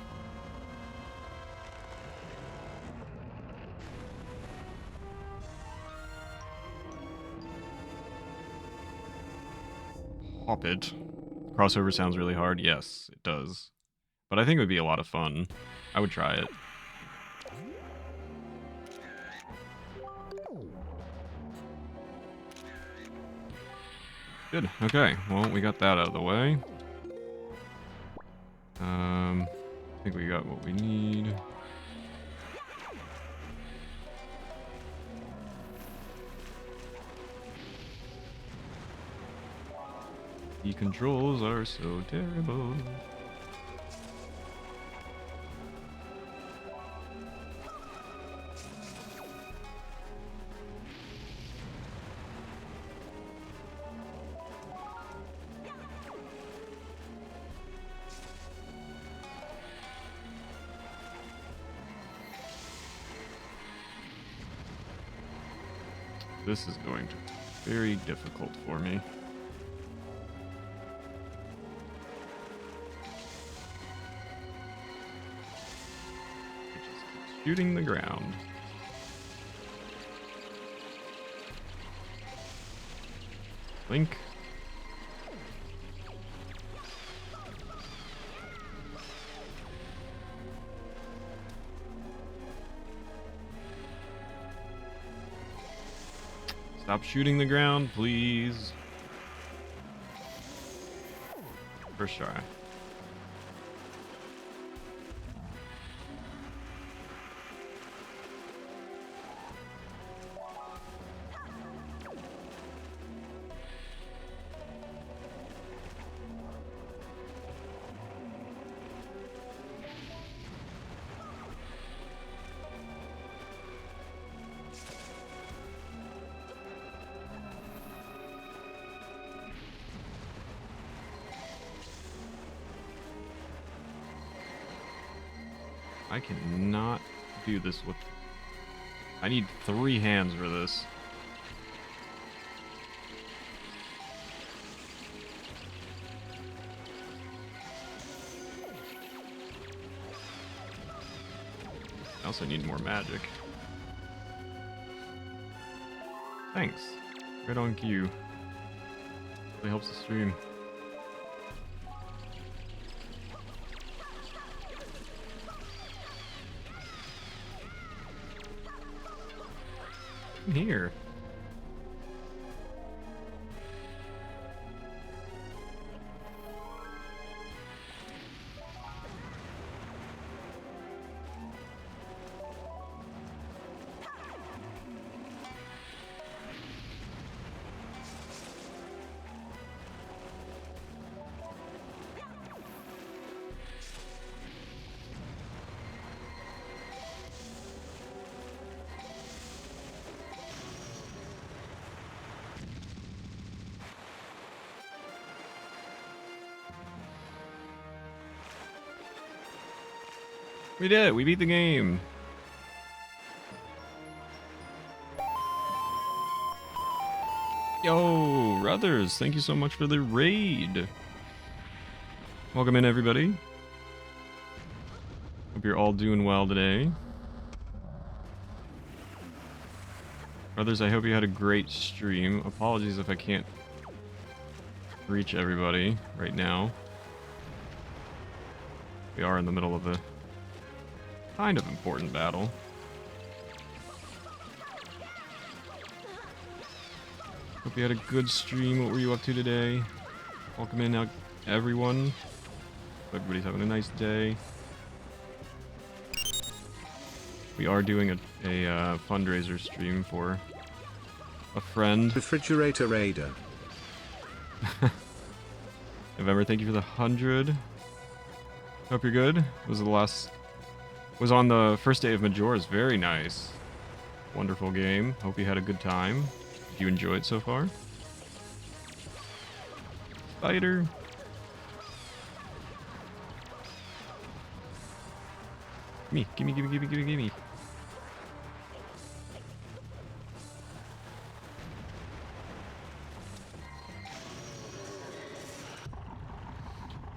Hop it. Crossover sounds really hard. Yes, it does. But I think it would be a lot of fun. I would try it. Good. Okay. Well, we got that out of the way. think we got what we need. The controls are so terrible. This is going to be very difficult for me. Shooting the ground. Link. Stop shooting the ground, please. First try. I cannot do this with... I need 3 hands for this. I also need more magic. Thanks. Right on cue. Really helps the stream. Here. We did it! We beat the game! Yo, Ruthers, thank you so much for the raid! Welcome in, everybody. Hope you're all doing well today. Brothers, I hope you had a great stream. Apologies if I can't reach everybody right now. We are in the middle of a kind of important battle. Hope you had a good stream. What were you up to today? Welcome in, everyone. Hope everybody's having a nice day. We are doing a fundraiser stream for a friend. Refrigerator Raider. November, thank you for the 100. Hope you're good. Was on the first day of Majora's. Very nice. Wonderful game. Hope you had a good time. Did you enjoy it so far? Spider. Gimme, gimme, gimme, gimme, gimme.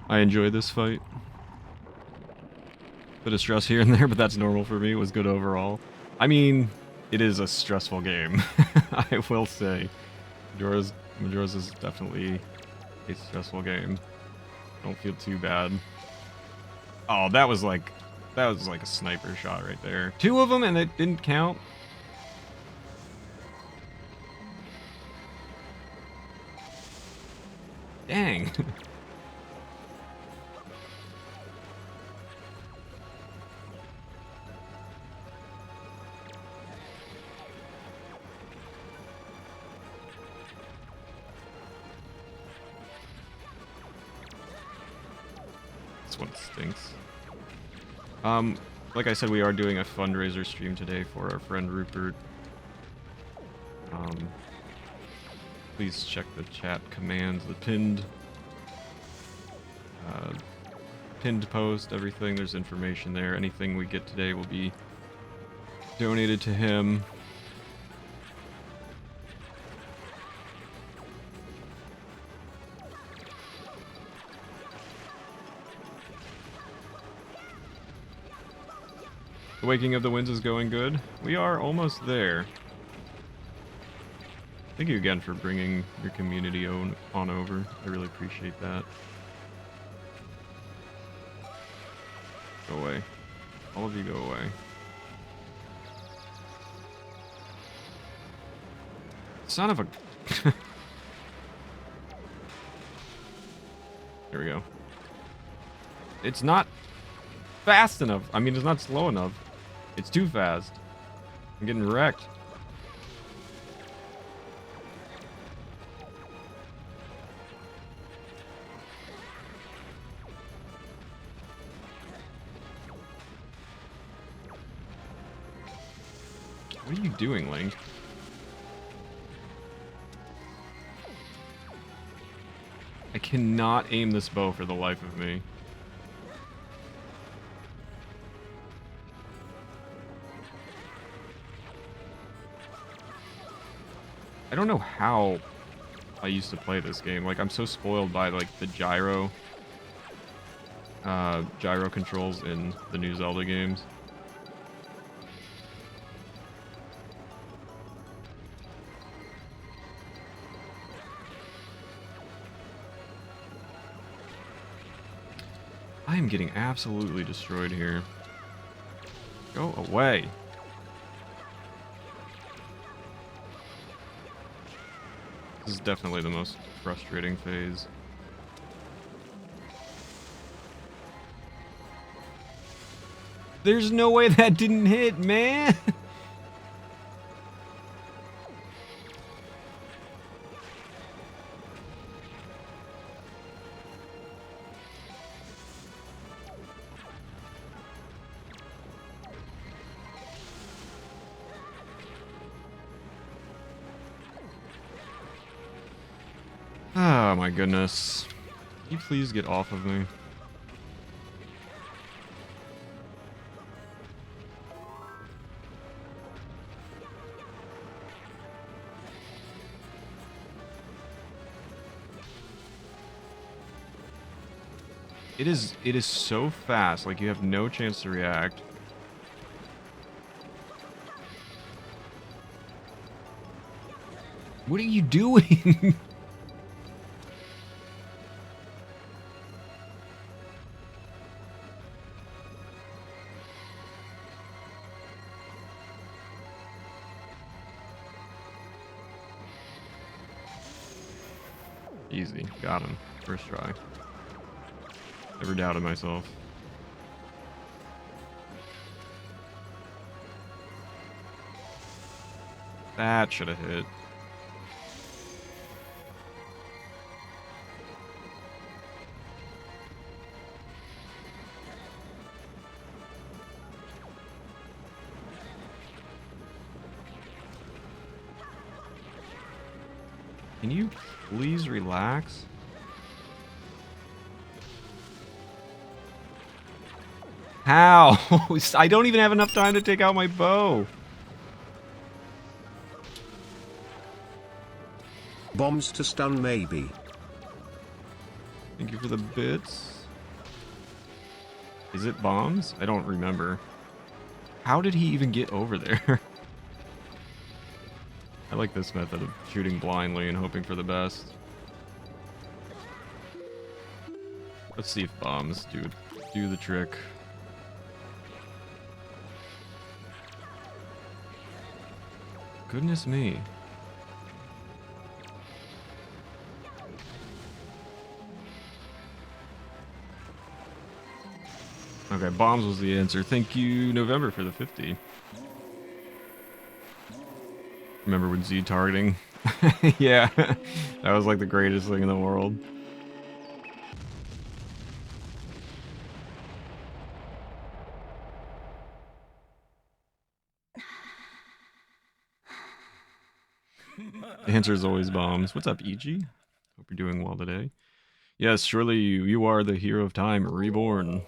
I enjoyed this fight. Bit of stress here and there, but that's normal for me. It was good overall. I mean, it is a stressful game. I will say. Majora's is definitely a stressful game. Don't feel too bad. Oh, that was like a sniper shot right there. 2 of them and it didn't count. Dang. one stinks. Like I said, we are doing a fundraiser stream today for our friend Rupert. Please check the chat commands, the pinned post, everything. There's information there. Anything we get today will be donated to him. The Waking of the Winds is going good. We are almost there. Thank you again for bringing your community on over. I really appreciate that. Go away. All of you go away. Son of a... There we go. It's not fast enough. I mean, it's not slow enough. It's too fast. I'm getting wrecked. What are you doing, Link? I cannot aim this bow for the life of me. I don't know how I used to play this game. Like, I'm so spoiled by, like, the gyro controls in the new Zelda games. I am getting absolutely destroyed here. Go away. This is definitely the most frustrating phase. There's no way that didn't hit, man! Oh my goodness. Can you please get off of me? It is so fast, like you have no chance to react. What are you doing? Easy. Got him. First try. Never doubted myself. That should have hit. Can you please relax? How? I don't even have enough time to take out my bow. Bombs to stun maybe. Thank you for the bits. Is it bombs? I don't remember. How did he even get over there? I like this method of shooting blindly and hoping for the best. Let's see if bombs do the trick. Goodness me. Okay, bombs was the answer. Thank you, November, for the 50. Remember when Z targeting? Yeah, that was like the greatest thing in the world. The answer is always bombs. What's up, EG? Hope you're doing well today. Yes, surely you are the hero of time, reborn.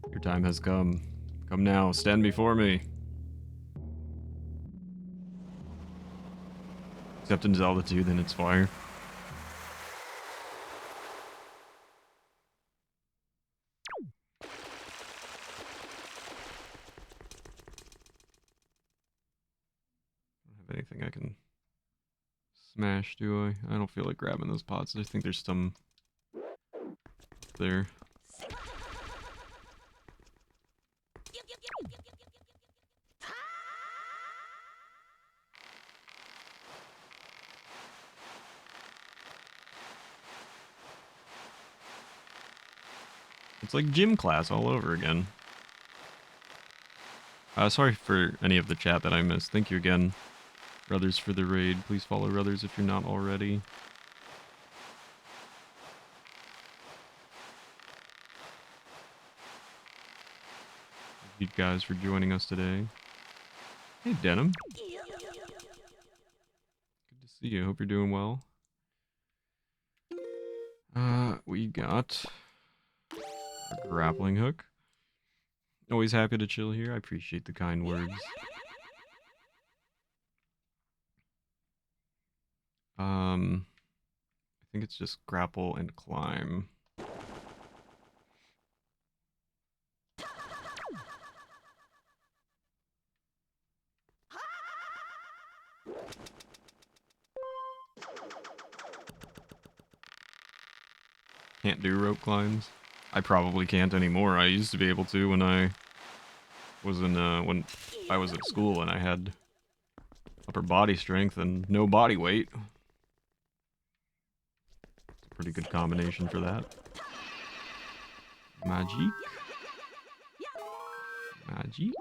Your time has come. Come now, stand before me. Except in Zelda 2, then it's fire. Anything I can smash, do I? I don't feel like grabbing those pots. I think there's some there. It's like gym class all over again. Sorry for any of the chat that I missed. Thank you again, brothers, for the raid. Please follow brothers if you're not already. Thank you guys for joining us today. Hey, Denim. Good to see you. Hope you're doing well. We got a grappling hook. Always happy to chill here. I appreciate the kind words. I think it's just grapple and climb. Can't do rope climbs. I probably can't anymore. I used to be able to when I was in when I was at school and I had upper body strength and no body weight. It's a pretty good combination for that. Magic. Magic.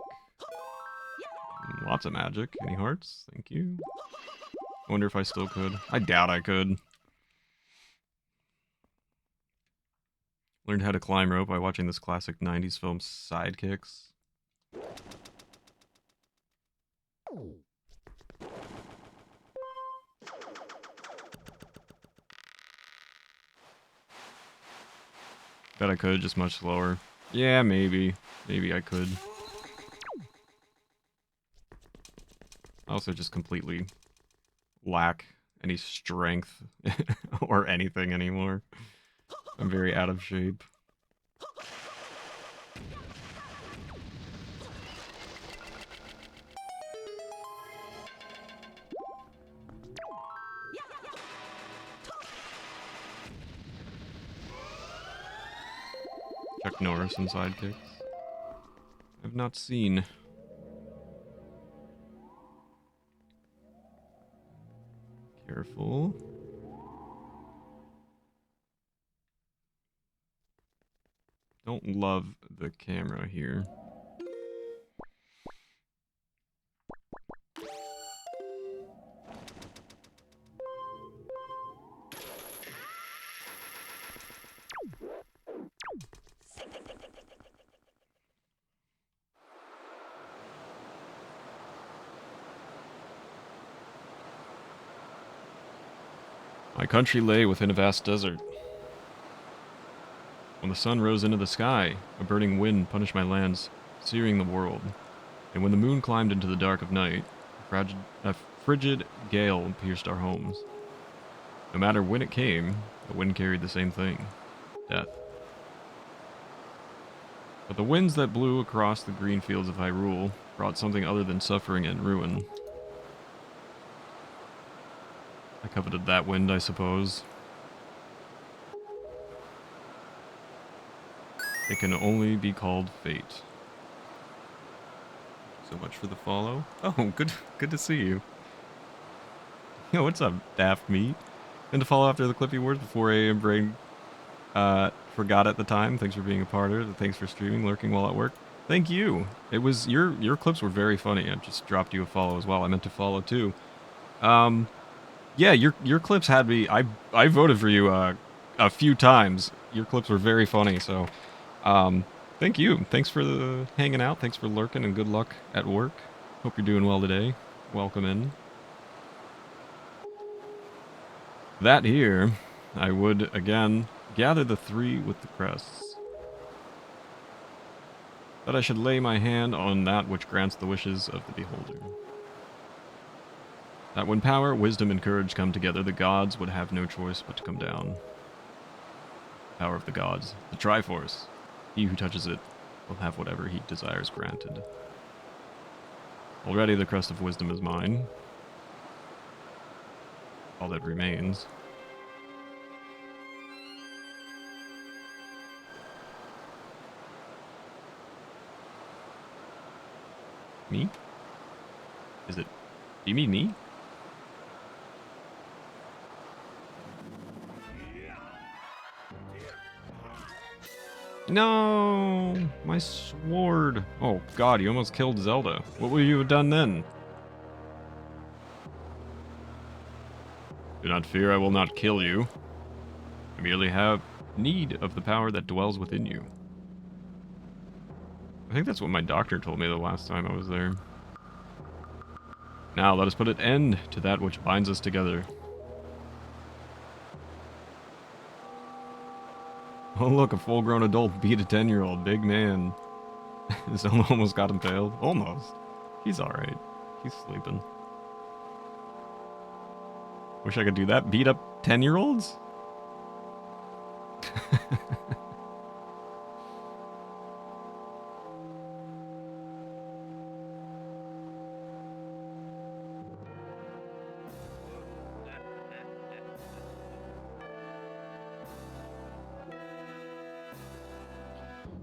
Lots of magic. Any hearts? Thank you. I wonder if I still could. I doubt I could. Learned how to climb rope by watching this classic 90s film, Sidekicks. Bet I could, just much slower. Yeah, maybe. Maybe I could. I also just completely lack any strength or anything anymore. I'm very out of shape. Chuck Norris and Sidekicks. I've not seen. Careful. Don't love the camera here. My country lay within a vast desert. When the sun rose into the sky, a burning wind punished my lands, searing the world. And when the moon climbed into the dark of night, a frigid gale pierced our homes. No matter when it came, the wind carried the same thing: death. But the winds that blew across the green fields of Hyrule brought something other than suffering and ruin. I coveted that wind, I suppose. It can only be called fate. So much for the follow. Oh, good to see you. Yo, what's up, Daft Meat? And to follow after the Clippy Words before AM Brain forgot at the time. Thanks for being a part of it. Thanks for streaming, lurking while at work. Thank you. It was your clips were very funny. I just dropped you a follow as well. I meant to follow too. Yeah, your clips had me. I voted for you a few times. Your clips were very funny. So, Thank you. Thanks for hanging out. Thanks for lurking, and good luck at work. Hope you're doing well today. Welcome in. That here, I would, again, gather the 3 with the crests. That I should lay my hand on that which grants the wishes of the beholder. That when power, wisdom, and courage come together, the gods would have no choice but to come down. Power of the gods, the Triforce. He who touches it will have whatever he desires granted. Already the crest of wisdom is mine. All that remains. Me? Is it... Do you mean me? No! My sword! Oh god, you almost killed Zelda. What would you have done then? Do not fear, I will not kill you. I merely have need of the power that dwells within you. I think that's what my doctor told me the last time I was there. Now let us put an end to that which binds us together. Oh look, a full-grown adult beat a 10-year-old. Big man. Zelda almost got impaled. Almost. He's alright. He's sleeping. Wish I could do that. Beat up 10-year-olds?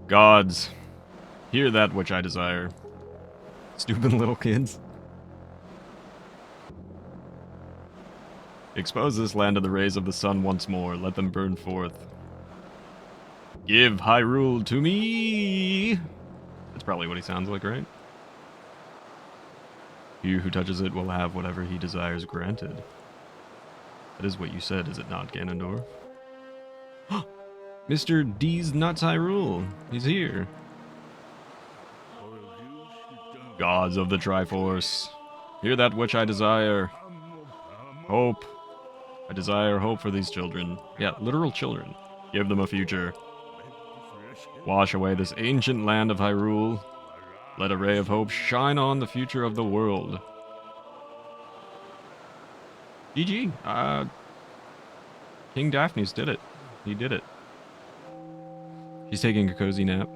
Gods, hear that which I desire. Stupid little kids. Expose this land to the rays of the sun once more. Let them burn forth. Give Hyrule to me! That's probably what he sounds like, right? He who touches it will have whatever he desires granted. That is what you said, is it not, Ganondorf? Mr. D's Nuts Hyrule. He's here. Gods of the Triforce, hear that which I desire. Hope. I desire hope for these children. Yeah, literal children. Give them a future. Wash away this ancient land of Hyrule. Let a ray of hope shine on the future of the world. GG. King Daphne's did it. He did it. She's taking a cozy nap.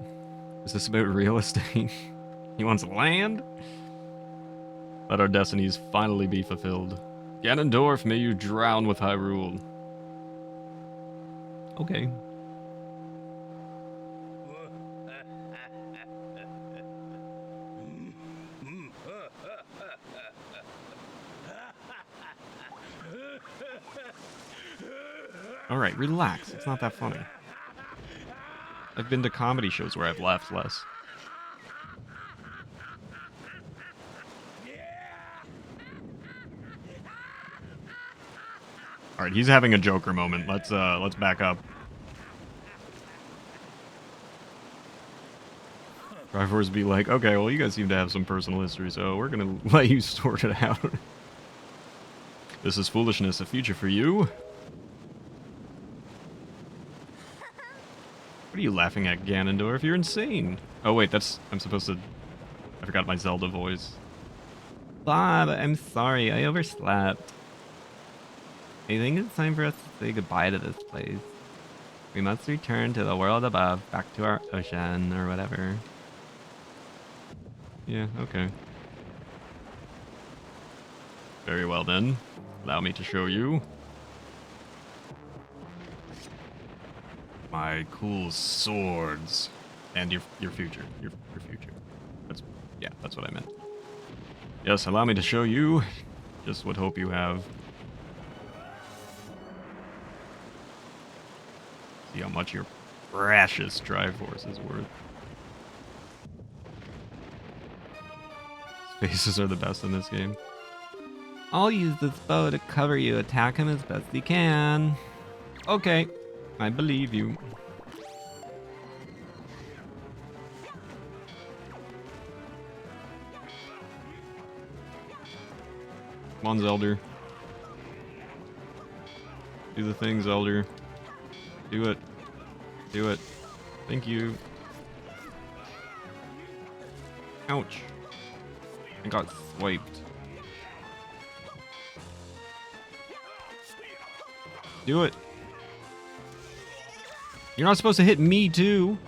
Is this about real estate? He wants land? Let our destinies finally be fulfilled. Ganondorf, may you drown with Hyrule. Okay. Alright, relax. It's not that funny. I've been to comedy shows where I've laughed less. Alright, he's having a Joker moment. Let's back up. Triforce be like, okay, well you guys seem to have some personal history, so we're gonna let you sort it out. This is foolishness, a future for you. What are you laughing at, Ganondorf? You're insane. Oh wait, I'm supposed to... I forgot my Zelda voice. Bob, I'm sorry, I overslept. I think it's time for us to say goodbye to this place. We must return to the world above, back to our ocean, or whatever. Yeah, okay. Very well then. Allow me to show you my cool swords and your future. Your future. That's what I meant. Yes, allow me to show you just what hope you have. See how much your precious Triforce is worth. Spaces are the best in this game. I'll use this bow to cover you. Attack him as best you can. Okay, I believe you. Come on, Zelda. Do the thing, Zelda. Do it. Do it. Thank you. Ouch. I got swiped. Do it. You're not supposed to hit me, too.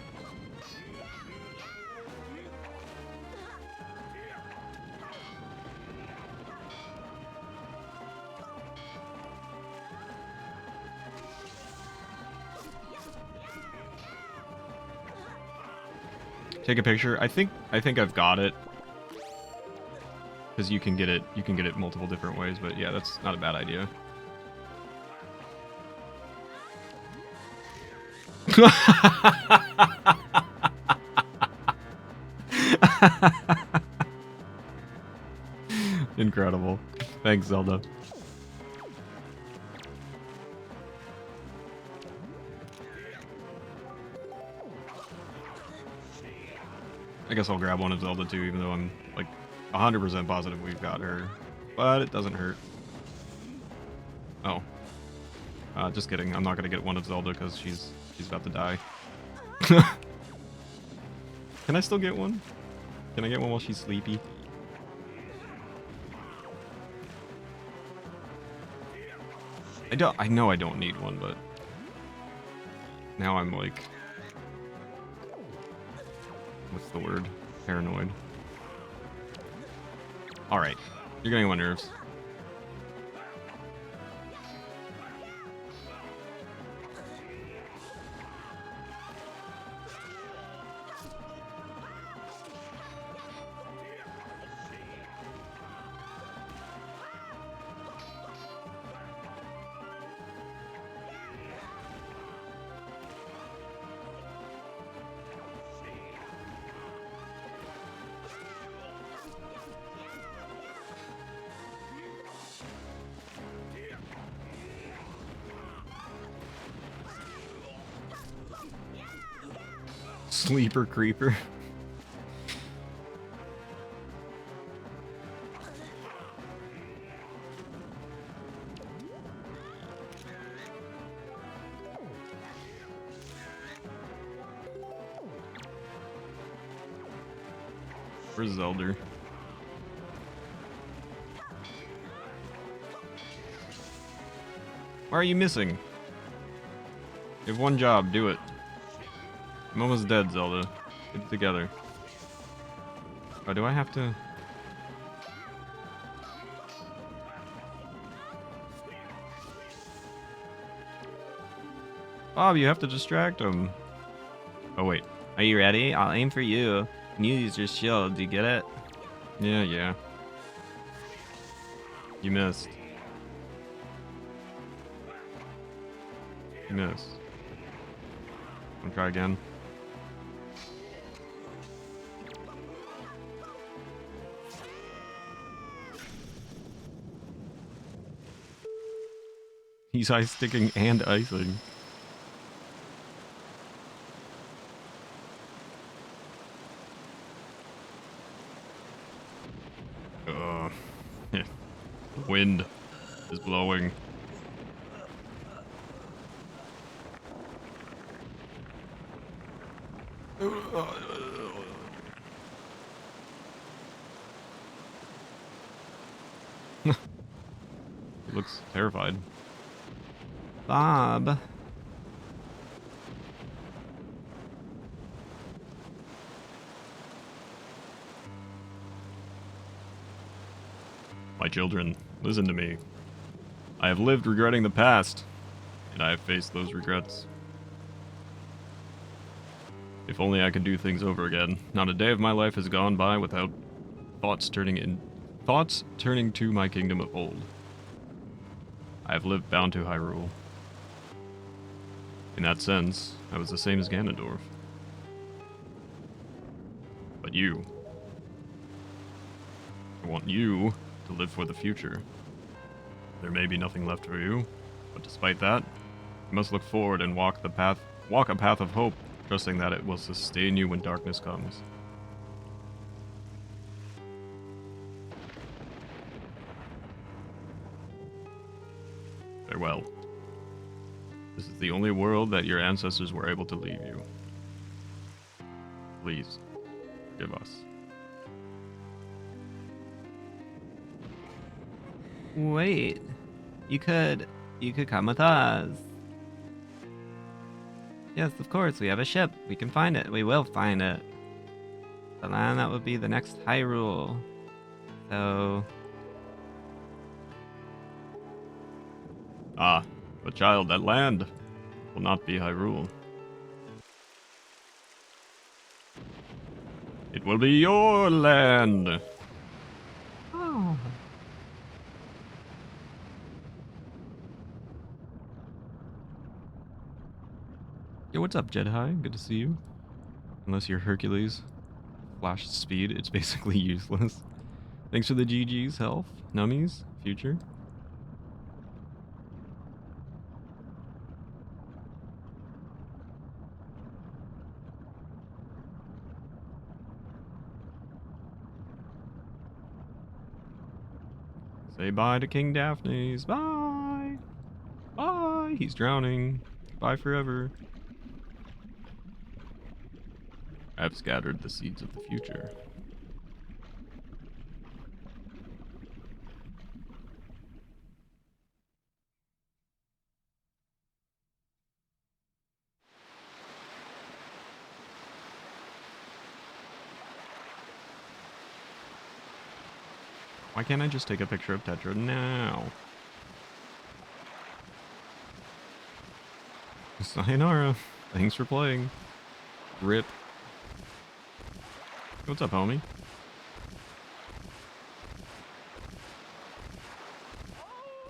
Take a picture. I think I've got it. Because you can get it multiple different ways, but yeah, that's not a bad idea. Incredible. Thanks, Zelda. I guess I'll grab one of Zelda too, even though I'm like 100% positive we've got her. But it doesn't hurt. Oh. Just kidding. I'm not gonna get one of Zelda because she's about to die. Can I still get one? Can I get one while she's sleepy? I know I don't need one, but now I'm like, what's the word? Paranoid. Alright. You're getting on my nerves. Sleeper creeper. Where's Zelda? Why are you missing? You have one job, do it. I'm almost dead, Zelda. Get it together. Oh, do I have to? Bob, you have to distract him. Oh, wait. Are you ready? I'll aim for you. And you use your shield. Do you get it? Yeah. You missed. You missed. I'll try again. He's ice sticking and icing. The wind is blowing. He looks terrified. Bob. My children, listen to me. I have lived regretting the past, and I have faced those regrets. If only I could do things over again. Not a day of my life has gone by without thoughts turning to my kingdom of old. I have lived bound to Hyrule. In that sense, I was the same as Ganondorf. But you... I want you to live for the future. There may be nothing left for you, but despite that, you must look forward and walk a path of hope, trusting that it will sustain you when darkness comes. Farewell. This is the only world that your ancestors were able to leave you. Please, forgive us. Wait, you could come with us. Yes, of course, we have a ship. We can find it. We will find it. The land that would be the next Hyrule. So... Ah, but child, that land will not be Hyrule. It will be your land. Oh. Yo, what's up, Jedi? Good to see you. Unless you're Hercules. Flash speed, it's basically useless. Thanks for the GG's, health, nummies, future. Say bye to King Daphne's. Bye! Bye! He's drowning. Bye forever. I've scattered the seeds of the future. Why can't I just take a picture of Tetra now? Sayonara. Thanks for playing. Rip. What's up, homie?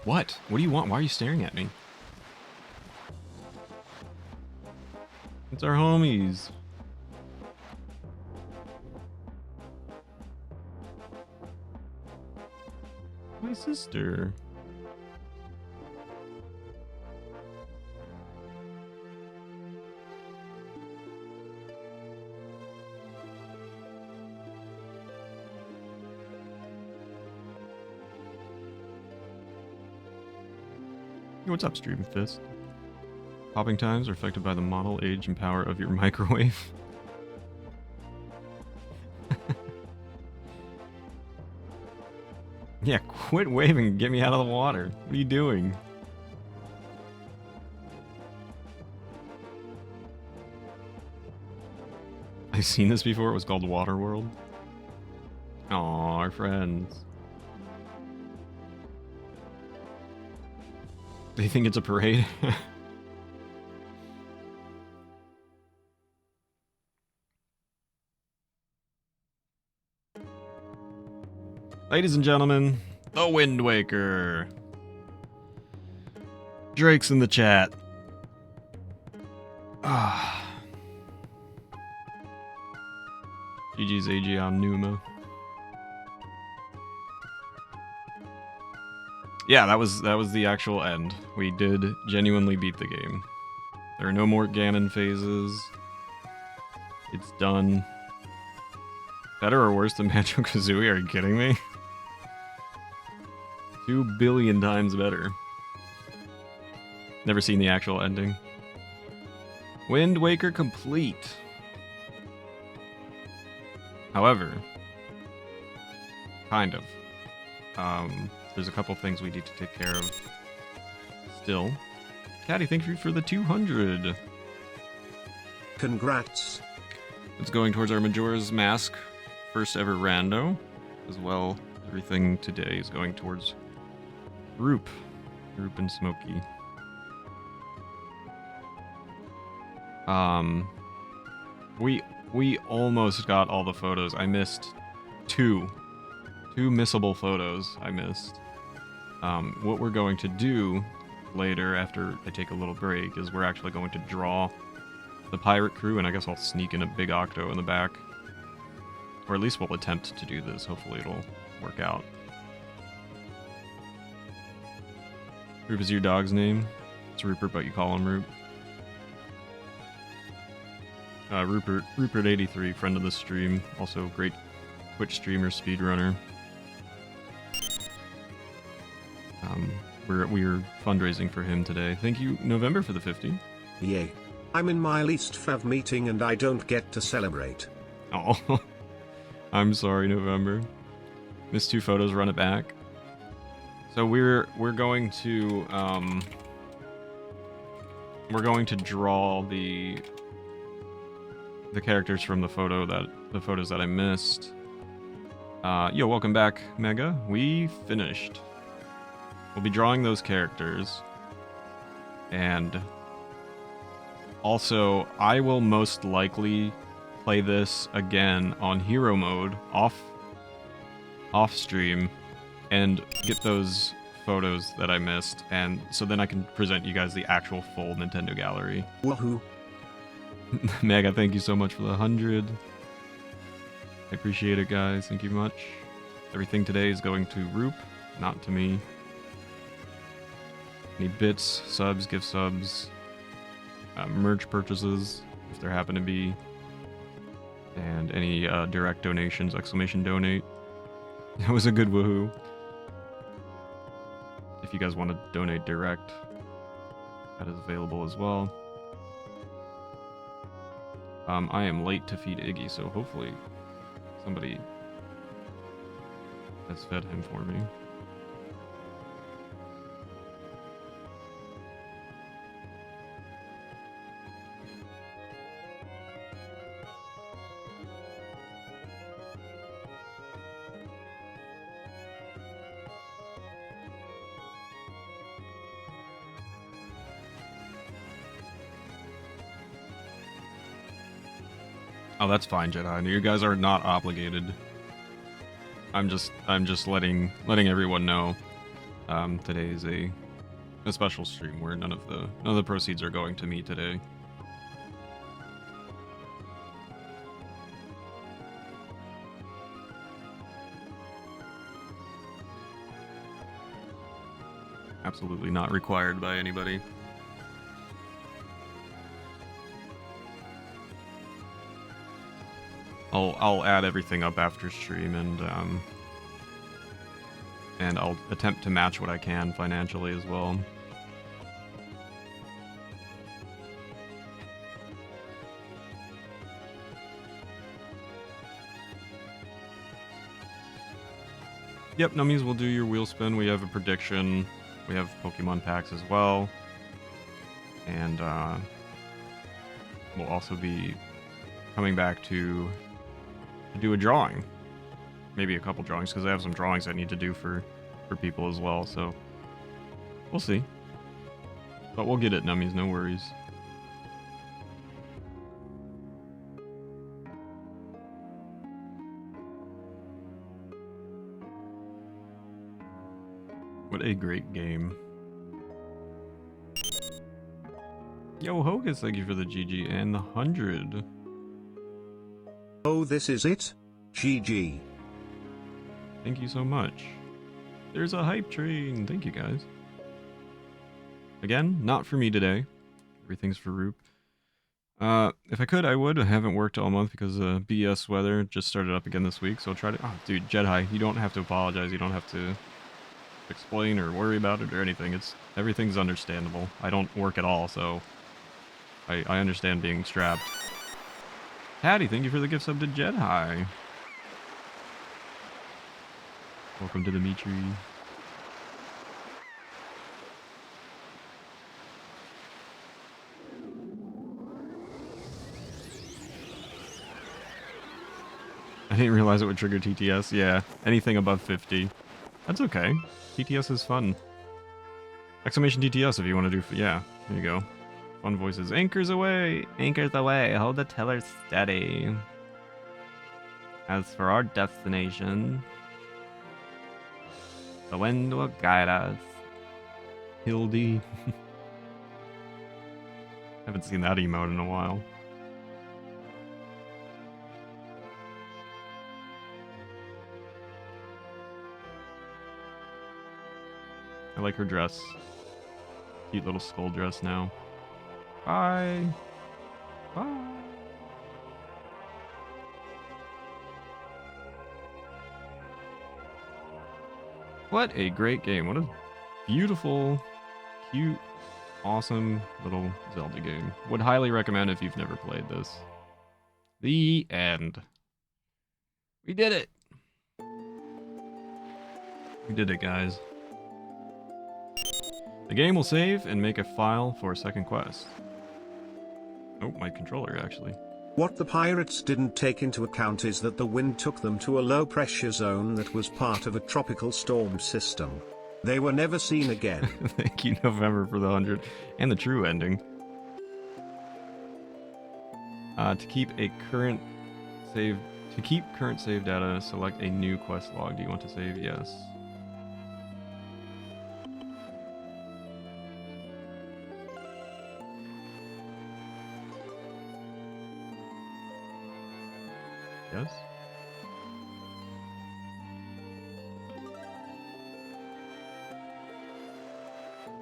What? What do you want? Why are you staring at me? It's our homies. My sister. Hey, what's up, Stream Fist? Popping times are affected by the model, age, and power of your microwave. Yeah, quit waving and get me out of the water. What are you doing? I've seen this before. It was called Waterworld. Aw, our friends. They think it's a parade. Ladies and gentlemen, the Wind Waker. Drake's in the chat. Ah. GG's AG on Numa. Yeah, that was the actual end. We did genuinely beat the game. There are no more Ganon phases. It's done. Better or worse than Banjo-Kazooie? Are you kidding me? 2 billion times better. Never seen the actual ending. Wind Waker complete. However, kind of. There's a couple things we need to take care of still. Caddy, thank you for the 200. Congrats. It's going towards our Majora's Mask first ever rando. As well, everything today is going towards Roop and Smokey. We almost got all the photos. I missed two missable photos I missed. What we're going to do later, after I take a little break, is we're actually going to draw the pirate crew, and I guess I'll sneak in a big Octo in the back. Or at least we'll attempt to do this. Hopefully it'll work out. Roop is your dog's name? It's Rupert, but you call him Roop. Rupert83, friend of the stream. Also great Twitch streamer, speedrunner. we're fundraising for him today. Thank you, November, for the 50. Yay. I'm in my least fav meeting and I don't get to celebrate. Oh, I'm sorry, November. Missed 2 photos. Run it back. So we're going to draw the characters from the photos that I missed. Yo, welcome back, Mega. We finished. We'll be drawing those characters, and also I will most likely play this again on hero mode off stream and get those photos that I missed, and so then I can present you guys the actual full Nintendo gallery. Woohoo. Mega, thank you so much for the 100. I appreciate it, guys. Thank you much. Everything today is going to Roop, not to me. Any bits, subs, gift subs, merch purchases, if there happen to be, and any direct donations, exclamation donate. That was a good woohoo. If you guys want to donate direct, that is available as well. I am late to feed Iggy, so hopefully somebody has fed him for me. Oh, that's fine, Jedi. You guys are not obligated. I'm just letting everyone know. Today is a special stream where none of the proceeds are going to me today. Absolutely not required by anybody. I'll add everything up after stream, and I'll attempt to match what I can financially as well. Yep, Nummies will do your wheel spin. We have a prediction. We have Pokemon packs as well. And we'll also be coming back to do a drawing. Maybe a couple drawings, because I have some drawings I need to do for people as well, so we'll see. But we'll get it, Nummies, no worries. What a great game. Yo, Hocus, thank you for the GG and the 100. Oh, this is it? GG. Thank you so much. There's a hype train. Thank you, guys. Again, not for me today. Everything's for Roop. If I could, I would. I haven't worked all month because BS weather just started up again this week, so I'll try to... Oh, dude, Jedi, you don't have to apologize. You don't have to explain or worry about it or anything. Everything's understandable. I don't work at all, so I understand being strapped. Hattie, thank you for the gift sub to Jedi. Welcome to the meat tree. I didn't realize it would trigger TTS. Yeah, anything above 50. That's okay. TTS is fun. Exclamation TTS if you want to do... Yeah, there you go. Fun voices. Anchors away! Anchors away. Hold the tiller steady. As for our destination, the wind will guide us. Hildy. Haven't seen that emote in a while. I like her dress. Cute little skull dress now. Bye. Bye. What a great game. What a beautiful, cute, awesome little Zelda game. Would highly recommend if you've never played this. The end. We did it! We did it, guys. The game will save and make a file for a second quest. Oh, my controller, actually. What the pirates didn't take into account is that the wind took them to a low-pressure zone that was part of a tropical storm system. They were never seen again. Thank you, November, for the 100 and the true ending. To keep current save data, select a new quest log. Do you want to save? Yes. Yes.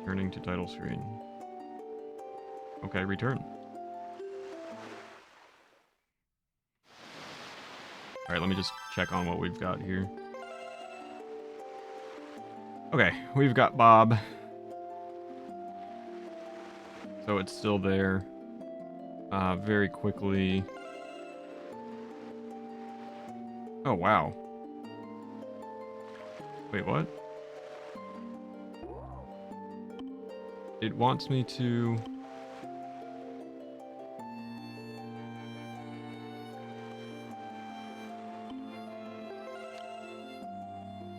Returning to title screen. Okay, return. Alright, let me just check on what we've got here. Okay, we've got Bob. So it's still there. Very quickly. Oh, wow. Wait, what? It wants me to...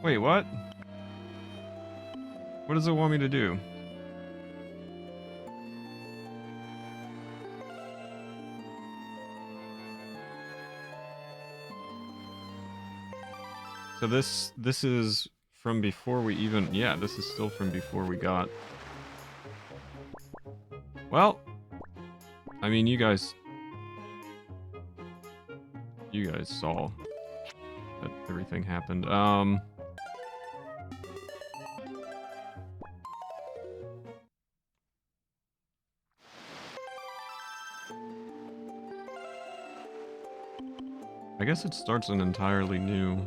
Wait, what? What does it want me to do? So this is from before we even... Yeah, this is still from before we got... Well, I mean, you guys saw that everything happened. I guess it starts an entirely new...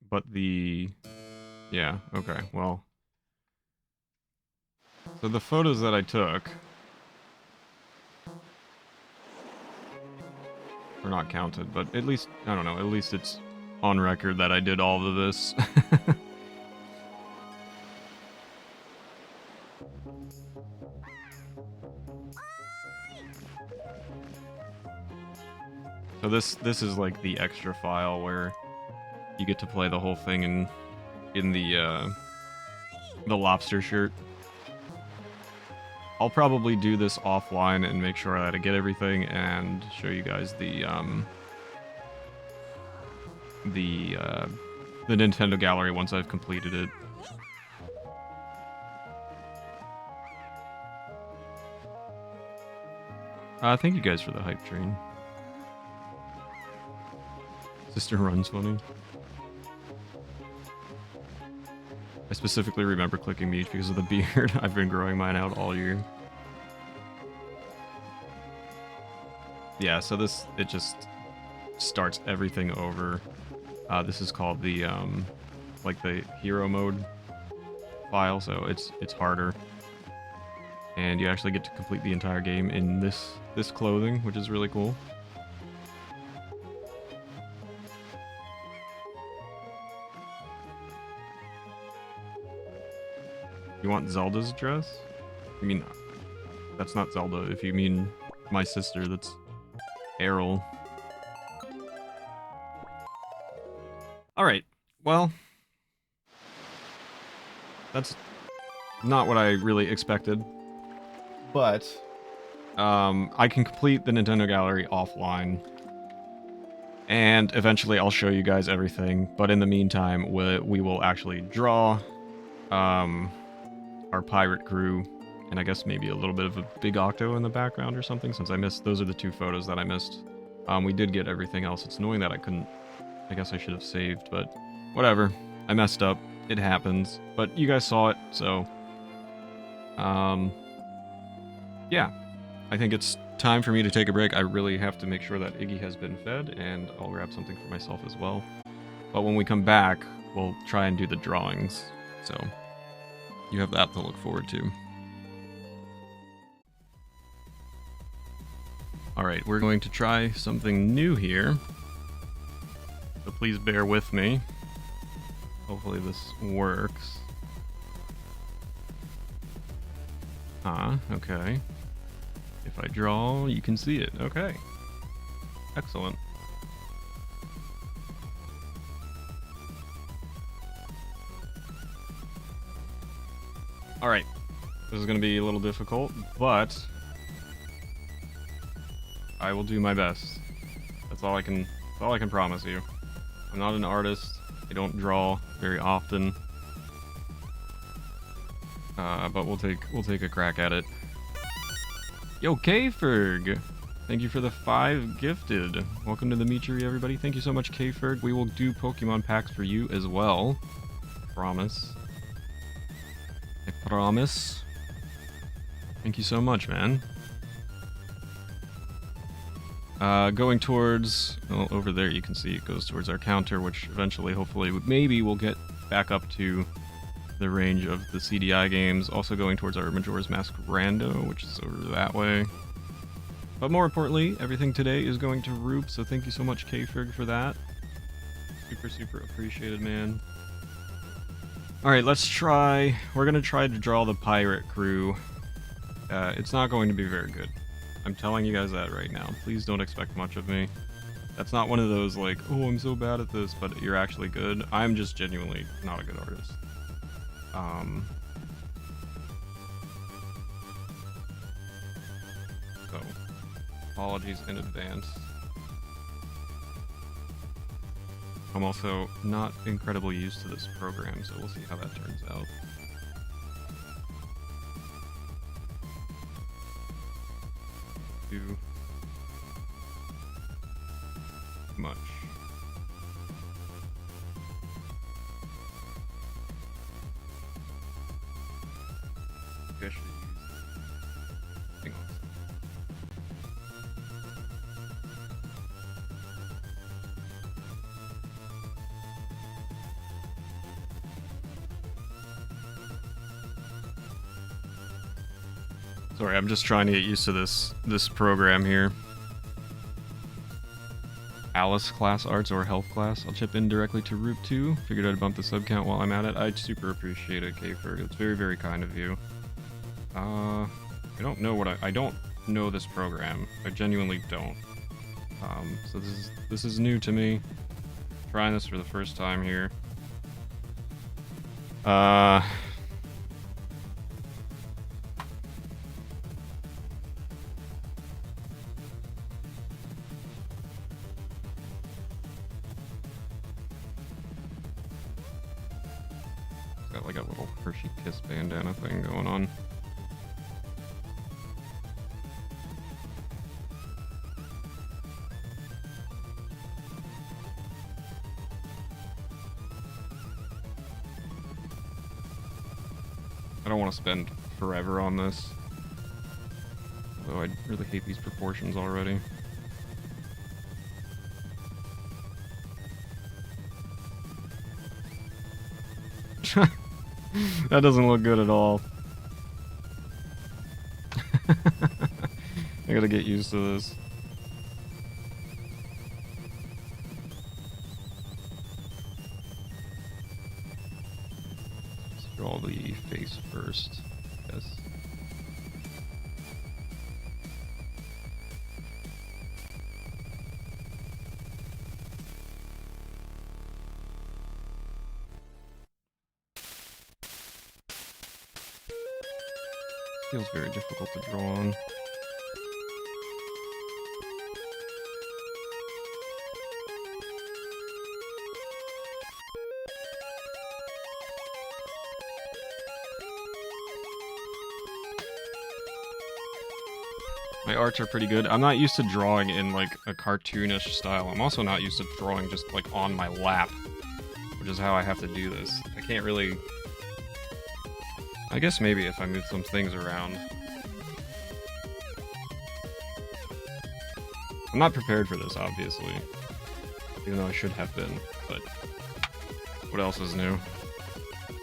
But the... Yeah, okay, well... So the photos that I took... are not counted, but at least, I don't know, at least it's on record that I did all of this. So this is like the extra file where you get to play the whole thing in the lobster shirt. I'll probably do this offline and make sure that I get everything and show you guys the Nintendo gallery once I've completed it. Thank you guys for the hype train. Sister runs funny. I specifically remember clicking Meech because of the beard. I've been growing mine out all year. Yeah, so it just starts everything over. This is called the, like the hero mode file, so it's harder. And you actually get to complete the entire game in this clothing, which is really cool. You want Zelda's dress? I mean, that's not Zelda. If you mean my sister, that's Errol. Alright, well... That's not what I really expected. But, I can complete the Nintendo Gallery offline. And eventually I'll show you guys everything. But in the meantime, we will actually draw... our pirate crew, and I guess maybe a little bit of a big octo in the background or something, since I missed, those are the two photos that I missed We did get everything else. It's annoying that I couldn't... I guess I should have saved, but whatever. I messed up. It happens. But you guys saw it, so... yeah. I think it's time for me to take a break. I really have to make sure that Iggy has been fed, and I'll grab something for myself as well. But when we come back, we'll try and do the drawings. So, you have that to look forward to. Alright, we're going to try something new here. So please bear with me. Hopefully this works. Okay. If I draw, you can see it. Okay. Excellent. Alright. This is going to be a little difficult, but I will do my best. That's all I can promise you. I'm not an artist. I don't draw very often. But we'll take a crack at it. Yo, K-Ferg! Thank you for the 5 gifted. Welcome to the Meechery, everybody. Thank you so much, K-Ferg. We will do Pokemon packs for you as well. Promise. I promise. Thank you so much, man. Going towards... Well, over there you can see it goes towards our counter, which eventually, hopefully, maybe we'll get back up to the range of the CDI games. Also going towards our Majora's Mask Rando, which is over that way. But more importantly, everything today is going to Roop, so thank you so much, K-Ferg, for that. Super, super appreciated, man. Alright, let's try... We're gonna try to draw the pirate crew. It's not going to be very good. I'm telling you guys that right now. Please don't expect much of me. That's not one of those, like, oh, I'm so bad at this, but you're actually good. I'm just genuinely not a good artist. So, apologies in advance. I'm also not incredibly used to this program, so we'll see how that turns out. Too much. Maybe I should use... Hang on. Sorry, I'm just trying to get used to this program here. Alice class arts or health class. I'll chip in directly to Roop 2. Figured I'd bump the sub count while I'm at it. I'd super appreciate it, K-Ferg. It's very, very kind of you. I don't know I don't know this program. I genuinely don't. So this is new to me. Trying this for the first time here. Got like a little Hershey Kiss bandana thing going on. I don't want to spend forever on this. Although I really hate these proportions already. That doesn't look good at all. I gotta get used to this. Let's draw the face first. Yes. Feels very difficult to draw on. My arts are pretty good. I'm not used to drawing in like a cartoonish style. I'm also not used to drawing just like on my lap, which is how I have to do this. I can't really... I guess maybe if I move some things around. I'm not prepared for this, obviously. Even though I should have been, but... What else is new?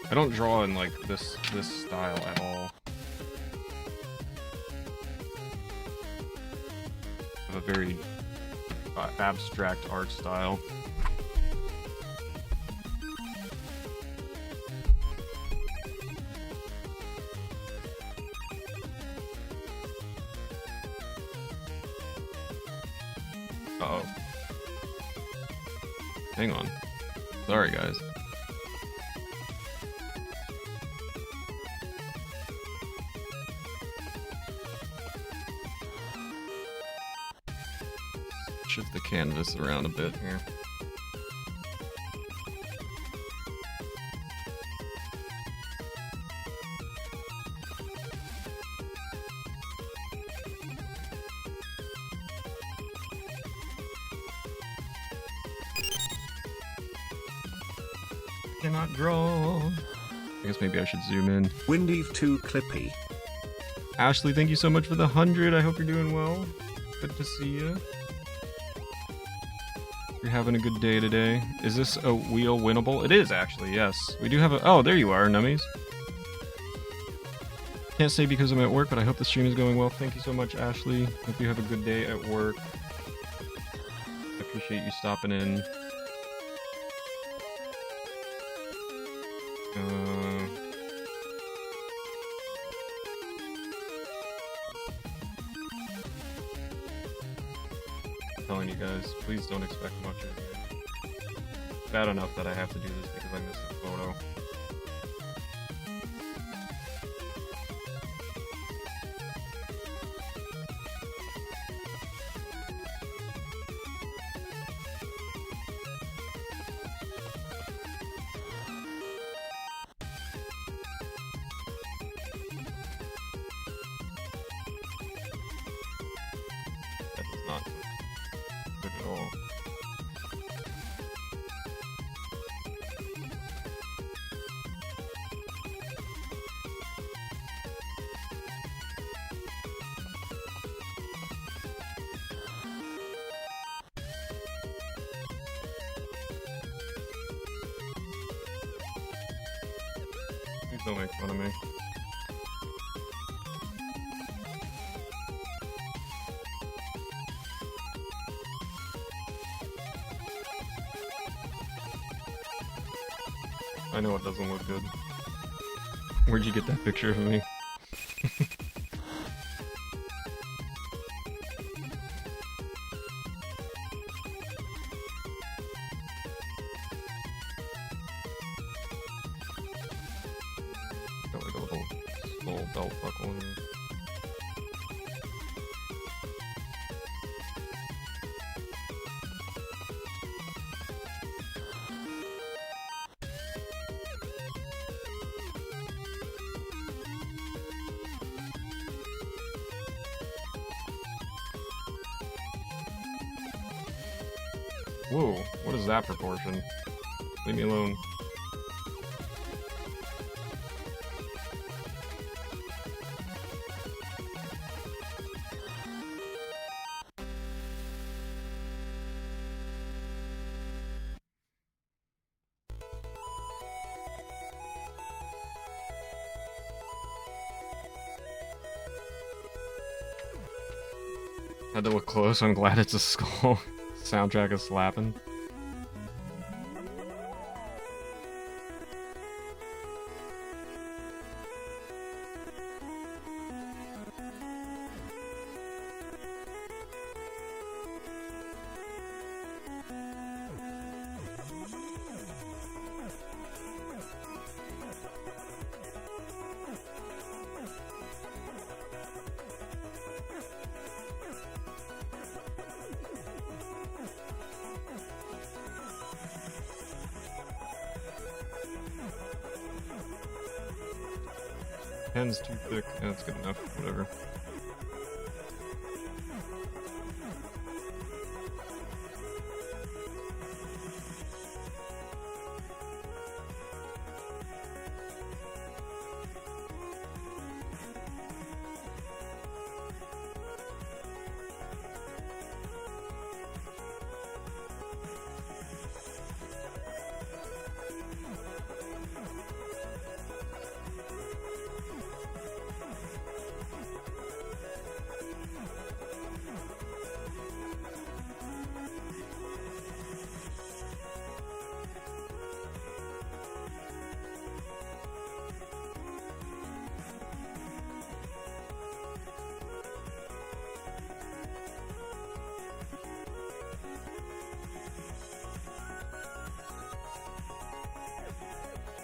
I don't draw in like this style at all. I have a very abstract art style. Uh-oh. Hang on. Sorry, guys. Shift the canvas around a bit here. Cannot draw. I guess maybe I should zoom in. Windive 2 Clippy. Ashley, thank you so much for the 100. I hope you're doing well. Good to see you. You're having a good day today. Is this a wheel winnable? It is, actually, yes. We do have a... Oh, there you are, Nummies. Can't say because I'm at work, but I hope the stream is going well. Thank you so much, Ashley. Hope you have a good day at work. I appreciate you stopping in. I'm telling you guys, please don't expect much of me. It's bad enough that I have to do this because I missed a photo. That does not look good at all. Please don't make fun of me. I know it doesn't look good. Where'd you get that picture of me? Got like a little skull belt buckle here. Whoa, what is that proportion? Leave me alone. Had to look close, I'm glad it's a skull. Soundtrack is slapping. Pen's too thick. Yeah, that's good enough. Whatever.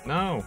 No.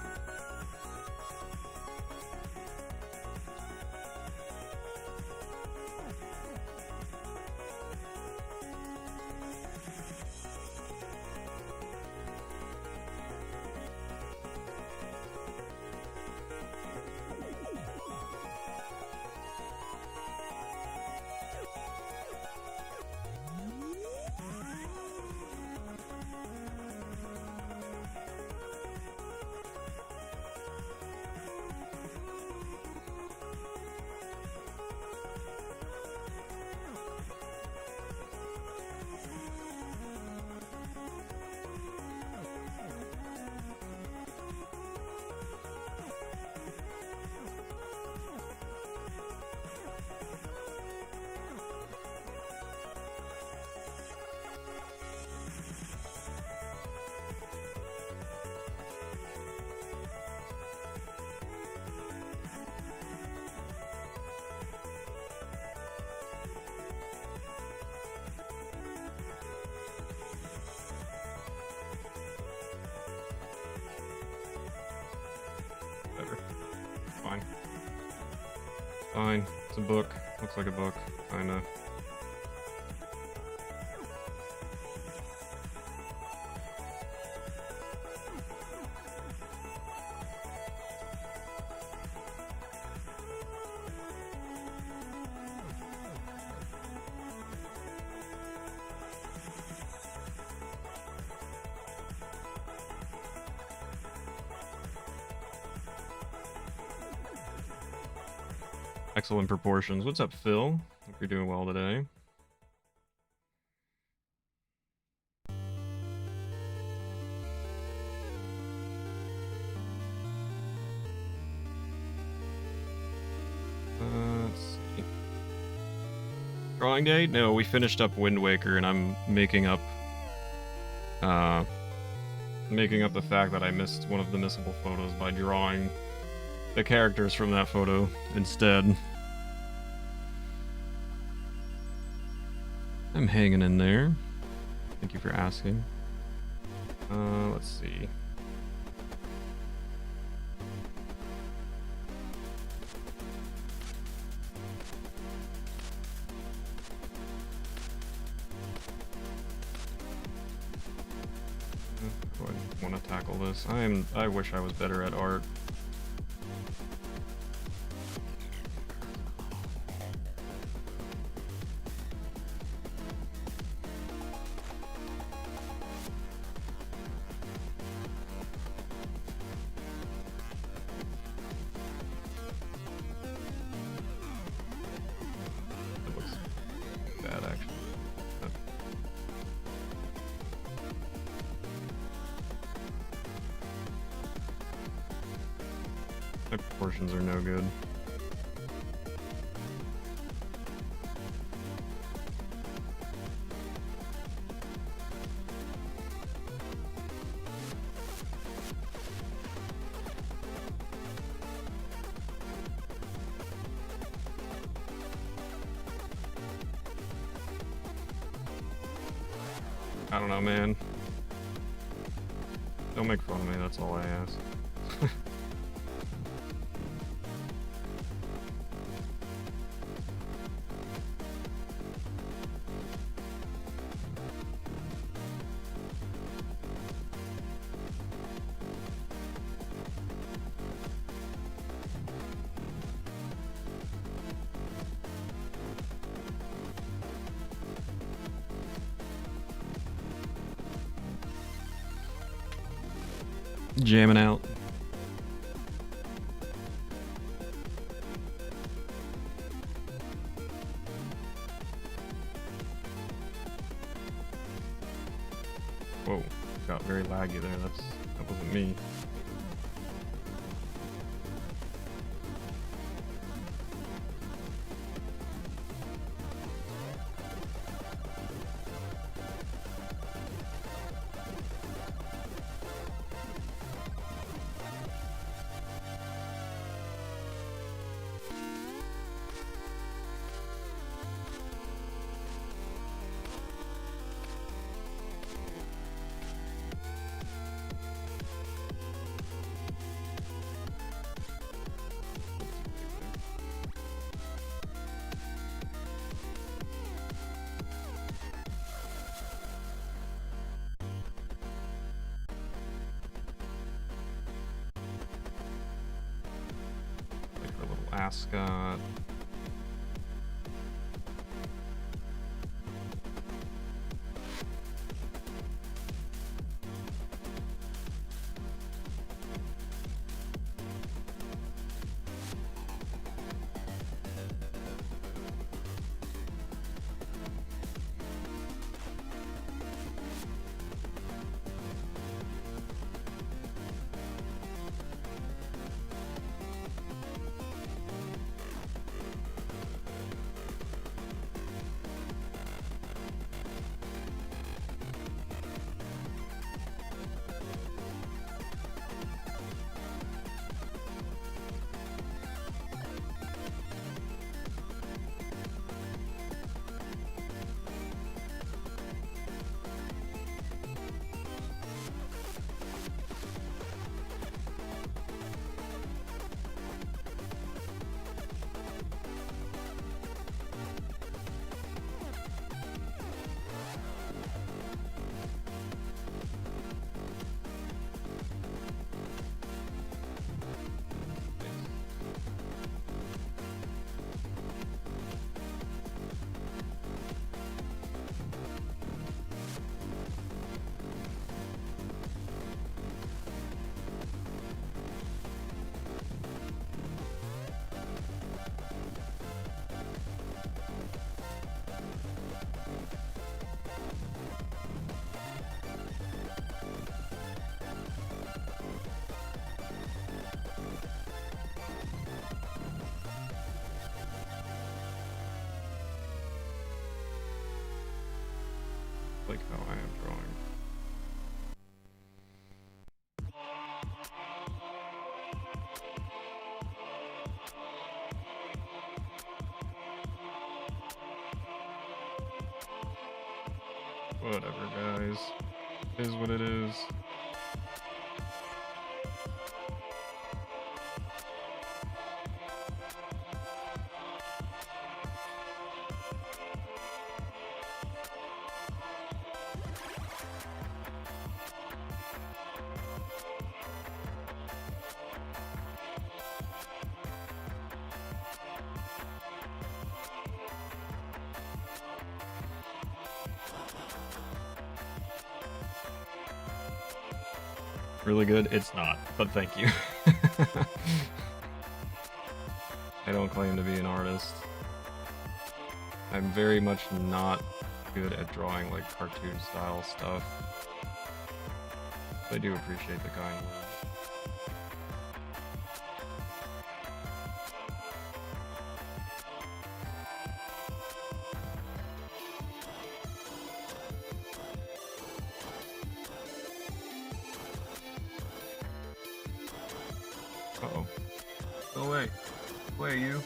Whatever. Fine. Fine. It's a book. Looks like a book. Kinda. Excellent proportions. What's up, Phil? Hope you're doing well today. Let's see. Drawing day? No, we finished up Wind Waker, and I'm making up the fact that I missed one of the missable photos by drawing the characters from that photo instead. I'm hanging in there. Thank you for asking. Let's see. I want to tackle this. I wish I was better at art. It looks bad, actually. My proportions are no good. I don't know, man. Don't make fun of me, that's all I ask. Jamming out. Whoa, got very laggy there. That wasn't me. mascot. Like how I am drawing. Whatever, guys. It is what it is. Really good? It's not, but thank you. I don't claim to be an artist. I'm very much not good at drawing like cartoon style stuff. I do appreciate the kind words. Uh-oh. Go away. Go away, you.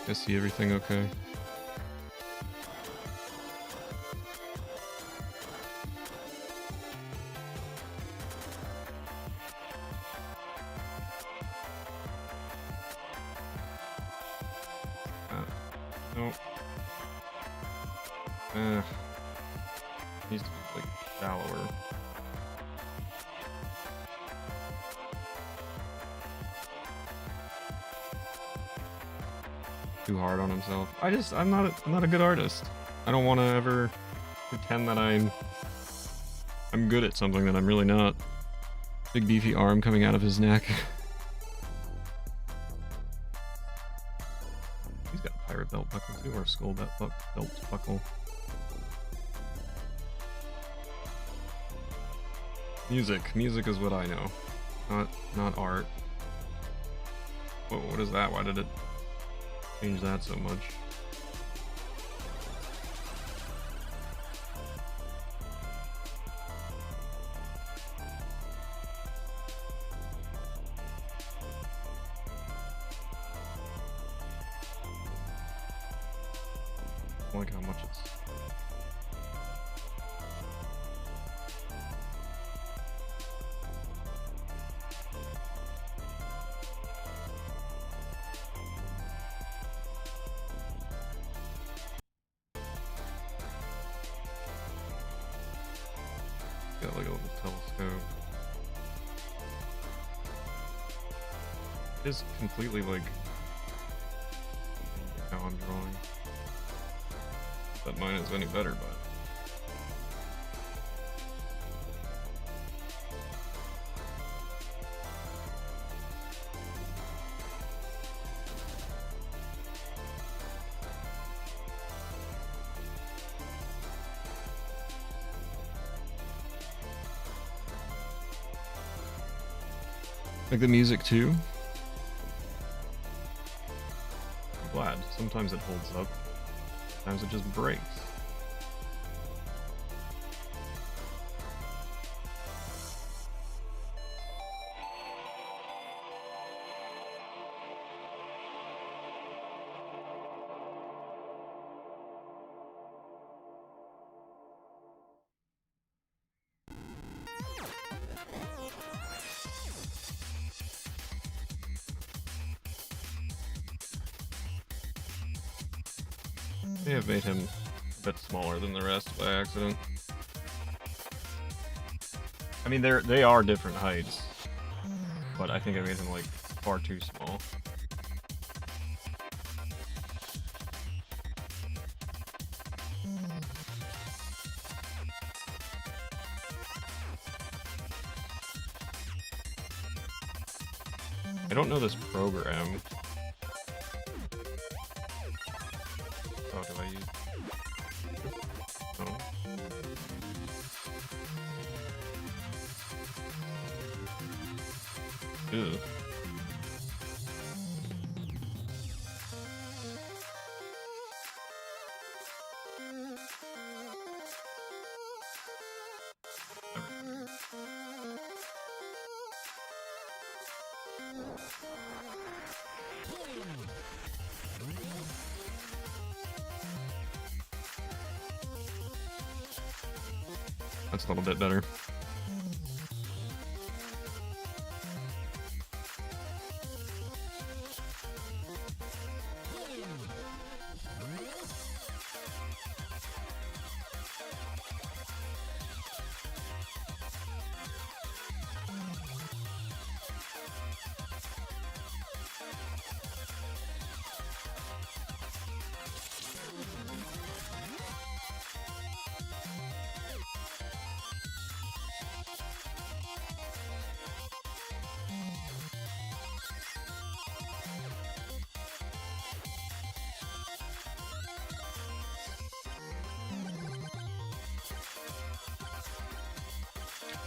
I see everything okay. Nope. Needs to be like shallower. Too hard on himself. I'm not a good artist. I don't want to ever pretend that I'm good at something that I'm really not. Big beefy arm coming out of his neck. He's got a pirate belt buckle too, or a skull belt buckle. Music is what I know, not art. Whoa, what is that? Why did it change that so much? I like how much it's... Got like a little telescope. It is completely like how I'm drawing. Not that mine is any better, but. Like the music too. I'm glad. Sometimes it holds up. Sometimes it just breaks. May have made him a bit smaller than the rest by accident. I mean, they are different heights, but I think I made him like far too small. I don't know this program. Oh, do I use? Oh. Ew. That's a little bit better.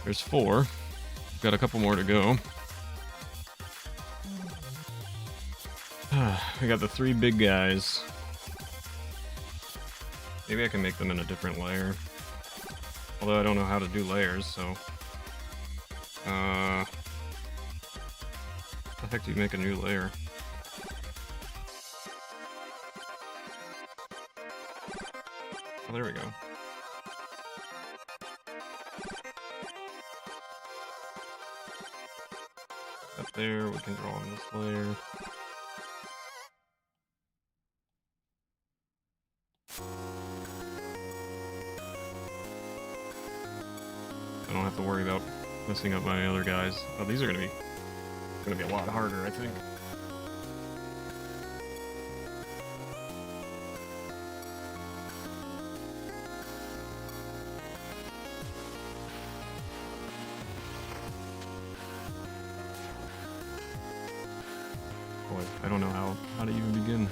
There's 4. Got a couple more to go. We got the 3 big guys. Maybe I can make them in a different layer. Although I don't know how to do layers, so... how the heck do you make a new layer? Oh, there we go. Up there, we can draw on this layer. I don't have to worry about messing up my other guys. Oh, these are gonna be a lot harder, I think. Boy, I don't know how to even begin.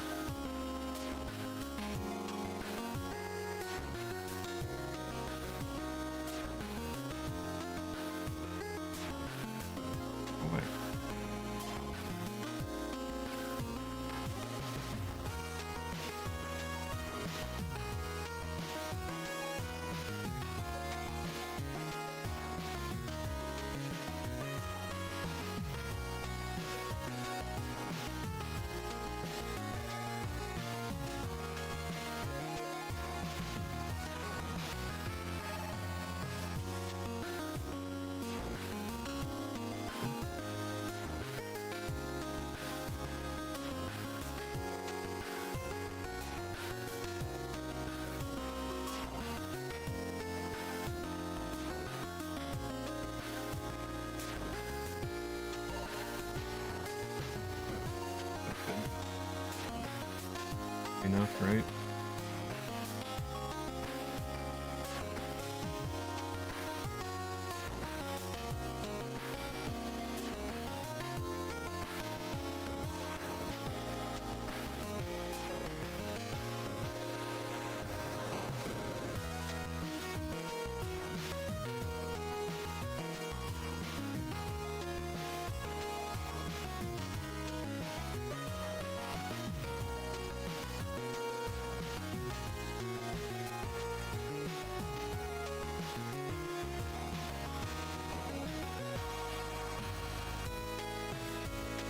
Oh, wait. enough, right?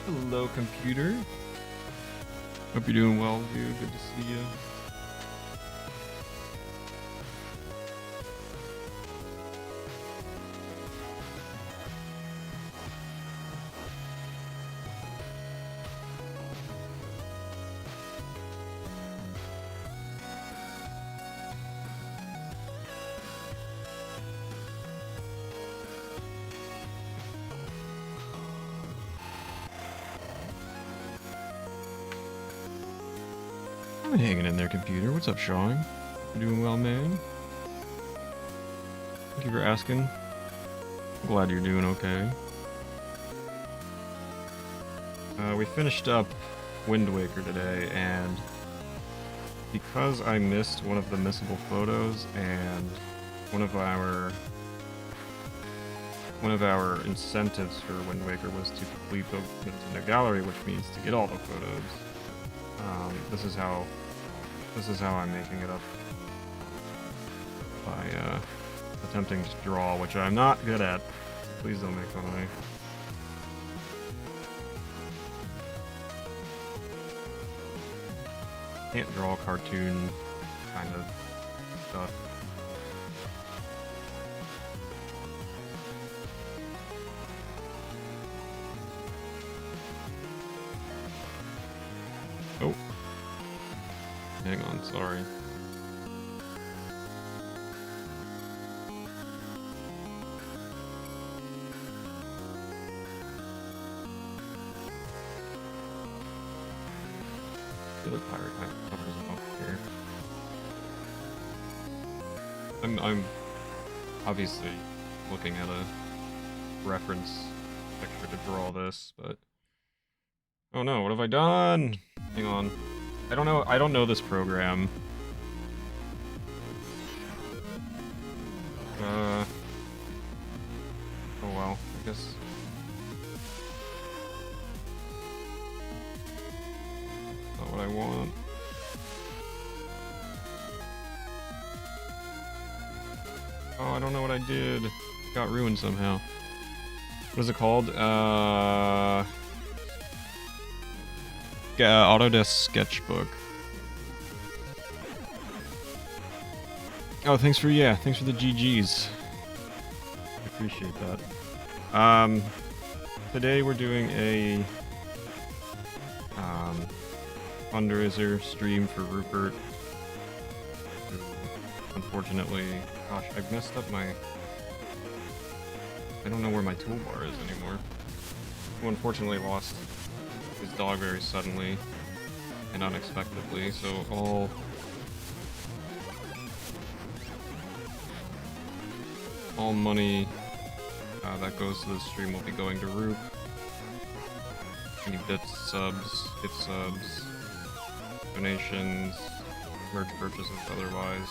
Hello, computer. Hope you're doing well, dude. Good to see you. I'm hanging in there, computer. What's up, Sean? You doing well, man? Thank you for asking. I'm glad you're doing okay. We finished up Wind Waker today, and because I missed one of the missable photos, and one of our incentives for Wind Waker was to complete the Nintendo Gallery, which means to get all the photos. This is how I'm making it up by attempting to draw, which I'm not good at. Please don't make fun of me. Can't draw cartoon kind of stuff. Oh. Hang on, sorry. The other pirate kind of covers them up here. I'm obviously looking at a reference picture to draw this, but oh no, what have I done? Hang on. I don't know this program. Oh well, I guess. Not what I want. Oh, I don't know what I did. It got ruined somehow. What is it called? Autodesk Sketchbook. Oh, thanks for the GGs. I appreciate that. Today we're doing a fundraiser stream for Rupert. Who, unfortunately, gosh, I've messed up my. I don't know where my toolbar is anymore. Who unfortunately lost his dog very suddenly and unexpectedly, so all money that goes to the stream will be going to Roop. Any bits, subs, gift subs, donations, merch purchases, otherwise,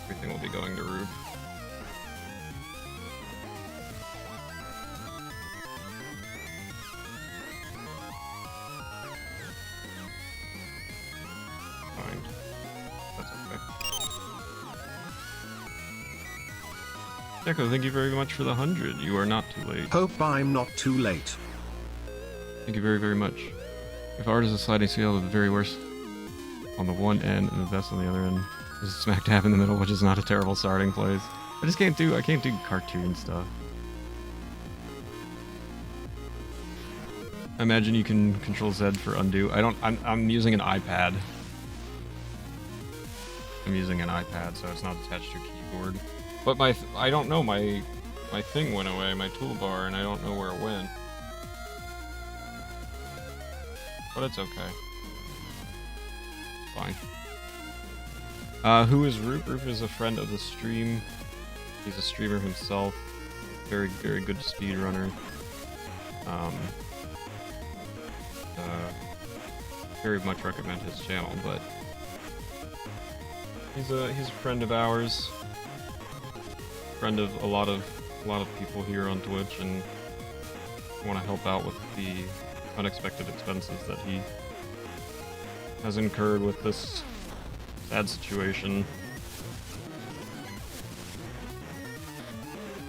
everything will be going to Roop. Echo, thank you very much for the 100. You are not too late. Hope I'm not too late. Thank you very, very much. If art is a sliding scale of the very worst on the one end and the best on the other end, there's a smack dab in the middle, which is not a terrible starting place. I can't do cartoon stuff. I imagine you can control Z for undo. I'm using an iPad. I'm using an iPad, so it's not attached to a keyboard. But I don't know, my thing went away, my toolbar, and I don't know where it went. But it's okay. fine. Who is Roop? Roop is a friend of the stream. He's a streamer himself. Very, very good speedrunner. Very much recommend his channel, but he's a friend of ours. Friend of a lot of people here on Twitch, and want to help out with the unexpected expenses that he has incurred with this sad situation.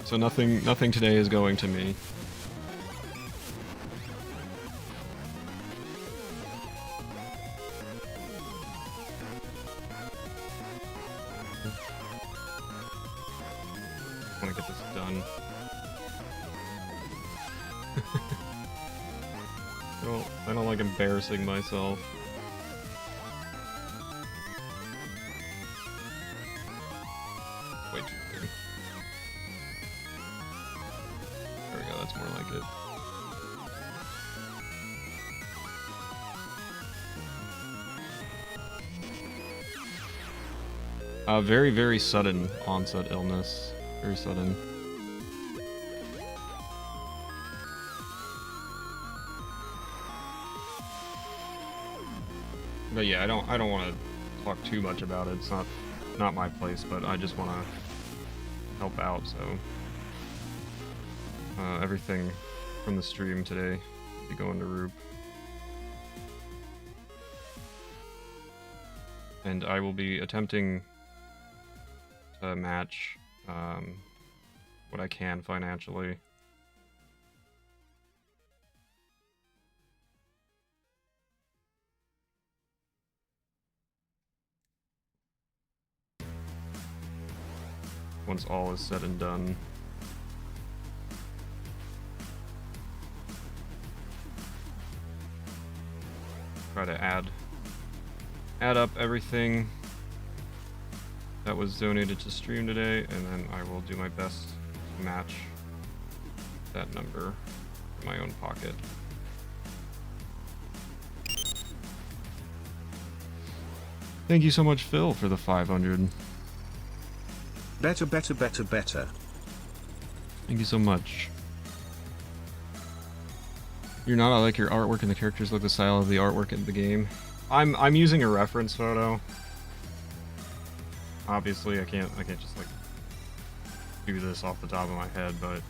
So nothing today is going to me. I want to get this done. I don't like embarrassing myself. Way too clear. There we go, that's more like it. Very, very sudden onset illness. Very sudden. But yeah, I don't want to talk too much about it. It's not my place, but I just want to help out. So everything from the stream today will be going to Roop, and I will be attempting to match what I can financially. Once all is said and done. Try to add up everything that was donated to stream today, and then I will do my best to match that number in my own pocket. Thank you so much, Phil, for the 500. Better, better, better, better. Thank you so much. You're not. I like your artwork, and the characters look the style of the artwork in the game. I'm using a reference photo. Obviously, I can't just like do this off the top of my head, but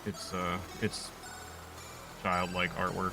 it's childlike artwork.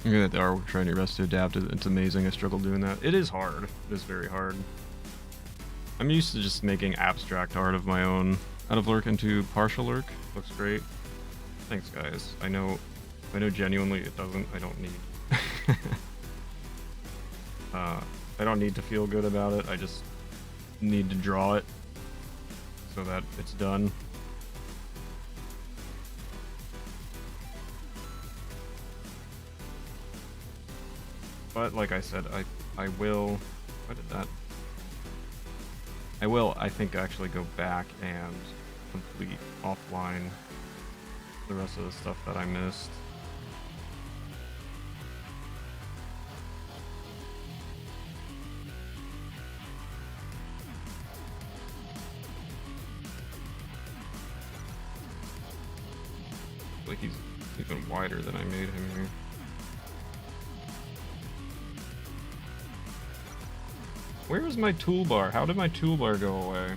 Looking at the artwork, trying your best to adapt it. It's amazing. I struggle doing that. It is hard. It is very hard. I'm used to just making abstract art of my own. Out of lurk into partial lurk. Looks great. Thanks, guys. I know genuinely it doesn't. I don't need. I don't need to feel good about it. I just need to draw it so that it's done. But like I said, I will. What did that? I will, I think, actually go back and complete offline the rest of the stuff that I missed. Like he's even wider than I made him here. Where is my toolbar? How did my toolbar go away?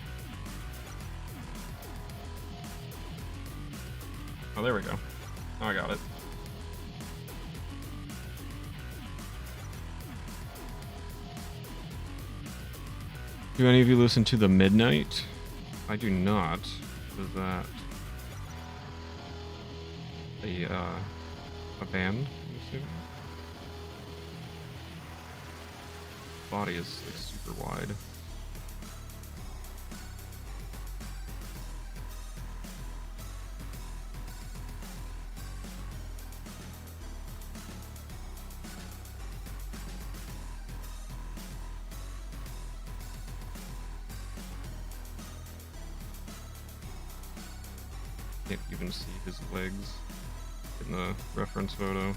Oh, there we go. Oh, I got it. Do any of you listen to The Midnight? I do not. What is that? A band, I'm assuming? Body is like super wide. Can't even see his legs in the reference photo.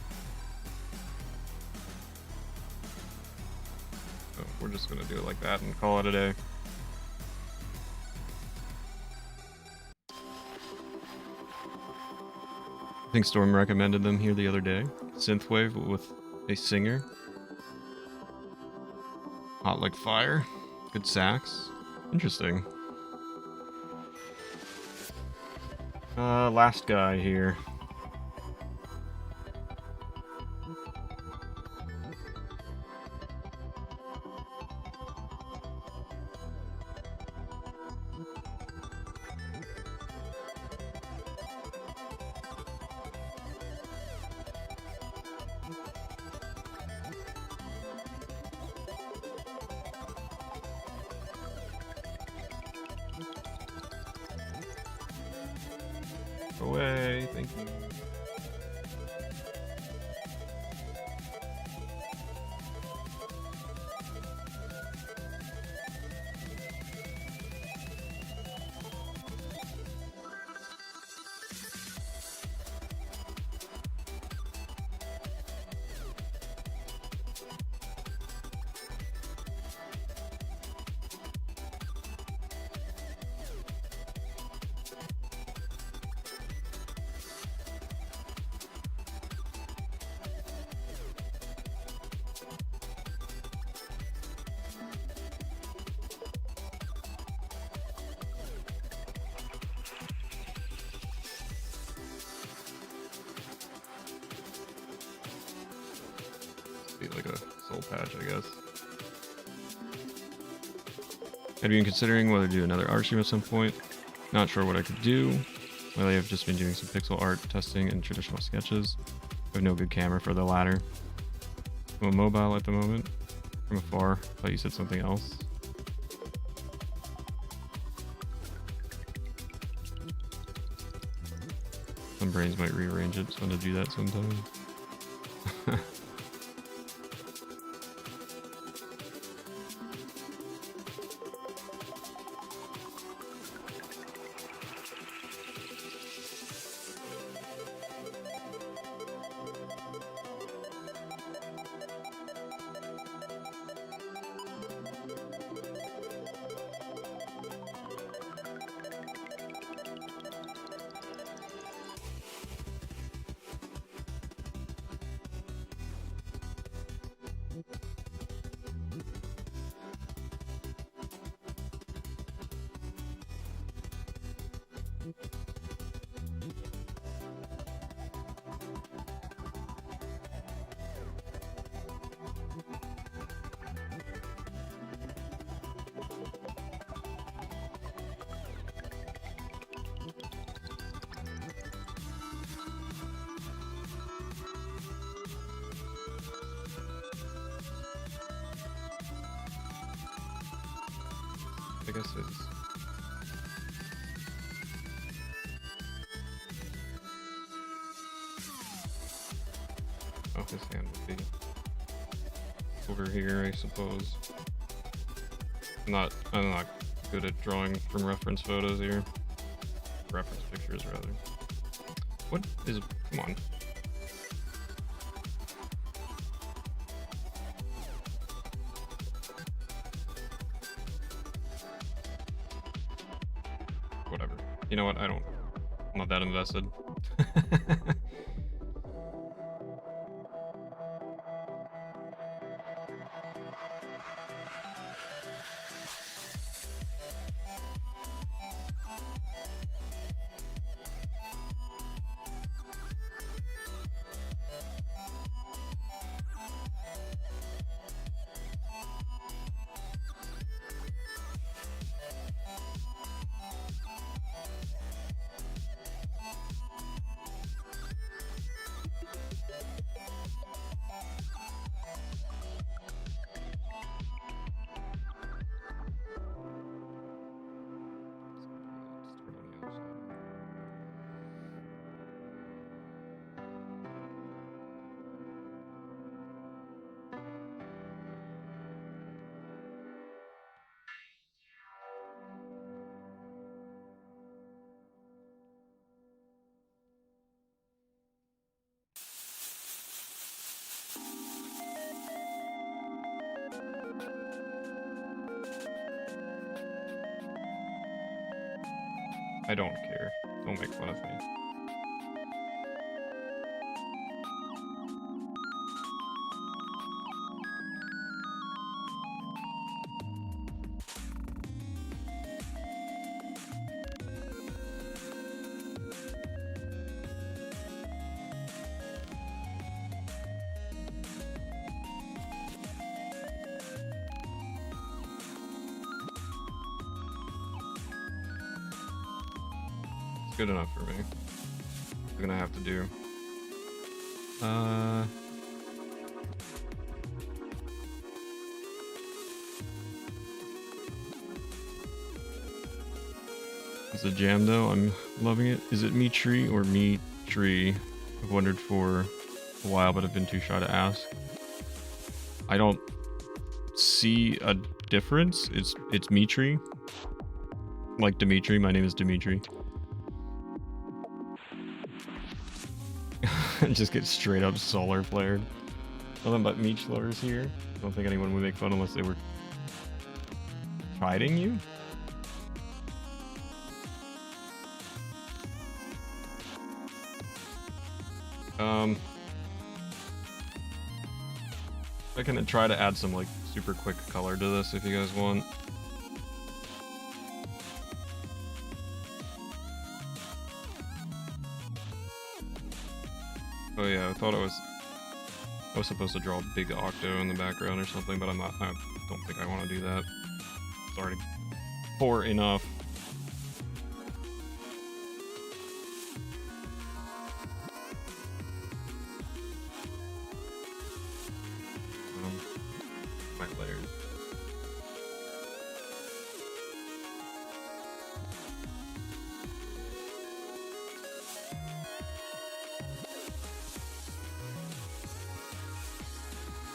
So we're just gonna do it like that and call it a day. I think Storm recommended them here the other day. Synthwave with a singer. Hot like fire. Good sax. Interesting. Last guy here. Away, thank you. Be like a soul patch, I guess. I've been considering whether to do another art stream at some point. Not sure what I could do. Lately, I've just been doing some pixel art testing and traditional sketches. I have no good camera for the latter. I'm on mobile at the moment. From afar, thought you said something else. Some brains might rearrange it, so I'm gonna do that sometime. I guess it's... Oh, his hand would be over here, I suppose. I'm not good at drawing from reference photos here. Reference pictures, rather. What is... Come on. Whatever. You know what? I'm not that invested. I don't care. Don't make fun of me. Good enough for me. I'm gonna have to do. It's a jam though. I'm loving it. Is it me tree or me tree? I've wondered for a while, but I've been too shy to ask. I don't see a difference. It's me tree. Like Dimitri. My name is Dimitri. Just get straight up solar flared. Nothing but meat slurs here. I don't think anyone would make fun unless they were chiding you. I can try to add some like super quick color to this if you guys want. Oh yeah, I thought I was supposed to draw a big octo in the background or something, but I'm not. I don't think I want to do that. It's already poor enough. My layers.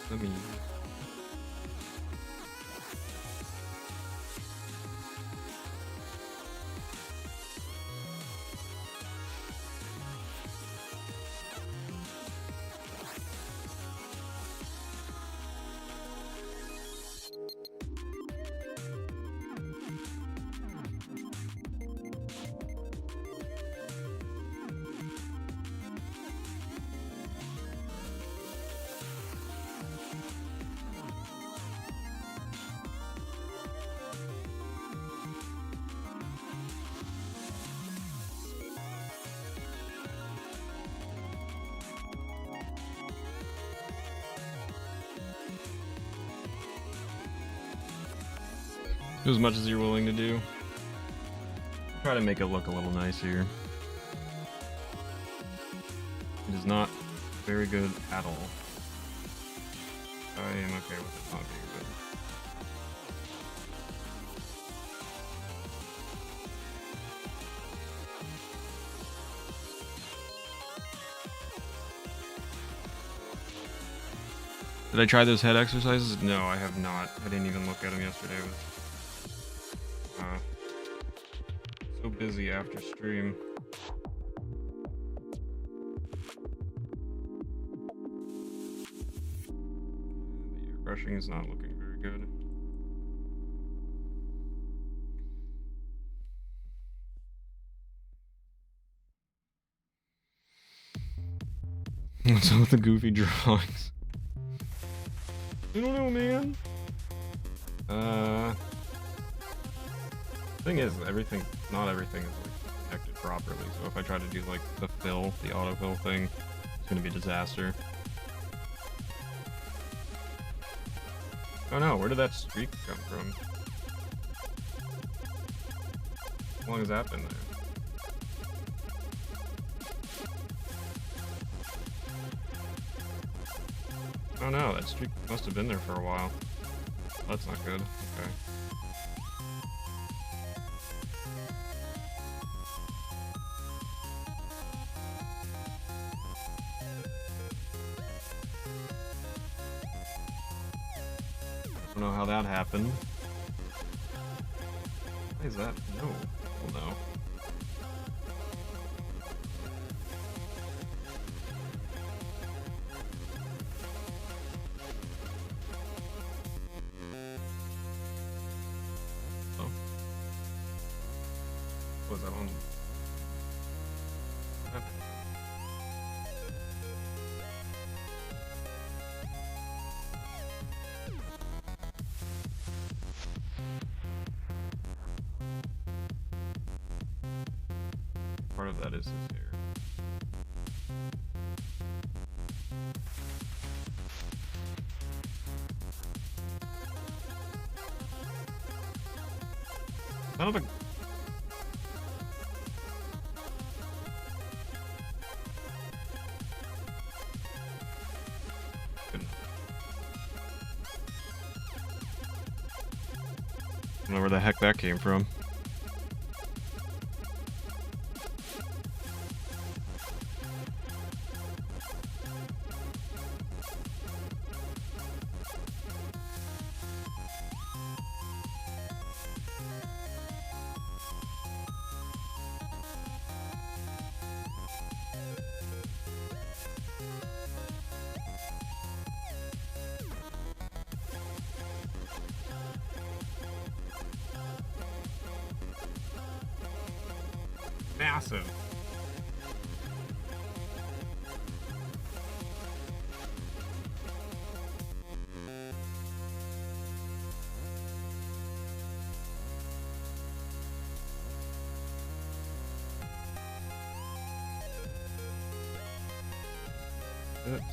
Let me. Do as much as you're willing to do. Try to make it look a little nicer. It is not very good at all. I am okay with it not being good. Did I try those head exercises? No, I have not. I didn't even look at them yesterday. I was so busy after stream. The brushing is not looking very good. What's up with the goofy drawings? I don't know, man. Thing is, not everything is like connected properly. So if I try to do like the autofill thing, it's gonna be a disaster. Oh no, where did that streak come from? How long has that been there? Oh no, that streak must have been there for a while. That's not good. Okay. I don't know how that happened. Why is that? No. Well, no. Was that on? Part of that is his hair. Kind of a... I don't know where the heck that came from. Massive. Oops.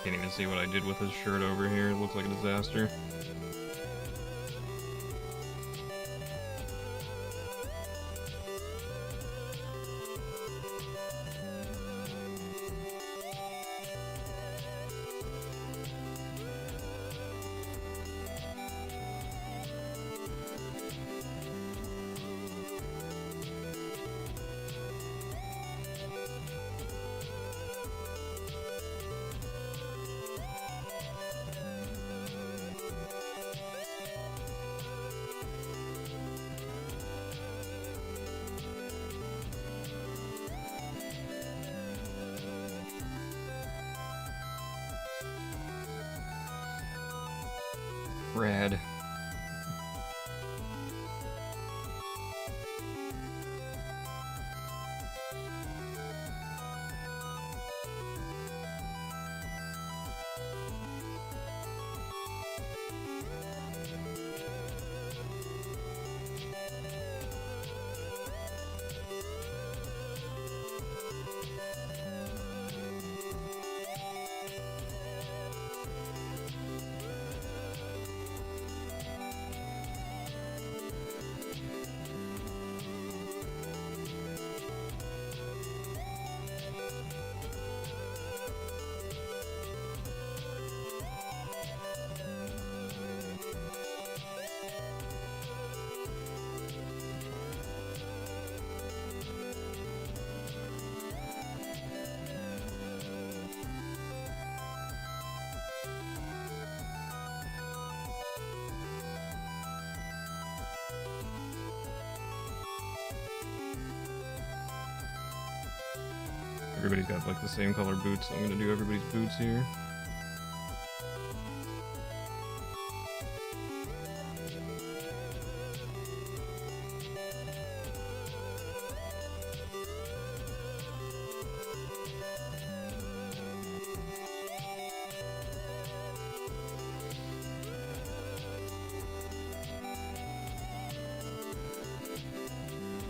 Can't even see what I did with his shirt over here. It looks like a disaster. Rad. Everybody's got like the same color boots, so I'm gonna do everybody's boots here.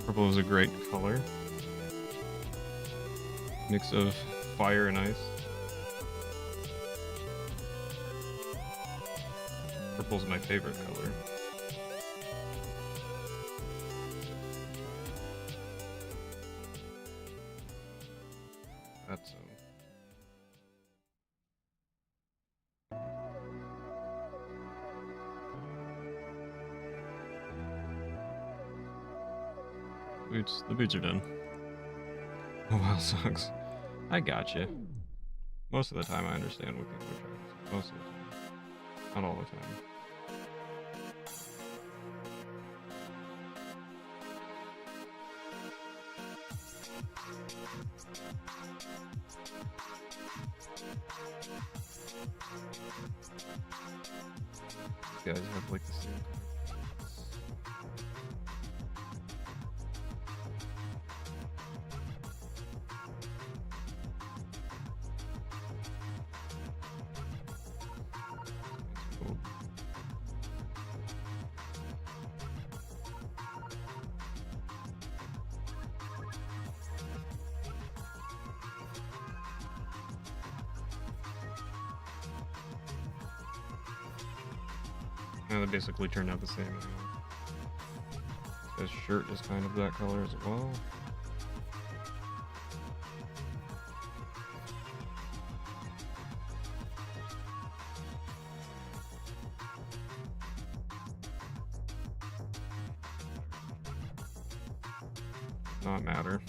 Purple is a great color. Mix of fire and ice. Purple's my favorite color. That's boots. The boots are done. Oh wow, sucks. I got you. Most of the time, I understand what people are trying to say. Most of the time, not all the time. These guys have like the same. Cool. Yeah, they basically turned out the same. His shirt is kind of that color as well. Not matter.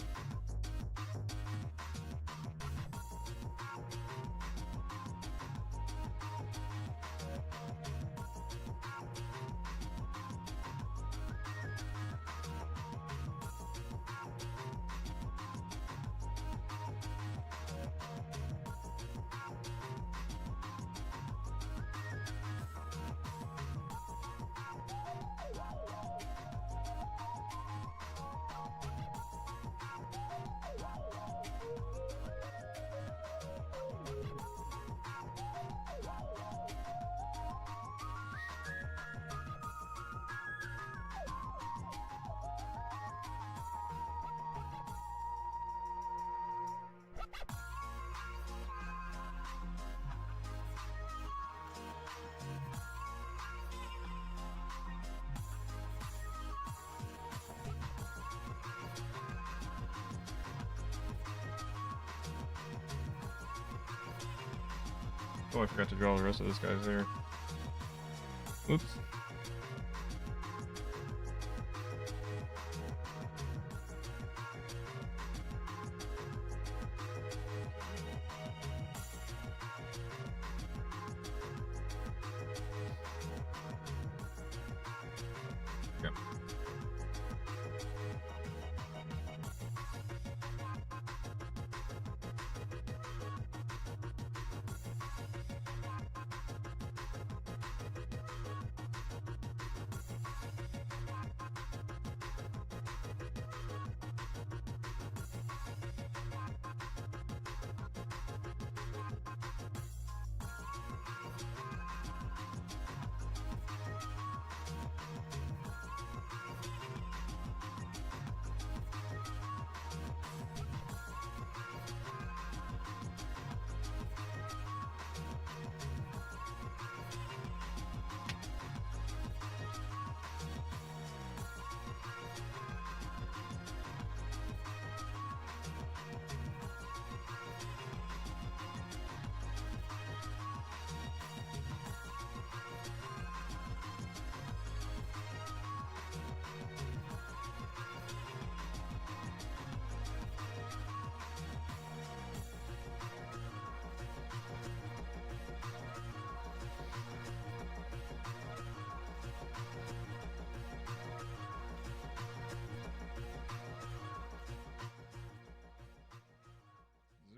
Oh, I forgot to draw the rest of this guy's hair. Oops. Okay.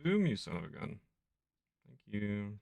Zoom, you son of a gun. Thank you.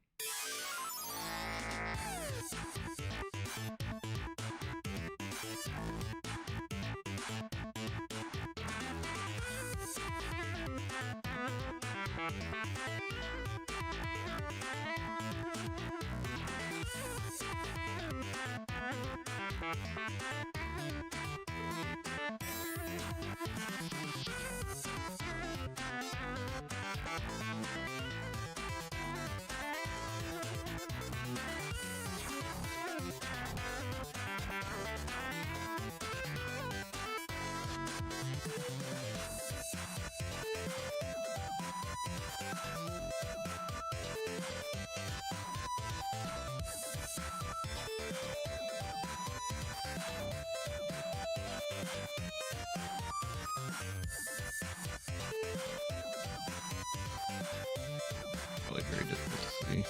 very difficult to see.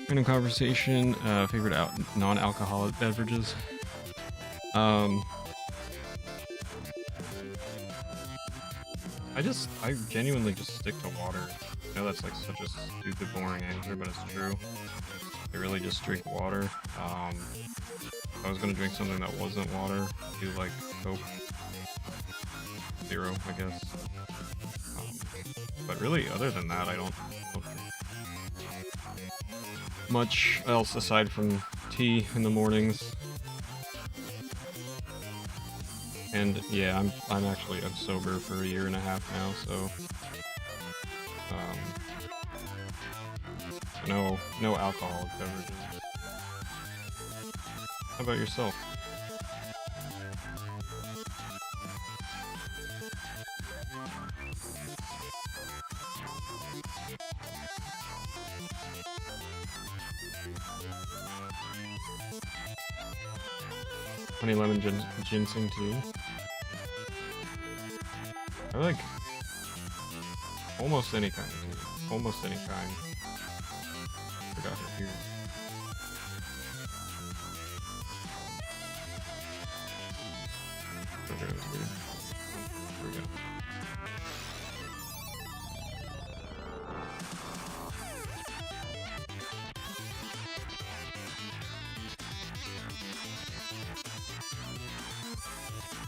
Random conversation, favorite non-alcoholic beverages. I genuinely just stick to water. I know that's like such a stupid, boring answer, but it's true. I really just drink water. If I was gonna drink something that wasn't water, I'd do like Coke. Zero, I guess. But really, other than that, I don't drink much else aside from tea in the mornings. And yeah, I'm sober for a year and a half now, so no alcoholic beverages. How about yourself? Honey lemon ginseng tea. I like almost any kind of tea. Almost any kind. Forgot her here. Here we go.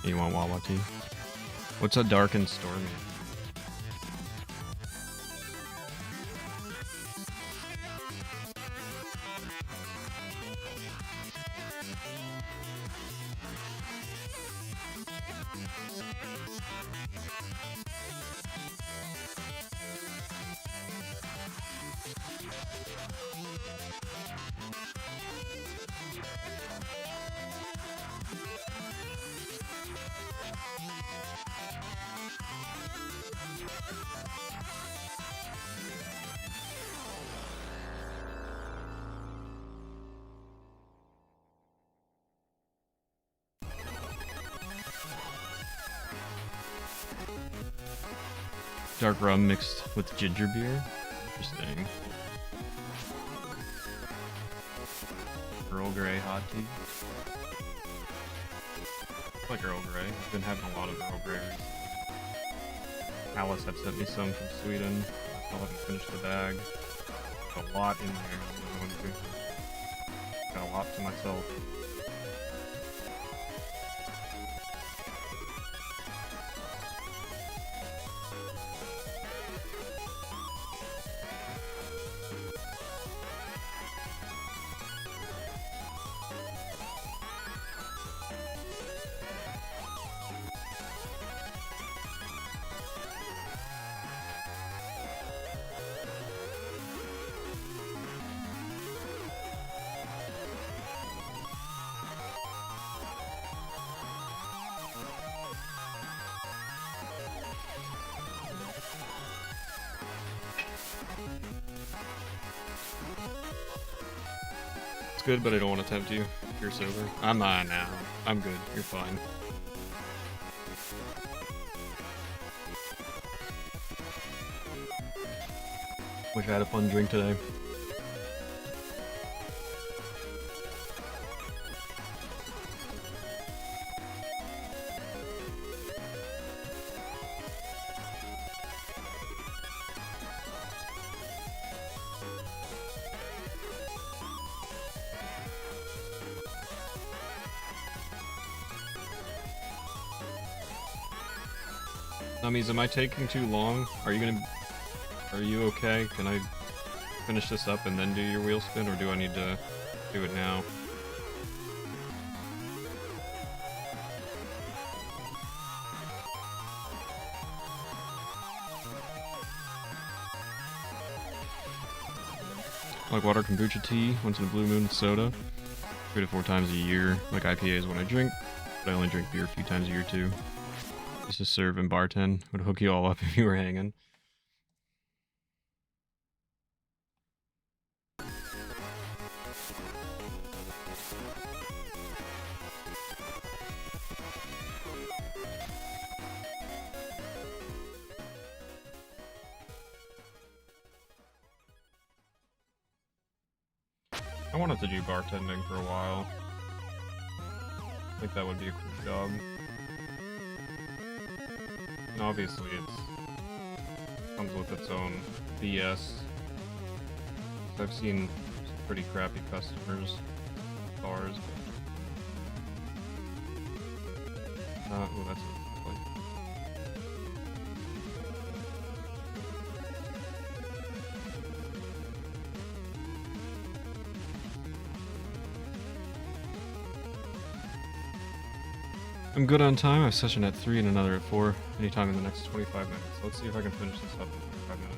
You want Wawa tea? What's a dark and stormy? Dark rum mixed with ginger beer? Interesting. Earl Grey hot tea? I like Earl Grey. I've been having a lot of Earl Grey. Alice had sent me some from Sweden. I still haven't finished the bag. There's a lot in there. Got a lot to myself. good, but I don't want to tempt you. If you're sober. I'm not now. I'm good. You're fine. Wish I had a fun drink today. Nummies, am I taking too long? Are you okay? Can I finish this up and then do your wheel spin, or do I need to do it now? Like water, kombucha tea, once in a blue moon, soda. 3 to 4 times a year. Like IPAs when I drink, but I only drink beer a few times a year too. Just to serve and bartend. Would hook you all up if you were hanging. I wanted to do bartending for a while. I think that would be a cool job. And obviously it comes with its own BS. I've seen some pretty crappy customers, bars. Oh, that's a place. I'm good on time. I have a session at 3 and another at 4. Anytime in the next 25 minutes. Let's see if I can finish this up in 25 minutes.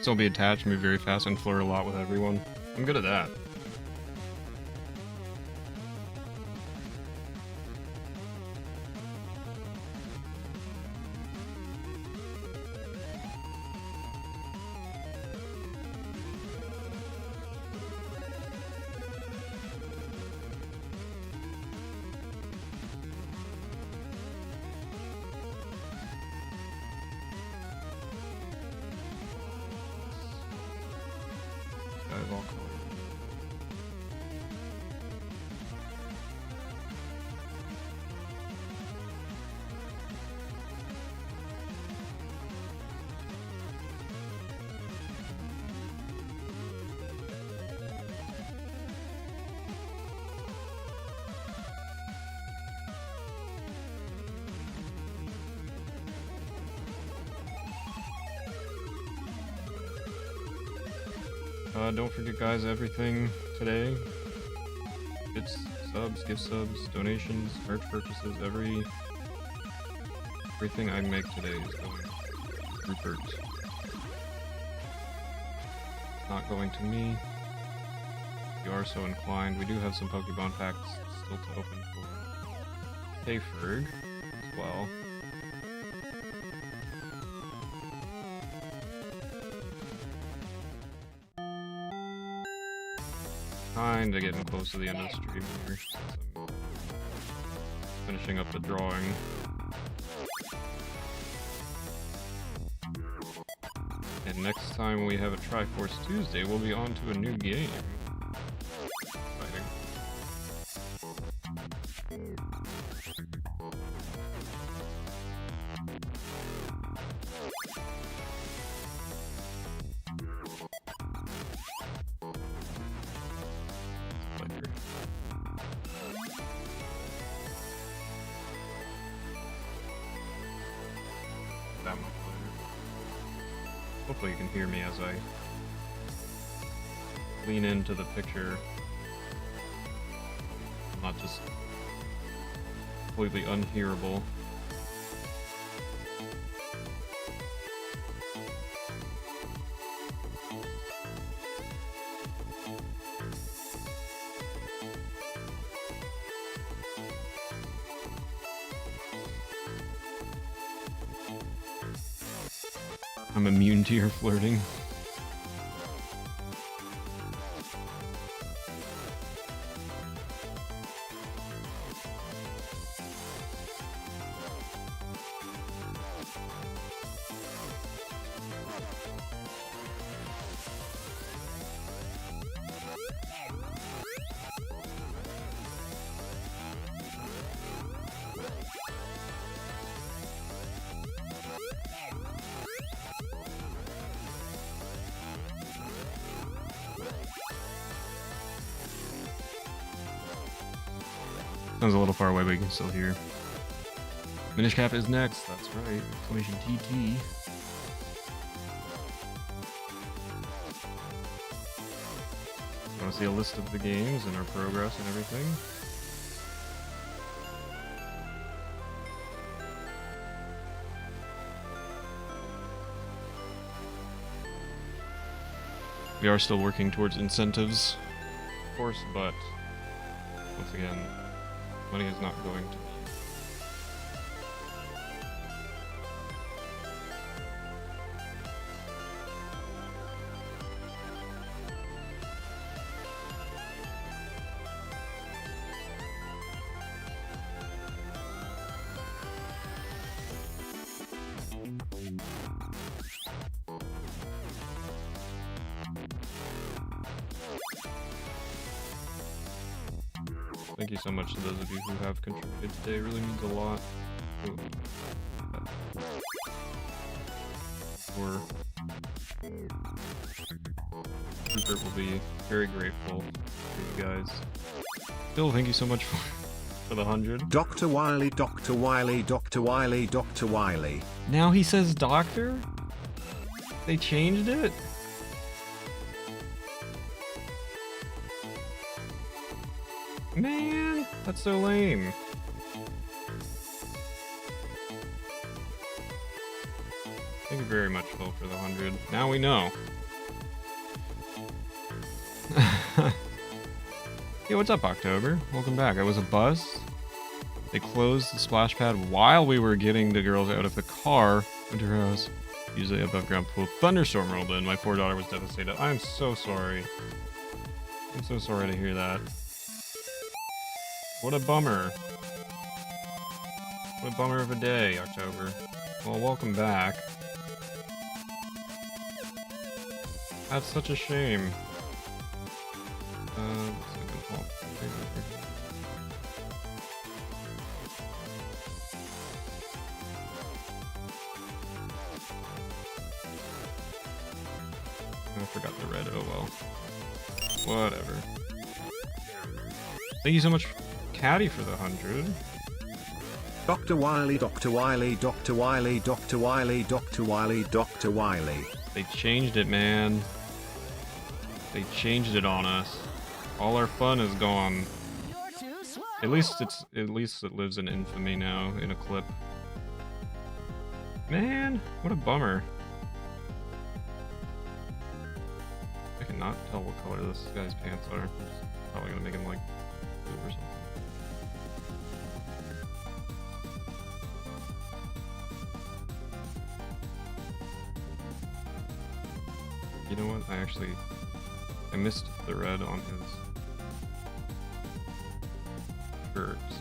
So I'll be attached, move very fast, and flirt a lot with everyone. I'm good at that. Don't forget, guys, everything today. Bits, subs, gift subs, donations, merch purchases, everything I make today is going to Rupert. Not going to me. If you are so inclined, we do have some Pokemon packs still to open for Hayford as well. Kinda getting close to the end of the stream here. So I'm finishing up the drawing. And next time we have a Triforce Tuesday, we'll be on to a new game. Exciting. that much later. Hopefully you can hear me as I lean into the picture. I'm not just completely unhearable. I'm immune to your flirting. Sounds a little far away, but you can still hear. Minish Cap is next, that's right. Exclamation TT. Want to see a list of the games and our progress and everything? We are still working towards incentives, of course, but once again, money is not going to be. Thank you so much to those of you who have contributed today. It really means a lot. Or Rupert will be very grateful to you guys. Bill, thank you so much for the 100. Dr. Wily, Dr. Wily, Dr. Wily, Dr. Wily. Now he says doctor? They changed it? Man, that's so lame. Thank you very much, Phil, for the 100. Now we know. Yo, what's up, October? Welcome back. I was a bus. They closed the splash pad while we were getting the girls out of the car. Went to her house. Usually above ground pool. Thunderstorm rolled in. My poor daughter was devastated. I'm so sorry. I'm so sorry to hear that. What a bummer. What a bummer of a day, October. Well, welcome back. That's such a shame. I forgot the red, oh well. Whatever. Thank you so much, Caddy, for the 100. Dr. Wily, Dr. Wily, Dr. Wily, Dr. Wily, Dr. Wily, Dr. Wily. They changed it, man. They changed it on us. All our fun is gone. At least it lives in infamy now in a clip. Man, what a bummer. I cannot tell what color this guy's pants are. I'm just probably gonna make him like blue or something. You know what? I missed the red on his shirt, so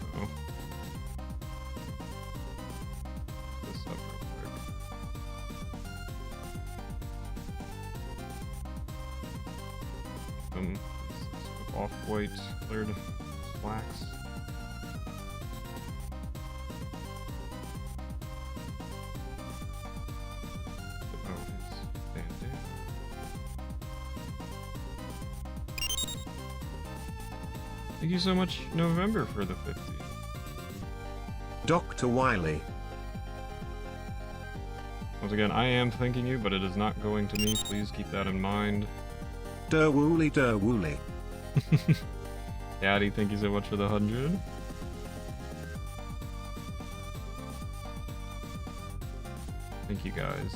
this up real quick. Sort of off-white colored slacks. Oh, his bandana. Thank you so much, November, for the 50. Dr. Wily. Once again, I am thanking you, but it is not going to me. Please keep that in mind. Der Wooly, Der Wooly. Daddy, thank you so much for the 100. Thank you guys.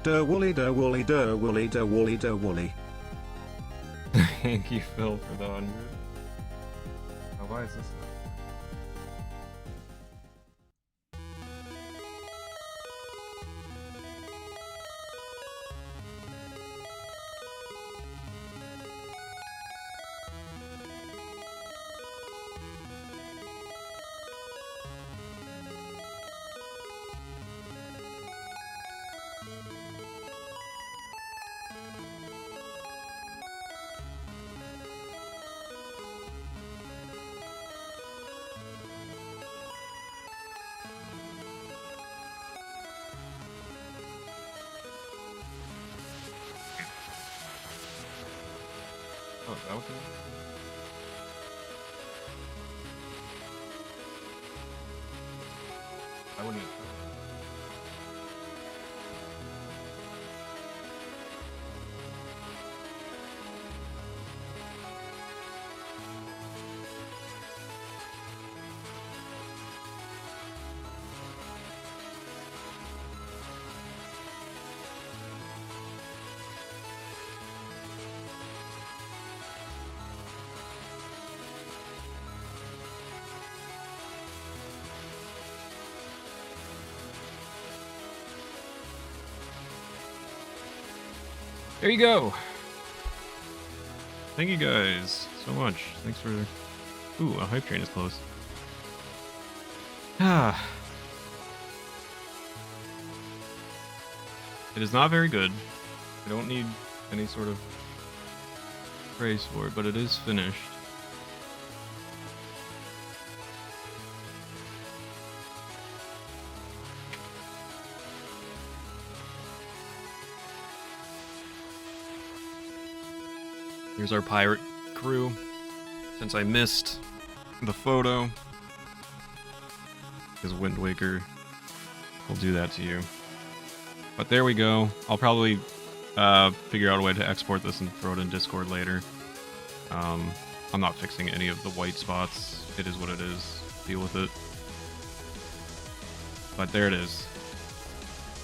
Der Wooly, Der Wooly, Der Wooly, Der Wooly, Der Wooly. Thank you, Phil, for the 100. Oh, why is this not? Oh, that was it? I wouldn't. There you go. Thank you guys so much. Thanks for... Ooh, a hype train is close. Ah. It is not very good. I don't need any sort of praise for it, but it is finished. Here's our pirate crew. Since I missed the photo, because Wind Waker will do that to you. But there we go. I'll probably figure out a way to export this and throw it in Discord later. I'm not fixing any of the white spots. It is what it is. Deal with it. But there it is.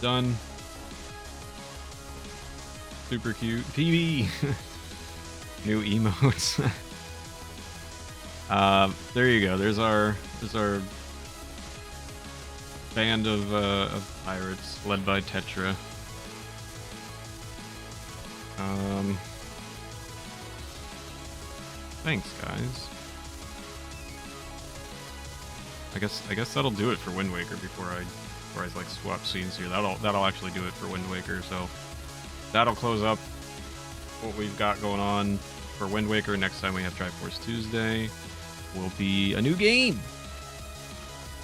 Done. Super cute. PB! New emotes. There you go. There's our band of pirates led by Tetra. Thanks, guys. I guess that'll do it for Wind Waker before I like swap scenes here. That'll actually do it for Wind Waker. So that'll close up what we've got going on for Wind Waker. Next time we have Triforce Tuesday will be a new game.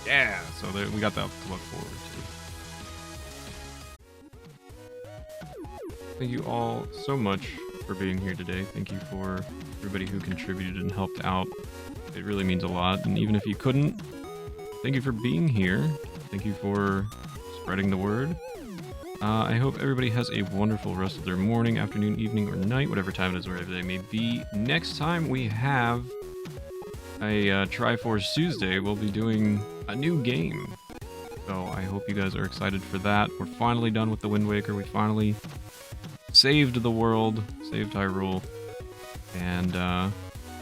Yeah, so we got that to look forward to. Thank you all so much for being here today. Thank you for everybody who contributed and helped out. It really means a lot. And even if you couldn't, thank you for being here. Thank you for spreading the word. I hope everybody has a wonderful rest of their morning, afternoon, evening, or night, whatever time it is, wherever they may be. Next time we have a Triforce Tuesday, we'll be doing a new game. So I hope you guys are excited for that. We're finally done with the Wind Waker. We finally saved the world, saved Hyrule, and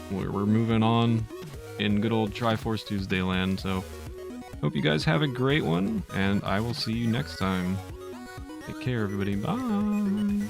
we're moving on in good old Triforce Tuesday land. So hope you guys have a great one, and I will see you next time. Take care, everybody. Bye.